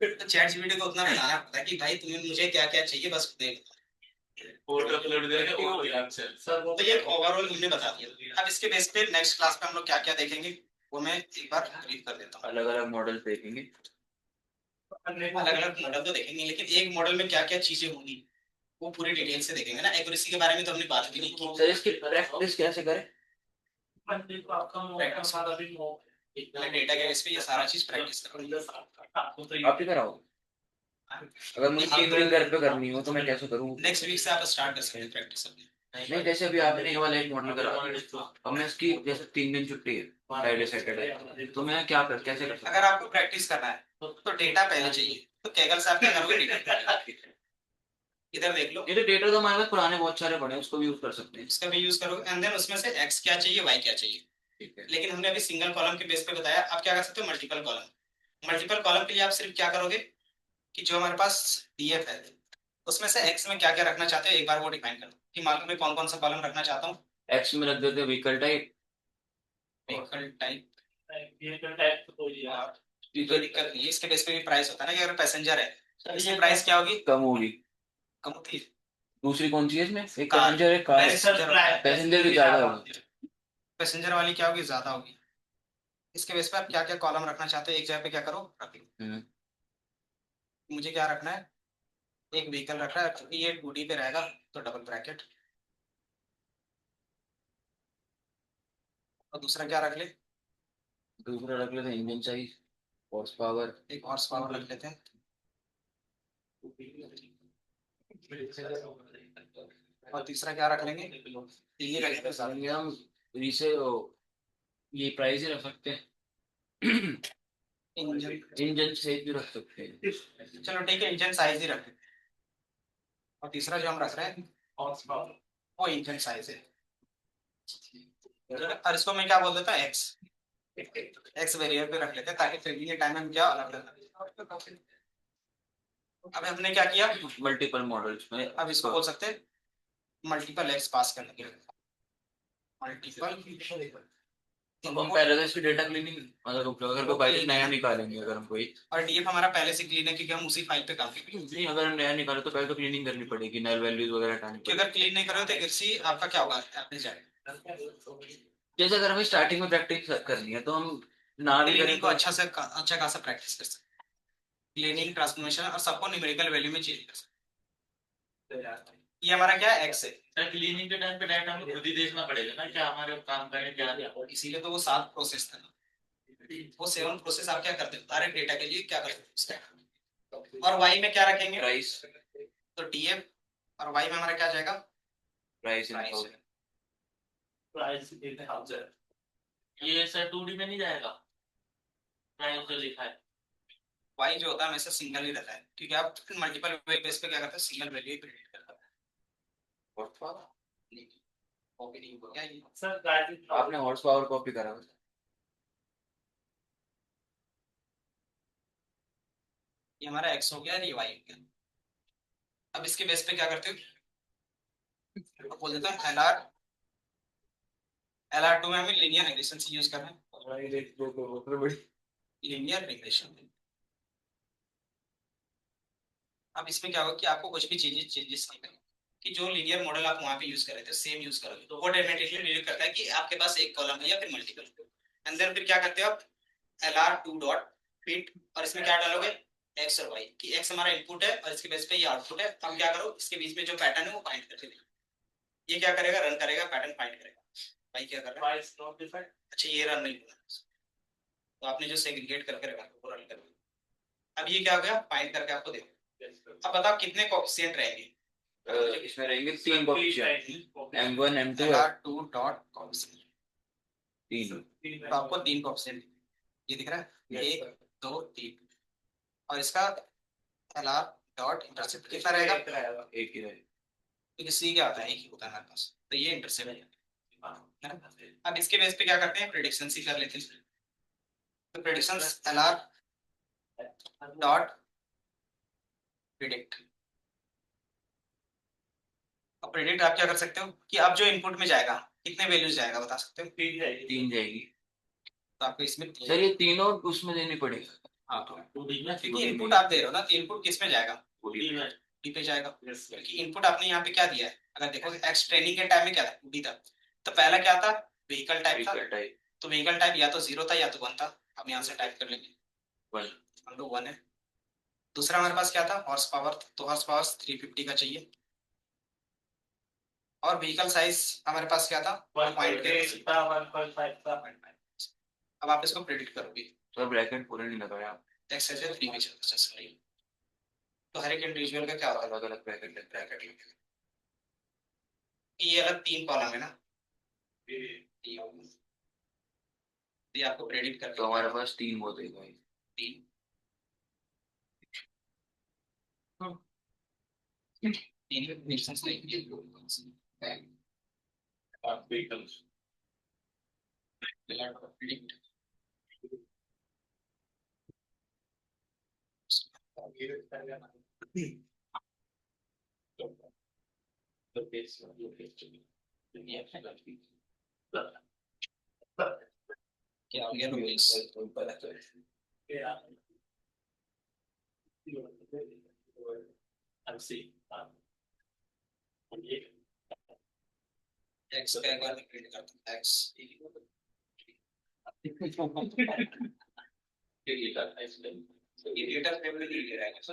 तो ChatGPT को उतना बताना पड़ता है कि भाई तुम्हें मुझे क्या क्या चाहिए बस दे दो। फोटो अपलोड करेंगे ओनली आंसर। सर वो तो ये ओवरऑल हमने बता दिया। अब इसके बेस पे नेक्स्ट क्लास में हम लोग क्या क्या देखेंगे वो मैं एक बार ब्रीफ कर देता हूँ। अलग अलग मॉडल देखेंगे। अलग अलग मॉडल तो देखेंगे, लेकिन एक मॉडल में क्या क्या चीजें होंगी वो पूरी डिटेल से देखेंगे ना। एक्यूरेसी के बारे में तो हमने बात भी नहीं की। सर इसकी प्रैक्टिस कैसे करें? डेटा के बेस पे ये सारा चीज प्रैक्टिस करेंगे। आप ही कराओ। अगर मुझे 3 दिन घर पे करनी हो तो मैं कैसे करूँ? नेक्स्ट वीक से आप स्टार्ट कर सकते हैं प्रैक्टिस अपनी। नहीं, जैसे अभी आपने ये वाला एक मॉडल करा, अब मैं इसकी जैसे 3 दिन छुट्टी है, फ्राइडे सैटरडे, तो मैं क्या कर कैसे कर सकता अगर आपको प्रैक्टिस करना है तो डेटा पहले चाहिए। तो कैगल से आप क्या करोगे, डेटा इधर देख लो, हूँ? ये तो डेटा तो हमारे पास पुराने बहुत सारे पड़े हैं, उसको भी यूज कर सकते हैं। इसका भी यूज करोगे एंड देन उसमें से एक्स क्या चाहिए, वाई क्या चाहिए। ठीक है। लेकिन हमने अभी सिंगल कॉलम के बेस पे बताया, आप क्या कर सकते हो, मल्टीपल कॉलम। मल्टीपल कॉलम के लिए आप सिर्फ क्या करोगे कि जो हमारे पास डीएफ है उसमें से एक्स में क्या क्या रखना चाहते हो एक बार वो डिफाइन कर दो कि मालूम में कौन कौन सा कॉलम रखना चाहता हूँ। एक्स में रख देते व्हीकल टाइप। व्हीकल टाइप तो कोई दिक्कत नहीं है, इसके बेस पे भी प्राइस होता है ना कि अगर पैसेंजर है इसकी प्राइस क्या होगी, कम होगी। कम होती है। दूसरी कौन सी है इसमें? एक कार। पैसेंजर एक कार। पैसेंजर पैसेंजर भी ज्यादा होगा। पैसेंजर वाली क्या होगी, ज्यादा होगी। इसके बेस पे आप क्या क्या कॉलम रखना चाहते हो एक जगह पे क्या करो रख लो। हम्म। मुझे क्या रखना है, एक व्हीकल रखना है क्योंकि ये 2D पे रहेगा तो डबल ब्रैकेट। और दूसरा क्या रख ले, दूसरा रख लेते हैं इंजन साइज, हॉर्स पावर। एक हॉर्स पावर रख लेते हैं। और तीसरा क्या रख लेंगे, ये रख लेते हैं। हम इसे ये प्राइस ही रख सकते हैं। इंजन, इंजन साइज भी रख सकते हैं। चलो ठीक है, इंजन साइज ही रख लेते हैं। और तीसरा जो हम रख रहे हैं वो इंजन साइज है। और इसको मैं क्या बोल देता हूँ, एक्स। एक्स वेरिएबल पे रख लेते हैं ताकि ट्रेनिंग के टाइम में हम क्या अलग अलग। अब हमने क्या किया, मल्टीपल मॉडल्स में अब इसको बोल सकते हैं मल्टीपल एक्स पास करने के लिए। मल्टीपल अब हम पहले तो इसकी डेटा क्लीनिंग अगर कोई बाइक नया निकालेंगे, अगर हम कोई, और डीएफ हमारा पहले से क्लीन है क्योंकि हम उसी फाइल पे काम करेंगे। नहीं अगर हम नया निकाले तो पहले तो क्लीनिंग करनी पड़ेगी, नल वैल्यूज वगैरह हटानी कि पड़ेगी। अगर क्लीन नहीं करोगे तो इसी आपका क्या होगा, अपने जाएगा। जैसे अगर हमें स्टार्टिंग में प्रैक्टिस करनी है तो हम ना भी करें क्लीनिंग को तो अच्छा खासा प्रैक्टिस कर सकते हैं। क्लीनिंग, ट्रांसफॉर्मेशन और सबको न्यूमेरिकल वैल्यू में चेंज कर सकते हैं। ये हमारा क्या है, एक्स है। क्लीनिंग के टाइम पे डाटा हमें खुद ही देखना पड़ेगा ना क्या हमारे काम करें क्या नहीं। इसीलिए तो वो 7 प्रोसेस था ना, वो 7 प्रोसेस आप क्या करते हो डायरेक्ट डेटा के लिए क्या करते हो। और वाई में क्या रखेंगे, प्राइस, तो डीएफ और वाई में हमारा क्या जाएगा, प्राइस प्राइस। प्राइस 1000 ये सर 2D में नहीं जाएगा, प्राइस जो लिखा है। वाई जो होता है हमेशा सिंगल ही रहता है, क्योंकि आप मल्टीपल बेस पे क्या करते हैं, सिंगल वैल्यू ही प्रिडिक्ट करता है। कॉपी नहीं हुआ क्या ये? सर प्राइस आपने हॉर्स पावर कॉपी करा हुआ है। ये हमारा एक्स हो गया और ये वाई हो गया। अब इसके बेस पे क्या करते हो, तो बोल देता हूँ LR2 में हमें लीनियर रिग्रेशन से यूज कर रहे हैं, लीनियर रिग्रेशन। अब इसमें क्या होगा कि आपको कुछ भी चेंजेस नहीं करना, कि जो लीनियर मॉडल आप वहां पे यूज कर रहे थे सेम यूज करोगे, तो वो डेफिनेटली डिलीट करता है कि आपके पास एक कॉलम है या फिर मल्टीपल। अंदर फिर क्या करते हो आप, LR2 डॉट फिट, और इसमें क्या डालोगे, एक्स और वाई, कि एक्स हमारा इनपुट है और इसके बेस पे ये आउटपुट है। अब क्या करो, इसके बीच में जो पैटर्न है वो फाइंड करके दे। ये क्या करेगा, रन करेगा, पैटर्न फाइंड करेगा। भाई क्या कर रहा है, प्राइस नॉट डिफाइंड। अच्छा ये रन नहीं हुआ, तो आपने जो सेग्रीगेट करके रखा वो रन कर। अब ये क्या हो गया, फाइंड करके आपको दे। अब बताओ कितने कोएफिशिएंट रहेंगे, इसमें रहेंगे 3 coefficient, M1 M2 LR2 dot coefficient. 3। तो आपको 3 कोएफिशिएंट ये दिख रहा है, 1 2 3, और इसका LR डॉट इंटरसेप्ट कितना रहेगा, एक ही रहेगा। क्योंकि C क्या होता है, एक ही होता है हमारे पास, तो ये इंटरसेप्ट है ना। अब इसके बेस पे क्या करते हैं, प्रेडिक्शन सी कर लेते हैं। तो प्रेडिक्शन LR डॉट प्रिडिक्ट। अब प्रिडिक्ट आप क्या कर सकते हो, कि अब जो इनपुट में जाएगा कितने वैल्यूज जाएगा बता सकते हो, 3 जाएगी तो आपको इसमें सर, ये तीनों उसमें देनी पड़ेगी। हाँ, 2D में, क्योंकि इनपुट आप दे रहे हो ना, तो इनपुट किस में जाएगा, 2D में। डी पे जाएगा, क्योंकि इनपुट आपने यहाँ पे क्या दिया है। अगर देखोगे एक्स ट्रेनिंग के टाइम में क्या था, डी था, तो पहला क्या था, व्हीकल टाइप था, टाइप तो व्हीकल टाइप या तो 0 था या तो 1 था। हम यहाँ से टाइप कर लेंगे 1। हम लोग 1 है। दूसरा हमारे पास क्या था, हॉर्स पावर, तो हॉर्स पावर 350 का चाहिए, और व्हीकल साइज हमारे पास क्या था, 1.5 था। अब आप इसको प्रेडिक्ट करोगे, सर ब्रैकेट पूरे नहीं लगाया, एक्स है 3 में चलता है, तो हर एक इंडिविजुअल का क्या होगा, अलग अलग ब्रैकेट लगेगा। ये अलग 3 कॉलम है ना, ये आपको प्रेडिक्ट करके तो हमारे पास 3 वो देगा। 3 प्रेडिक्शंस लेंगे। प्रेडिक्ट क्या हो गया, रूल्स एक्स का एक बार प्रिंट करता हूं, एक्स एडिटर टेबल नहीं ले रहा है एक्स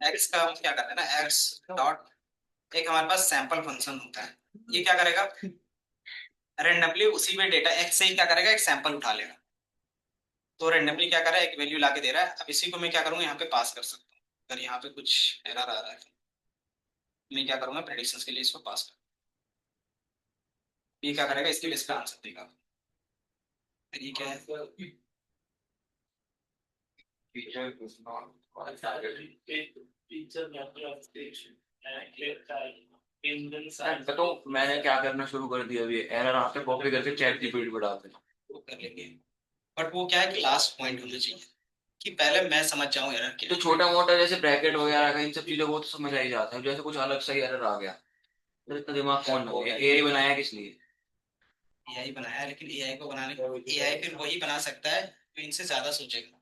एक्स का हम क्या करते हैं ना, एक्स डॉट एक हमारे पास सैंपल फंक्शन होता है, ये क्या करेगा, रैंडमली उसी में डेटा एक्स से ही क्या करेगा, एक सैंपल उठा लेगा, तो रैंडमली क्या कर रहा है, एक वैल्यू लाके दे रहा है। अब इसी को मैं क्या करूंगा, यहाँ पे पास कर सकता हूँ। अगर यहाँ पे कुछ एरर आ रहा है तो मैं क्या करूंगा, प्रेडिक्शंस के लिए इसको पास कर, ये क्या करेगा, इसके लिए इसका आंसर देगा। फिर ये क्या है, तो मैंने क्या करना शुरू कर दिया, अभी एरर आते कॉपी करके चैट जीपीटी पे डालते हैं। वो कर लेंगे, बट वो क्या है कि लास्ट पॉइंट होना चाहिए, कि पहले मैं समझ जाऊं एरर क्या तो है। छोटा मोटा जैसे ब्रैकेट वगैरह का इन सब चीजों को तो समझ आ ही जाता है, जैसे कुछ अलग सा ही एरर आ गया तो इतना दिमाग कौन लगाया, एआई बनाया किस लिए। एआई बनाया है, लेकिन एआई को बनाने एआई फिर वही बना सकता है जो इनसे ज्यादा सोचेगा।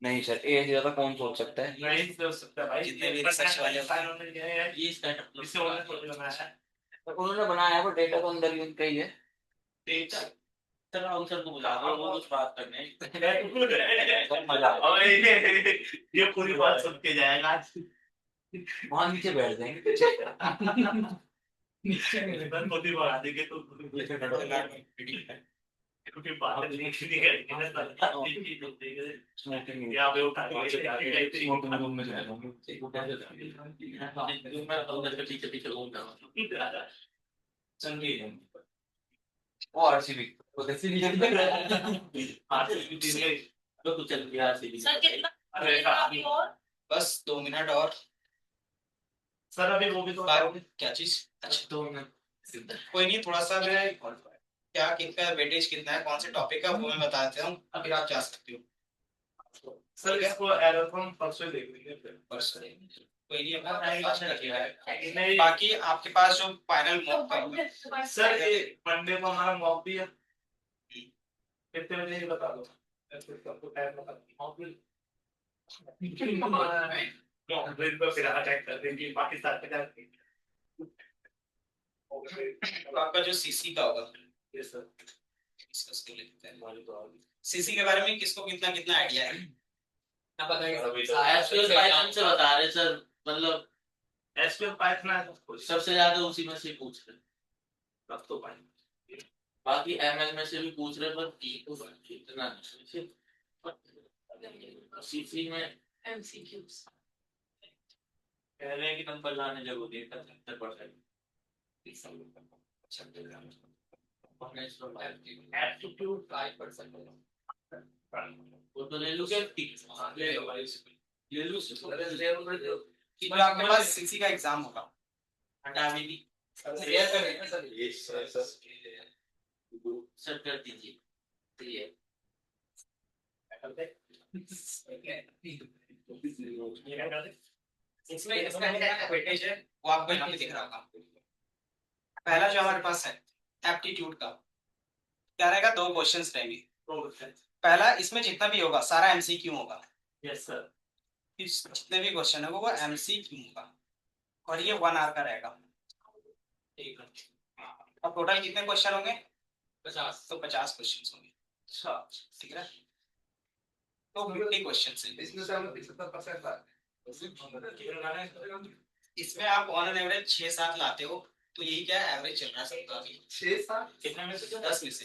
नहीं सर, एआई से ज्यादा कौन सोच सकता है। नहीं सोच सकता भाई, जितने भी रिसर्च वाले होते हैं, ये स्टार्टअप इससे उन्होंने थोड़ी बनाया है। तो उन्होंने बनाया है वो डेटा तो अंदर ही उनका ही है। सर हम सर को बुला दो, वो कुछ बात करने और ये पूरी बात सुन के जाएगा आज। वहां नीचे बैठ जाएंगे इधर खुद ही बढ़ा देंगे तो क्योंकि बात नहीं करेंगे ना यहाँ पे उठा के लेके जाके स्मोकिंग रूम में जाएगा मैं उधर के पीछे पीछे घूमता हूँ। संगीत वो आरसीबी वो कैसे नहीं तो तू चल गया आरसीबी। सर कितना अरे अभी और बस 2 मिनट और सर अभी वो भी तो क्या चीज अच्छा तो मैं कोई नहीं थोड़ा सा मैं क्या कितना वेटेज कितना है कौन से टॉपिक का वो मैं बता देता हूँ फिर आप जा सकते हो सर इसको एरर हम परसों देख लेंगे फिर परसों कोई नहीं अपना पास कर दिया है नहीं बाकी आपके पास जो फाइनल मॉक का सर ये मंडे को हमारा मॉक भी है कितने बजे ये बता दो आपको टाइम बता दो दिन को फिर अटैक कर देंगे पाकिस्तान पे जाके तो आपका जो सीसी का होगा ये सर डिस्कस कर लेते हैं सीसी के बारे में किसको कितना कितना आइडिया है ना बताइए एसक्यूएल पाइथन से बता रहे सर, मतलब एसक्यूएल पाइथन है सबसे ज्यादा उसी में से पूछ रहे, तब तो पाएंगे बाकी एमएल में से भी पूछ रहे, पर इतना सीसी में एमसीक्यूज पहले की नंबर लाने जरूरी है 75%। एप्टीट्यूड 5% वो तो ले लो क्या ले लो भाई ले लो कि जो आपके पास सीसी का एग्जाम होगा हटा भी दी शेयर करें ना सर सर कर दीजिए तो ये इसमें इसका वेटेज है वो आपको यहाँ पे दिख रहा होगा पहला जो हमारे पास है एप्टीट्यूड का क्या रहेगा 2 क्वेश्चंस रहेंगे पहला इसमें जितना भी होगा सारा एमसीक्यू होगा यस सर इस जितने भी क्वेश्चन है वो एमसीक्यू होगा और ये 1 आवर का रहेगा ठीक है अब टोटल कितने क्वेश्चन होंगे 50 तो 50 क्वेश्चन होंगे अच्छा ठीक है तो 50 क्वेश्चन है इसमें से हमें 75% आता इसमें आप ऑन एन एवरेज 6-7 लाते हो तो यही क्या एवरेज चल रहा है सबका अभी 6-7 कितने में से 10 में से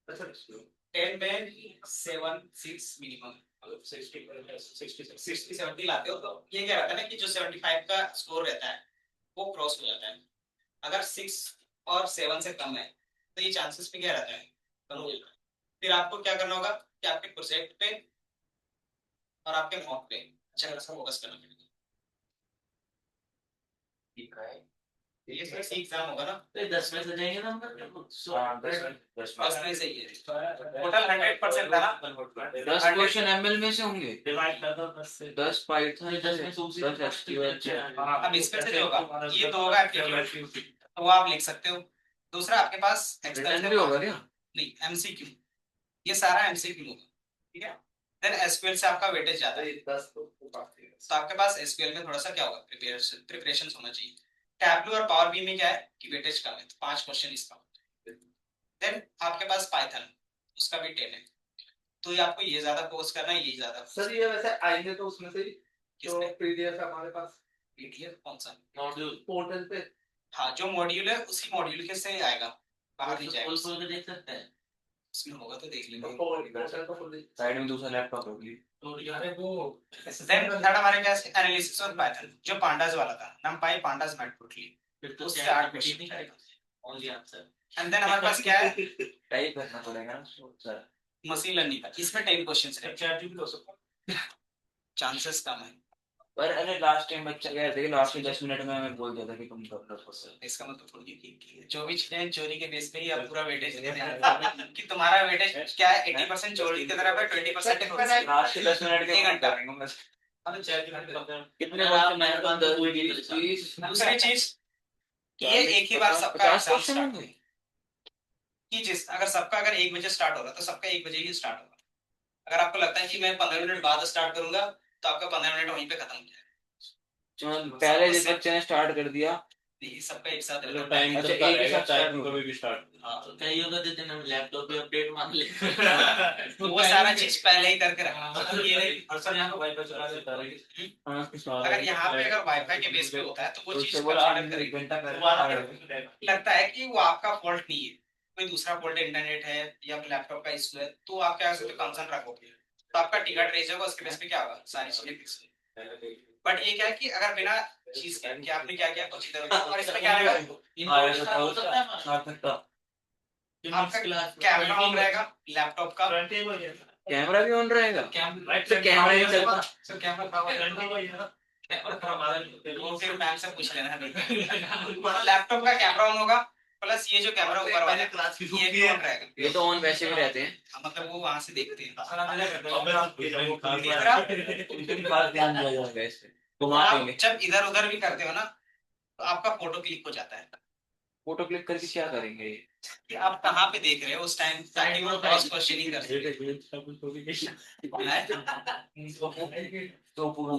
अच्छा 10 में 7-6 मिनिमम 60-70 लाते हो तो ये क्या रहता है ना कि जो 75 का स्कोर रहता है वो क्रॉस हो जाता है अगर 6 और 7 से कम है तो ये चांसेस पे क्या रहता है कम हो जाता है फिर आपको क्या करना होगा कि आपके प्रोजेक्ट पे और आपके मॉक पे अच्छा खासा फोकस करना पड़ेगा ठीक है ये फिर एग्जाम होगा ना तो 10 में से जाएंगे ना हम 10 में से ही है टोटल 100% था ना 10 क्वेश्चन एमएल में से होंगे डिवाइड कर दो 10 से 10 पाइथन 10 में से उसी 10 एसक्यूएल अब इसमें से जो होगा ये तो होगा एप्टीट्यूड तो वो आप लिख सकते हो दूसरा आपके पास रिटर्न भी होगा क्या नहीं एमसीक्यू ये सारा एमसीक्यू होगा ठीक है देन एसक्यूएल से आपका वेटेज ज्यादा है 10 तो आपके पास एसक्यूएल में थोड़ा सा क्या होगा प्रिपरेशन होना चाहिए टैबलू और पावर बी में क्या है कि वेटेज कम है तो 5 क्वेश्चन इसका देन आपके पास पाइथन उसका भी 10 है तो ये आपको ये ज्यादा फोकस करना है ये ज्यादा सर ये वैसे आएंगे तो उसमें से जो किसमें पीडीएफ है हमारे पास पीडीएफ कौन सा मॉड्यूल पोर्टल पे हाँ जो मॉड्यूल है उसी मॉड्यूल के से आएगा बाहर नहीं जाएगा फुल देख सकते हैं इसमें होगा तो देख लेंगे पोर्टल को खोल साइड में दूसरा लैपटॉप होगी तो यार वो देन थर्ड हमारे पास एनालिसिस और पाइथन जो पांडास वाला था नमपाई पांडास मैटप्लोटली फिर तो उससे क्या 8 क्वेश्चन आएगा ओनली आंसर एंड देन हमारे पास क्या है टाइप करना पड़ेगा ना सर मशीन लर्निंग का इसमें 10 क्वेश्चंस है चैट जीपीटी हो सकता चांसेस कम है पर अरे लास्ट टाइम बच्चा गया था लास्ट के 10 मिनट में हमें बोल दिया था कि तुम कर लो क्वेश्चन इसका मतलब थोड़ी कि जो भी चीजें चोरी के बेस पे ही आप पूरा वेटेज दे रहे हैं कि तुम्हारा वेटेज क्या है 80% चोरी की तरफ है 20% लास्ट के 10 मिनट के एक घंटा। करेंगे बस अब चैट जीपीटी कितने अगर आप क्वेश्चन मेरे को अंदर कोई भी 30 दूसरी चीज ये एक ही बार सबका 50 एग्जाम क्वेश्चन स्टार्ट होंगे की जिस अगर सबका अगर 1 बजे स्टार्ट हो रहा है तो सबका 1 बजे ही स्टार्ट होगा अगर आपको लगता है कि मैं 15 मिनट बाद स्टार्ट करूंगा तो आपका 15 मिनट वहीं पे खत्म हो जाएगा पहले जिस बच्चे ने स्टार्ट कर दिया ये सबका एक साथ मतलब टाइम अच्छा, चलता एक ही रहेगा साथ चाहे start तुम होगा। कभी भी स्टार्ट हाँ तो कई होगा देते हैं लैपटॉप पे अपडेट मांग ले तो वो सारा चीज पहले ही करके रखा मतलब ये नहीं सर यहाँ पे वाईफाई चला देता है अगर यहाँ पे अगर वाईफाई के बेस पे होता है तो वो तो चीज उससे बोला कंसीडर एक करेगी घंटा दोबारा कर लगता है कि वो आपका फॉल्ट नहीं है कोई दूसरा फॉल्ट इंटरनेट है या लैपटॉप का इशू है तो आप क्या कर सकते हो कंसर्न रखोगे तो आपका टिका ट्रेस होगा, उसके बेस पे क्या होगा, सारी चीजें फिक्स होगी। बट ये क्या है कि अगर बिना चीज के कि आपने क्या किया कुछ इधर उधर, और इसमें क्या रहेगा, आपका कैमरा ऑन रहेगा लैपटॉप का, कैमरा भी ऑन रहेगा? तो कैमरा ही चलता। सर कैमरा वो फिर मैम से पूछ लेना है। लैपटॉप का कैमरा ऑन होगा, प्लस ये जो कैमरा ऊपर वाला है, ये भी ऑन रहेगा। ये तो ऑन वैसे भी रहते हैं। मतलब वो वहां से देखते हैं। ध्यान दिया जाएगा इस पे। घुमा आप देंगे। जब इधर उधर भी करते हो ना, तो आपका फोटो क्लिक हो जाता है फोटो क्लिक करके क्या करेंगे? कि आप कहाँ पे देख रहे हो उस टाइम, ताकि वो क्रॉस क्वेश्चनिंग कर सके।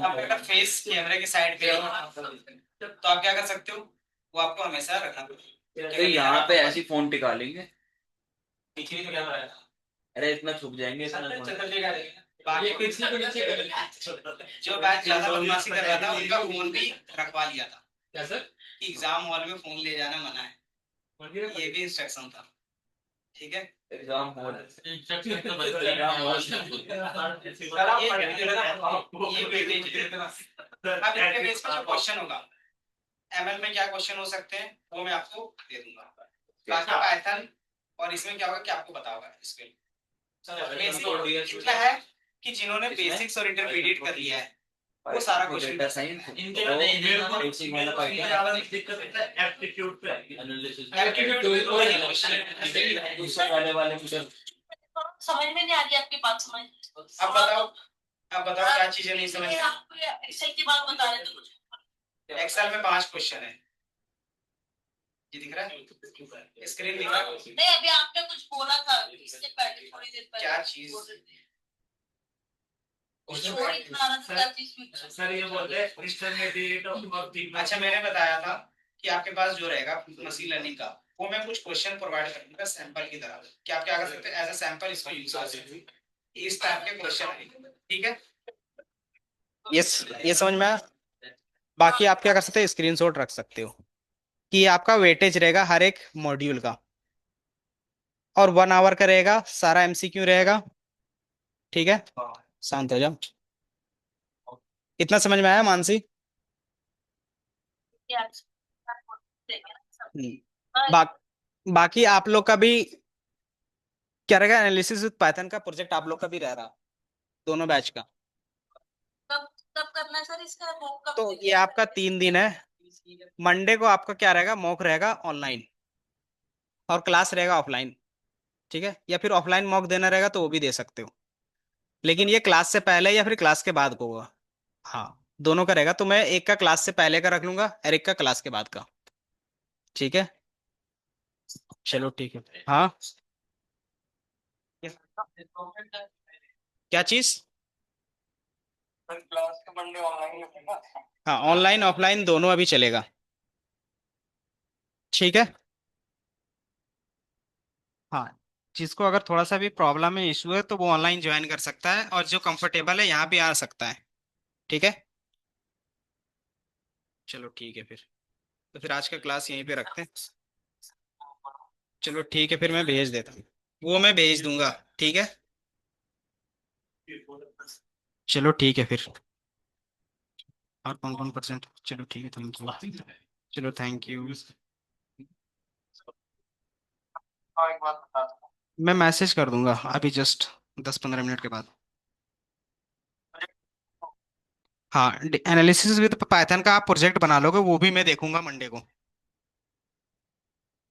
आप अगर फेस कैमरे के साइड पे हो, तो आप क्या कर सकते हो, वो आपको हमेशा रखना पड़ेगा। तो यहाँ पे ऐसी फोन टिका लेंगे। पीछे भी तो कैमरा है। अरे इतना छुप जाएंगे इतना चल फोन। चल देगा देगा। बाकी जो बैच ज्यादा बदमाशी कर रहा था, उनका फोन भी रखवा लिया था। क्या सर? एग्जाम हॉल में फोन ले जाना मना है, ये भी इंस्ट्रक्शन था। ठीक है, एग्जाम हॉल। इंस्ट्रक्शन तो बदल रहा है। ये वेटेज है। अब इसके बेस पे जो क्वेश्चन होगा, एमएल में क्या क्वेश्चन हो सकते हैं वो मैं आपको दे दूंगा। बाकी पाइथन और इसमें क्या होगा कि आपको पता होगा। इसके बेसिक इतना है कि जिन्होंने बेसिक्स और इंटरमीडिएट कर लिया है, वो सारा क्वेश्चन डेटा साइंस। इनके तो नहीं देगा ना। बेसिक वाला पाइथन। ज्यादा दिक्कत है एप्टीट्यूड पे एनालिसिस एप्टीट्यूड तो वही क्वेश्चन है। दूसरे वाले मुझे समझ में नहीं आ रही आपकी बात, समझ अब बताओ, अब बताओ क्या चीजें नहीं समझ में। आप एक्सेल की बात बता रहे थे कुछ। एक्सेल में 5 क्वेश्चन है, ये दिख रहा है, स्क्रीन दिख रहा है। नहीं, अभी आपने कुछ बोला था इससे पहले, थोड़ी देर पहले। क्या चीज? कुछ और इतना आ रहा था, क्या चीज? सर ये बोलते हैं इंटरमीडिएट और अच्छा, मैंने बताया था कि आपके पास जो रहेगा मशीन लर्निंग का, वो मैं कुछ क्वेश्चन प्रोवाइड करूंगा सैंपल की तरह, कि आप क्या कर सकते हैं एज अ सैंपल इसको यूज कर सकते हैं। इस टाइप के क्वेश्चन आएंगे, ठीक है। ये समझ में आया। बाकी आप क्या कर सकते हैं, स्क्रीनशॉट रख सकते हो कि आपका वेटेज रहेगा हर एक मॉड्यूल का, और 1 आवर का रहेगा, सारा एमसीक्यू रहेगा। ठीक है, शांत हो जाओ। इतना समझ में आया मानसी? बा, बाकी आप लोग का भी क्या रहेगा, एनालिसिस विद पाइथन का प्रोजेक्ट आप लोग का भी रह रहा, दोनों बैच का। कब कब करना है सर इसका, कब? तो ये आपका 3 दिन है। मंडे को आपका क्या रहेगा, मॉक रहेगा ऑनलाइन, और क्लास रहेगा ऑफलाइन। ठीक है, या फिर ऑफलाइन मॉक देना रहेगा तो वो भी दे सकते हो, लेकिन ये क्लास से पहले या फिर क्लास के बाद को होगा। हाँ, दोनों का रहेगा, तो मैं एक का क्लास से पहले का रख लूंगा और एक का क्लास के बाद का। ठीक है, चलो ठीक है। हाँ, क्या चीज? हाँ, ऑनलाइन ऑफलाइन दोनों अभी चलेगा। ठीक है, हाँ, जिसको अगर थोड़ा सा भी प्रॉब्लम है, इशू है, तो वो ऑनलाइन ज्वाइन कर सकता है, और जो कंफर्टेबल है यहाँ भी आ सकता है। ठीक है, चलो ठीक है फिर। तो फिर आज का क्लास यहीं पे रखते हैं। चलो ठीक है, फिर मैं भेज देता हूँ, वो मैं भेज दूंगा। ठीक है, चलो ठीक है फिर। और कौन परसेंट? चलो ठीक है, थैंक यू। चलो थैंक यू। मैं मैसेज कर दूंगा अभी, जस्ट 10-15 मिनट के बाद। हाँ, एनालिसिस विद पाइथन का आप प्रोजेक्ट बना लोगे, वो भी मैं देखूंगा मंडे को,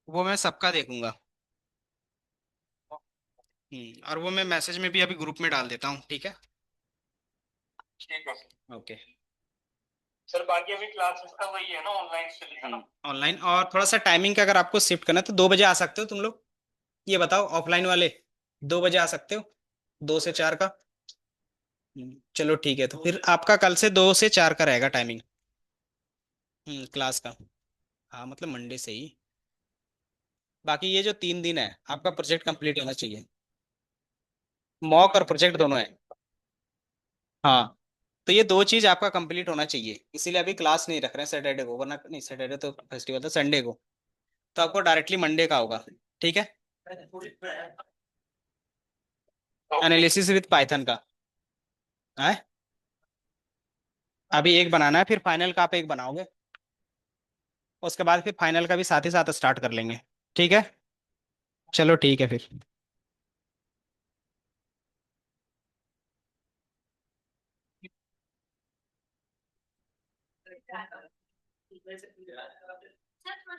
वो मैं सबका देखूंगा। और वो मैं मैसेज में भी अभी ग्रुप में डाल देता हूँ। ठीक है, ठीक है ओके। सर। बाकी अभी क्लासेस का वही है ना, ऑनलाइन चलेगा ना? ऑनलाइन, और थोड़ा सा टाइमिंग का अगर आपको शिफ्ट करना है तो 2 बजे आ सकते हो तुम लोग। ये बताओ, ऑफलाइन वाले 2 बजे आ सकते हो, 2 से 4 का। चलो ठीक है, तो फिर आपका कल से 2 से 4 का रहेगा टाइमिंग, क्लास का। हाँ, मतलब मंडे से ही। बाकी ये जो 3 दिन है, आपका प्रोजेक्ट कंप्लीट होना चाहिए, मॉक और प्रोजेक्ट दोनों है। हाँ, तो ये 2 चीज आपका कंप्लीट होना चाहिए, इसीलिए अभी क्लास नहीं रख रहे हैं सैटरडे को, वरना नहीं, सैटरडे तो फेस्टिवल था, संडे को तो आपको डायरेक्टली मंडे का होगा। ठीक है, एनालिसिस विद पाइथन का। है। अभी एक बनाना है, फिर फाइनल का आप एक बनाओगे, उसके बाद फिर फाइनल का भी साथ ही साथ स्टार्ट कर लेंगे। ठीक है, चलो ठीक है फिर।